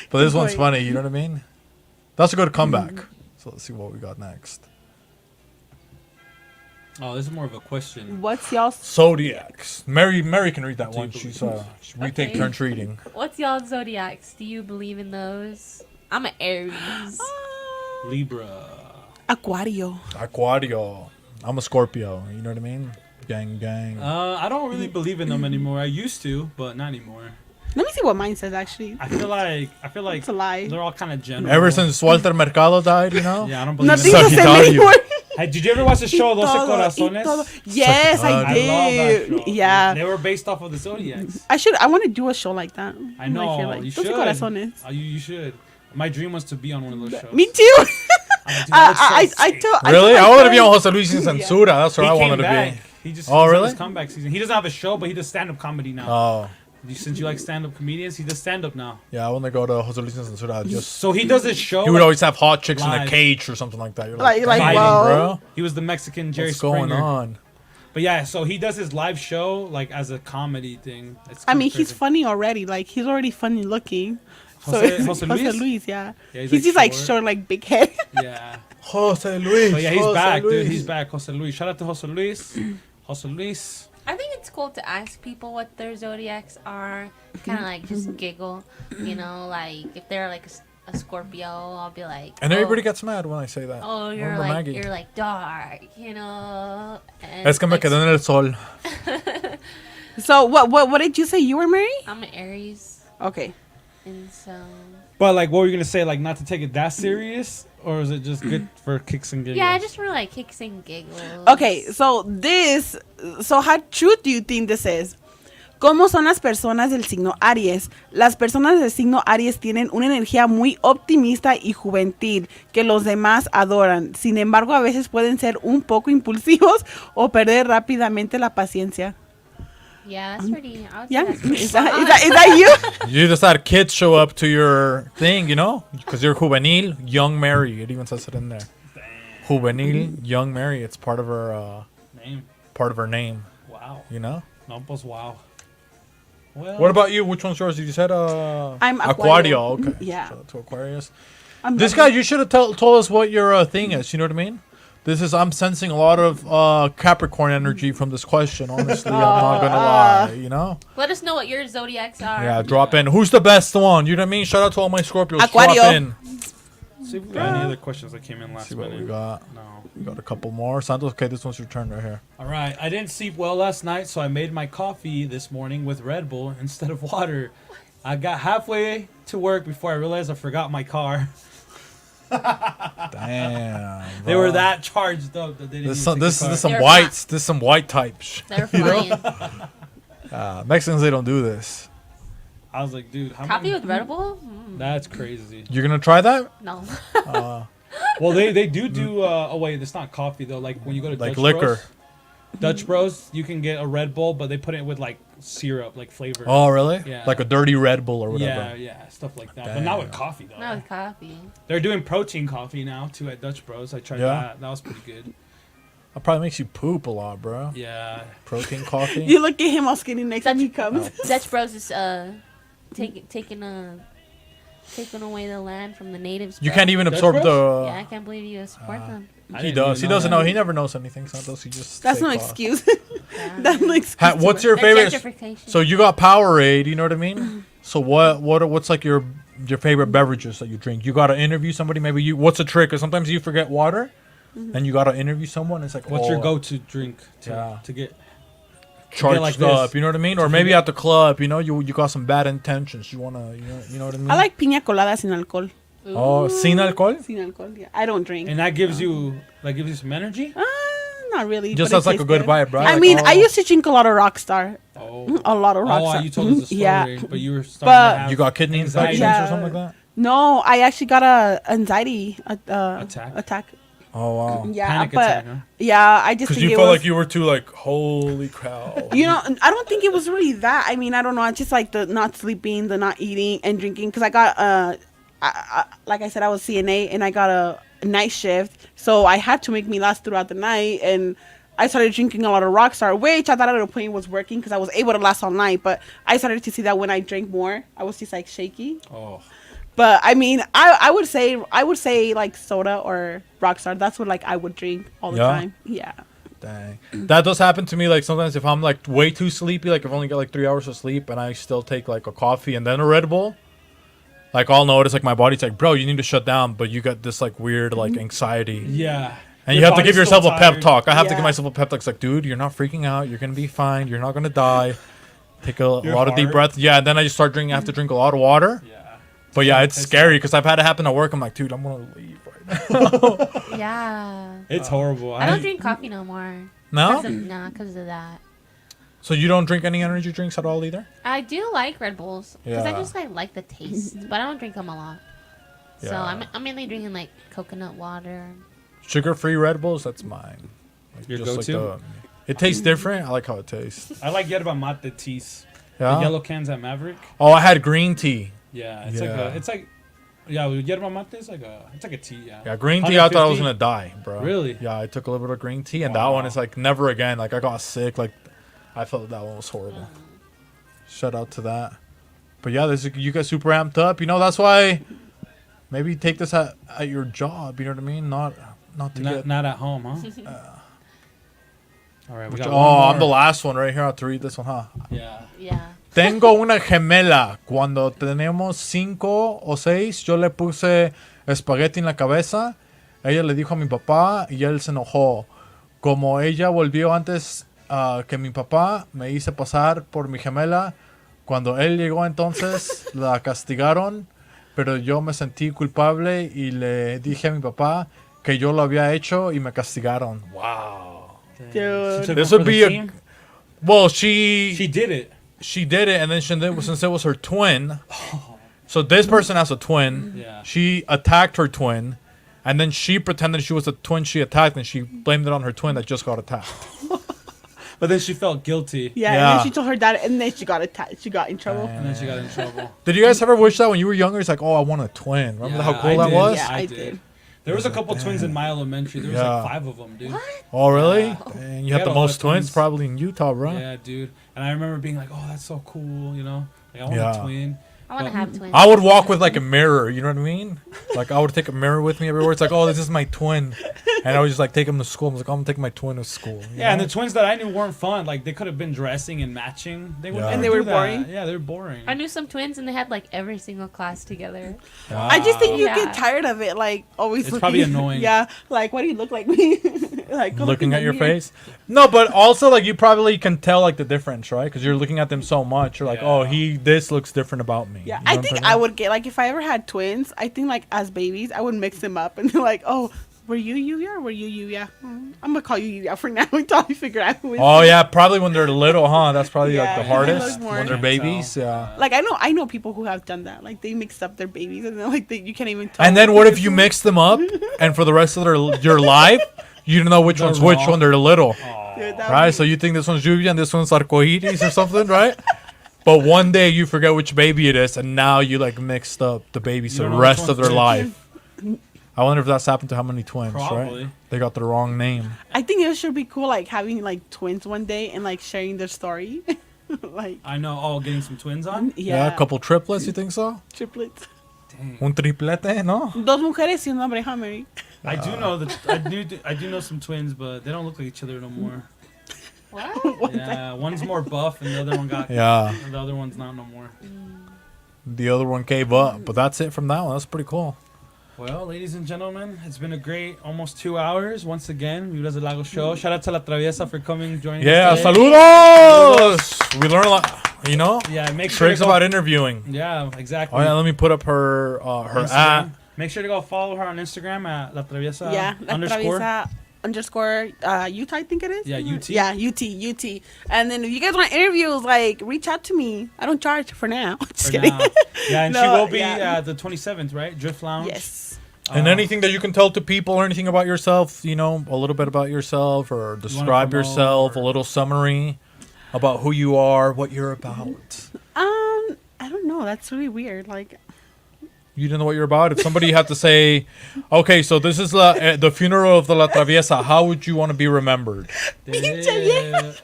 But this one's point. funny. You know what I mean? That's a good comeback. So let's see what we got next. Oh, this is more of a question. What's y'all's? Zodiacs. Mary can read that one. Take We take Okay. turns reading. What's y'all's zodiacs? Do you believe in those? I'm an Aries. Libra. Aquario. Aquario. I'm a Scorpio. You know what I mean? Gang, gang. I don't really believe in them anymore. I used to, but not anymore. Let me see what mine says actually. I feel like It's a lie. they're all kind of general. Ever since Walter Mercado died, you know? Yeah, I don't believe Nothing in the them. same Sagittario. anymore. Hey, did you ever watch the show Doce Todo, y Corazones? todo. Yes, I I love that did. show. Yeah. They were based off of the Zodiacs. I want to do a show like that. I know, Like, here, you Doce should. Corazones. You should. My dream was to be on one of those shows. Me too. I'm like, dude, that looks so sick. Really? I wanted to be on on. Jose Luis Sin Censura. That's what I He wanted came to back. be. He just Oh, he's on really? his comeback season. He doesn't have a show, but he does stand-up comedy now. Oh. Since you like stand-up comedians, he does stand-up now. Yeah, I want to go to Jose Luis Sin Censura. Just So he does this show. he would like, always have hot chicks in a live. cage or something like that. You're Like, "Damn, wow." bro. He was the Mexican Jerry What's Springer. going on? But yeah, so he does his live show like as a comedy thing. It's I kinda mean, he's crazy. funny already. Like he's already funny looking. Jose Jose Luis? Luis, yeah. Yeah, he's like just like short. short, like big head. Yeah. Jose Luis. But yeah, he's Jose back, Luis. dude. He's back. Jose Luis. Shout out to Jose Luis. Jose Luis. I think it's cool to ask people what their zodiacs are. Kind of like just giggle, you know, like if they're like a Scorpio, I'll be like, And oh, everybody gets mad when I say that. oh, you're Remember like Maggie? you're like dark, you know. And Es que me like, quedé en el sol. So what did you say you were, Mary? I'm an Aries, Okay. and so But like, what were you gonna say? Like, not to take it that serious, or is it just good for kicks and giggles? yeah, I just really like kicks and giggles. Okay, so how true do you think this is? ¿Cómo son las personas del signo Aries? Las personas del signo Aries tienen una energía muy optimista y juvenil que los demás adoran. Sin embargo, a veces pueden ser un poco impulsivos o perder rápidamente la paciencia. Yeah, that's pretty. I would say Yeah, that's pretty is that spot you? You just had kids show up to your thing, you know? Because you're juvenil, young Mary. It even says it in there. Juvenil Young Mary. It's part of her Name. name. Wow. You know. No, pues wow. Well, What about you? Which one's yours? You said I'm Aquario. Aquario. Okay. Yeah. Shout out to Aquarius. This Guy, you should have told us what your thing is. You know what I mean? I'm sensing a lot of Capricorn energy from this question. Honestly, I'm not gonna lie. You know? Let us know what your zodiacs are. Yeah, drop in. Who's the best one? You know what I mean? Shout out to all my Scorpios. Aquario. Drop in. see if we got any other questions that came in last See what minute. we got. No. We got a couple more. Santos, okay, this one's your turn right here. All right. I didn't sleep well last night, so I made my coffee this morning with Red Bull instead of water. I got halfway to work before I realized I forgot my car. Damn. They were that charged up that they didn't. This is some They're whites. This is some white types. They're flying. Mexicans, they don't do this. I was like, dude, how Coffee many? with Red Bull? That's crazy. You're gonna try that? No. Well, they do. Oh wait, it's not coffee though. Like when you go to Like Dutch liquor. Bros, Dutch Bros, you can get a Red Bull, but they put it with like syrup, like flavor. Oh, really? Yeah. Like a dirty Red Bull or whatever. Yeah, stuff like that. But not with Damn. coffee though. Not with coffee. They're doing protein coffee now too at Dutch Bros. I tried Yeah. that. That was pretty good. That probably makes you poop a lot, bro. Yeah. Protein coffee. You look at him all skinny next time he comes. Dutch Bros is taking away the land from the natives. You bro. can't even Dutch absorb Bros? the. Yeah, I can't believe you support them. I He didn't does. even He doesn't know. that. He never knows anything. Santos. He just. That's say no cough. excuse. Yeah. That's no excuse. What's to your it. There's favorite? gentrification. So you got Powerade. You know what I mean? So what's like your favorite beverages that you drink? You got to interview somebody. Maybe you. What's a trick? Because sometimes you forget water, and you got to interview someone. It's like What's your go-to drink Yeah. to get? charged like up? this? You know what I mean? Or maybe at the club. You know, you got some bad intentions. You wanna. You know what I mean? I like piña colada sin alcohol. Oh, sin alcohol. Sin alcohol, yeah. I don't drink. And that gives you some energy. Not really. Just but it has like a tastes good vibe, right? I Like, mean, oh. I used to drink a lot of Rockstar. Oh. A lot of Oh, Rockstar. you told us the story, Yeah. but you were But- starting to have You got kidney anxiety. infections or Yeah. something like that? No, I actually got a anxiety Attack? Oh wow. Yeah, Panic but attack, huh? yeah, I just Because think you it felt was. like you were too like, holy cow. You know, I don't think it was really that. I mean, I don't know. It's just like the not sleeping, the not eating and drinking. Because I got, like I said, I was CNA and I got a night shift, so I had to make me last throughout the night. And I started drinking a lot of Rockstar, which I thought at a point was working because I was able to last all night. But I started to see that when I drank more, I was just like shaky. Oh. But I mean, I would say like soda or Rockstar. That's what like I would drink all the Yeah? time. Yeah. Dang. That does happen to me. Like sometimes if I'm like way too sleepy, like I've only got like 3 hours of sleep and I still take like a coffee and then a Red Bull, like I'll notice like my body's like, bro, you need to shut down. But you got this like weird like anxiety. Yeah. And Your you have to give body's yourself still a pep tired. talk. I have to Yeah. give myself a pep talk. It's like, dude, you're not freaking out. You're going to be fine. You're not going to die. Take a Your lot of deep heart. breaths. Yeah, and then I just start drinking. I have to drink a lot of water. Yeah. But yeah, it's It's scary because I've had it happen at work. I'm like, dude, I'm going to leave right now. Yeah. It's horrible. I don't drink coffee no more. No? Because of that. So you don't drink any energy drinks at all either? I do like Red Bulls because I Yeah. just like the taste, but I don't drink them a lot. So Yeah. I'm mainly drinking like coconut water. Sugar-free Red Bulls, that's mine. Like, Your just go-to? it tastes different. I like how it tastes. I like yerba mate teas. The Yeah. yellow cans at Maverick. Oh, I had green tea. Yeah, Yeah. yeah, yerba mate is like a tea. Yeah. Yeah, green tea. I thought I was 150? gonna die, bro. Really? Yeah, I took a little bit of green tea, and that Wow. one is like never again. Like I got sick. Like I felt that one was horrible. Shout out to that. But yeah, you guys super amped up. You know that's why. Maybe take this at your job. You know what I mean? Not to get. Not at home, huh? All right, we got Oh, one I'm the more. last one right here. I have to read this one, huh? Yeah. Yeah. Tengo una gemela. Cuando tenemos 5 o 6, yo le puse espagueti en la cabeza. Ella le dijo a mi papá y él se enojó. Como ella volvió antes que mi papá, me hice pasar por mi gemela. Cuando él llegó entonces, la castigaron. Pero yo me sentí culpable y le dije a mi papá que yo lo había hecho y me castigaron. Wow. Dude. She took This one would for the be a- team? Well, She did it. she did it, and then since it was her twin, so this person has a twin. Yeah. She attacked her twin, and then she pretended she was the twin she attacked, and she blamed it on her twin that just got attacked. But then she felt guilty. Yeah, and Yeah. then she told her dad, and then she got attacked. She got in trouble. And then she got in trouble. Did you guys ever wish that when you were younger? It's like, oh, I want a twin. Remember how cool I that did. was? Yeah, I I did. did. There was a couple twins in my elementary. There was Yeah. like 5 of them, dude. Oh, really? Yeah. And We you have had the a lot most of twins twins. probably in Utah, bro. Yeah, dude. And I remember being like, "Oh, that's so cool," you know. Like I want Yeah. a twin. I want to have twins. I would walk with like a mirror, you know what I mean? Like I would take a mirror with me everywhere. It's like, oh, this is my twin, and I would just like take him to school. I was like, I'm gonna take my twin to school. you Yeah, and know? the twins that I knew weren't fun. Like they could have been dressing and matching. They would Yeah. never And they do were that. boring? Yeah, they were boring. I knew some twins and they had like every single class together. I just think you Yeah. get tired of it, like always. It's looking, probably annoying. Yeah, like why do you look like me? Like go look looking in at the your mirror. face. No, but also like you probably can tell like the difference, right? Because you're looking at them so much. You're like, Yeah. oh, this looks different about me. Yeah, You know I what I'm think talking I about? would get like if I ever had twins. I think like as babies, I would mix them up and be like, oh, were you yeah? Were you yeah? I'm gonna call you yeah for now until I figure out who is. Oh yeah, probably when they're little, huh? That's probably like Yeah, the they hardest look more- when they're Can't babies. tell. Yeah. Like I know people who have done that. Like they mixed up their babies and then like you can't even tell. And then what if you mix them up, and for the rest of your life, you don't know which They're one's which wrong. when they're little, Dude, that right? would So you think this one's Lluvia and this one's Arcoiris or something, right? But one day you forget which baby it is, and now you like mixed up the babies You the don't know which rest of one's their which. life. I wonder if that's happened to how many twins, Probably. right? They got the wrong name. I think it should be cool, like having like twins one day and like sharing their story, like I know. Oh, getting some twins on. Yeah, a couple triplets. You think so? triplets, Dang. Un triplete, no? dos mujeres y un hombre, huh, Mary? I do know that I do know some twins, but they don't look like each other no more. What? Yeah, one's more buff and the other one got. Yeah. And the other one's not no more. The other one gave up, but that's it from that one. That's pretty cool. Well, ladies and gentlemen, it's been a great almost 2 hours once again. Vibrasa Lago Show. Shout out to La Traviesa for coming, joining Yeah, us. today. saludos! We learn a lot, you know? Yeah, make sure Tricks to go, about interviewing. Yeah, exactly. Oh, yeah, let me put up her Instagram. at. Make sure to go follow her on Instagram at La Traviesa Yeah, La underscore. Traviesa underscore Utah, I think it is. Yeah, UT. Yeah, UT. And then if you guys want interviews, like reach out to me. I don't charge for now. Just For kidding. now. Yeah, and she No, will be yeah. the 27th, right? Drift Lounge. Yes. And anything that you can tell to people or anything about yourself, you know, a little bit about yourself or describe promote yourself, or- a little summary about who you are, what you're about. I don't know. That's really weird. Like, You didn't know what you're about? If somebody had to say, okay, so this is the funeral of the La Traviesa, how would you want to be remembered? Yeah.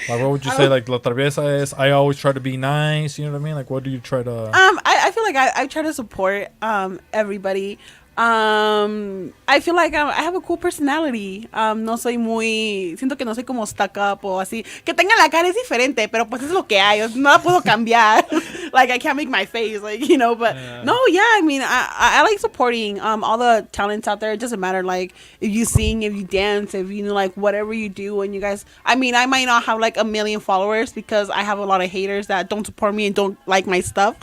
Like, what would you say? Like, La Traviesa is, I always try to be nice. You know what I mean? Like, what do you try to... I feel like I try to support everybody. I feel like I have a cool personality. No soy muy, siento que no soy como stuck up o así. Que tenga la cara es diferente, pero pues es lo que hay. No la puedo cambiar. Like I can't make my face, like you know. But no, yeah. I mean, I like supporting all the talents out there. It doesn't matter like if you sing, if you dance, if you know like whatever you do. And you guys, I mean, I might not have like 1 million followers because I have a lot of haters that don't support me and don't like my stuff.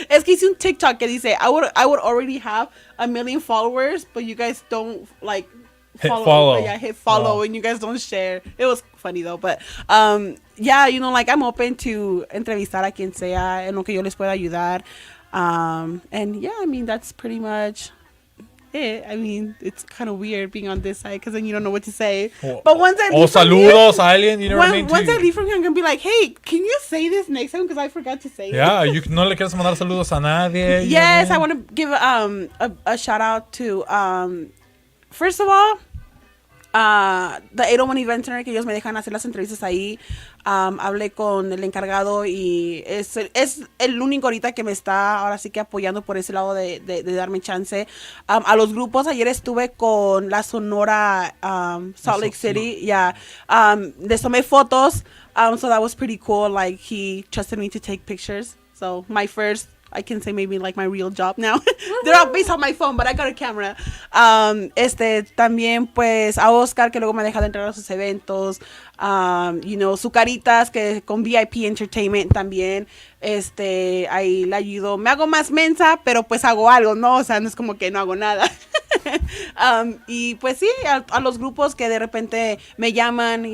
Es que hice un TikTok que dice I would already have 1 million followers, but you guys don't like Hit follow. Yeah, hit follow, Oh. and you guys don't share. It was funny though, but yeah, you know, like I'm open to entrevistar a quien sea en lo que yo les pueda ayudar. And yeah, I mean that's pretty much it. I mean, it's kind of weird being on this side because then you don't know what to say. But once I O leave from here, saludos a alguien, you know what I mean? once too. I leave from here, I'm gonna be like, hey, can you say this next time because I forgot to say it. Yeah, you no le quieres mandar saludos a nadie. you know Yes, what I want to give a shout out to first of all the 801 Event Center, que ellos me dejan hacer las entrevistas ahí. Hablé con el encargado y es el único ahorita que me está ahora sí que apoyando por ese lado de darme chance. A los grupos, ayer estuve con la Sonora Salt Lake City. Yeah. Les tomé fotos. So that was pretty cool. Like he trusted me to take pictures. So my first, I can say maybe like my real job now. They're all based on my phone, but I got a camera. También pues a Oscar, que luego me ha dejado entrar a sus eventos. You know, Zucaritas, que con VIP Entertainment también. Ahí le ayudo. Me hago más mensa, pero pues hago algo, ¿no? O sea, no es como que no hago nada. Y pues sí, a los grupos que de repente me llaman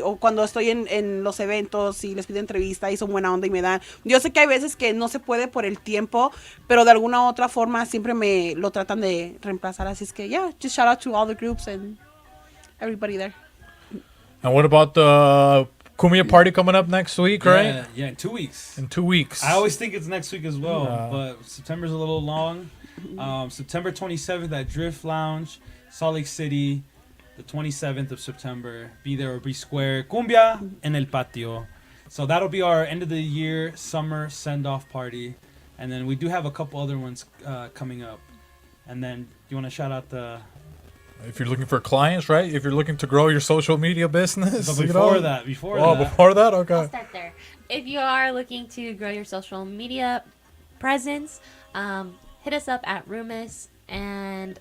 o cuando estoy en los eventos y les pido entrevista y son buena onda y me dan. Yo sé que hay veces que no se puede por el tiempo, pero de alguna u otra forma siempre me lo tratan de reemplazar. Así es que, yeah, just shout out to all the groups and everybody there. And what about the Cumbia party coming up next week, right? Yeah, in 2 weeks. In 2 weeks. I always think it's next week as well, Yeah. but September's a little long. September 27th at Drift Lounge, Salt Lake City. The 27th of September. Be there or be square. Cumbia en el patio. So that'll be our end of the year summer send-off party. And then we do have a couple other ones coming up. And then, do you want to shout out the... If you're looking for clients, right? If you're looking to grow your social media business. But before that. Before that? I'll Okay. start there. If you are looking to grow your social media presence, hit us up at Rumus and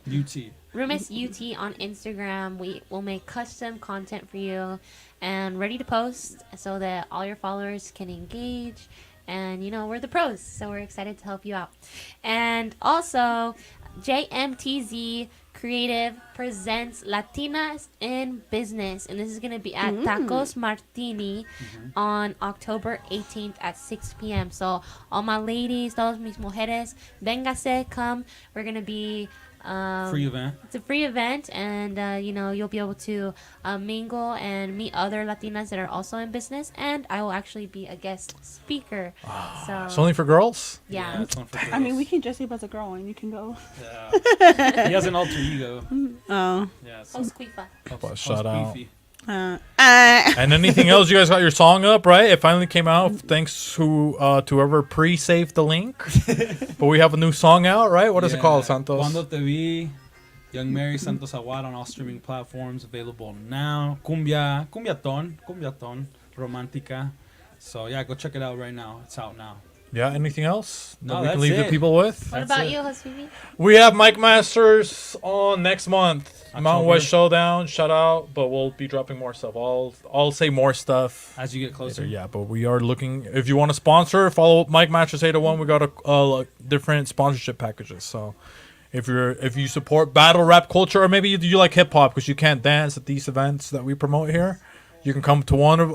Rumus UT on Instagram. We will make custom content for you and ready to post so that all your followers can engage. And, you know, we're the pros, so we're excited to help you out. And also, JMTZ Creative presents Latinas in Business. And this is going to be at Tacos Martini on October 18th at 6 p.m. So, all my ladies, todas mis mujeres, véngase, come. We're going to be... free event. It's a free event, and you know, you'll be able to mingle and meet other Latinas that are also in business, and I will actually be a guest speaker. So It's only for girls? yeah. It's one for I mean, girls. we can dress you up as a girl and you can go. Yeah. He has an alter ego. Oh. Yeah. So Squifa. Shout out. beefy. And anything else? You guys got your song up, right? It finally came out. Thanks to whoever pre-saved the link. But we have a new song out, right? What is it called, Santos? Cuando te vi, Young Mary Santos Aguad on all streaming platforms, available now. Cumbiaton, Romantica. So yeah, go check it out right now. It's out now. Yeah, anything else that No, we can that's leave the it. people with? What That's about it. you, Josefini? We have Mike Masters on next month. Mountain October. West Showdown, shout out, but we'll be dropping more stuff. I'll say more stuff. As you get closer. Yeah, but we are looking. If you want to sponsor, follow Mike Masters 801. We got a different sponsorship packages. So if you support battle rap culture, or maybe you like hip hop because you can't dance at these events that we promote here, you can come to one of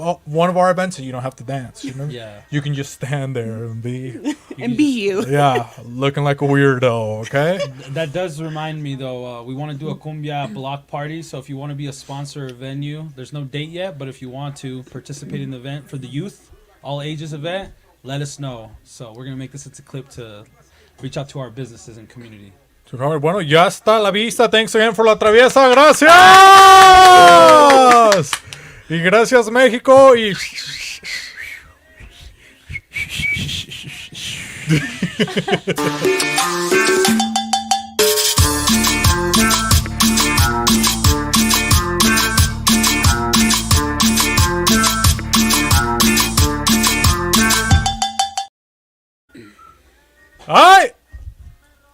our events and you don't have to dance. You know? Yeah. You can just stand there and be you. yeah, looking like a weirdo. Okay. That does remind me though, we want to do a cumbia block party. So if you want to be a sponsor of venue, there's no date yet, but if you want to participate in the event for the youth, all ages event, let us know. So we're gonna make this into a clip to reach out to our businesses and community. So, bueno, ya está la vista. Thanks again for La Traviesa. Gracias. Y gracias, México. Y ay,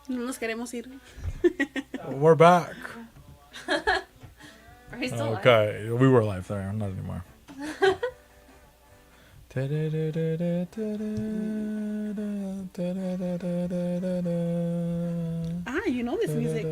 No nos queremos ir. we're back. Are you still alive? Okay, we were live there, not anymore. Ah, you know this music.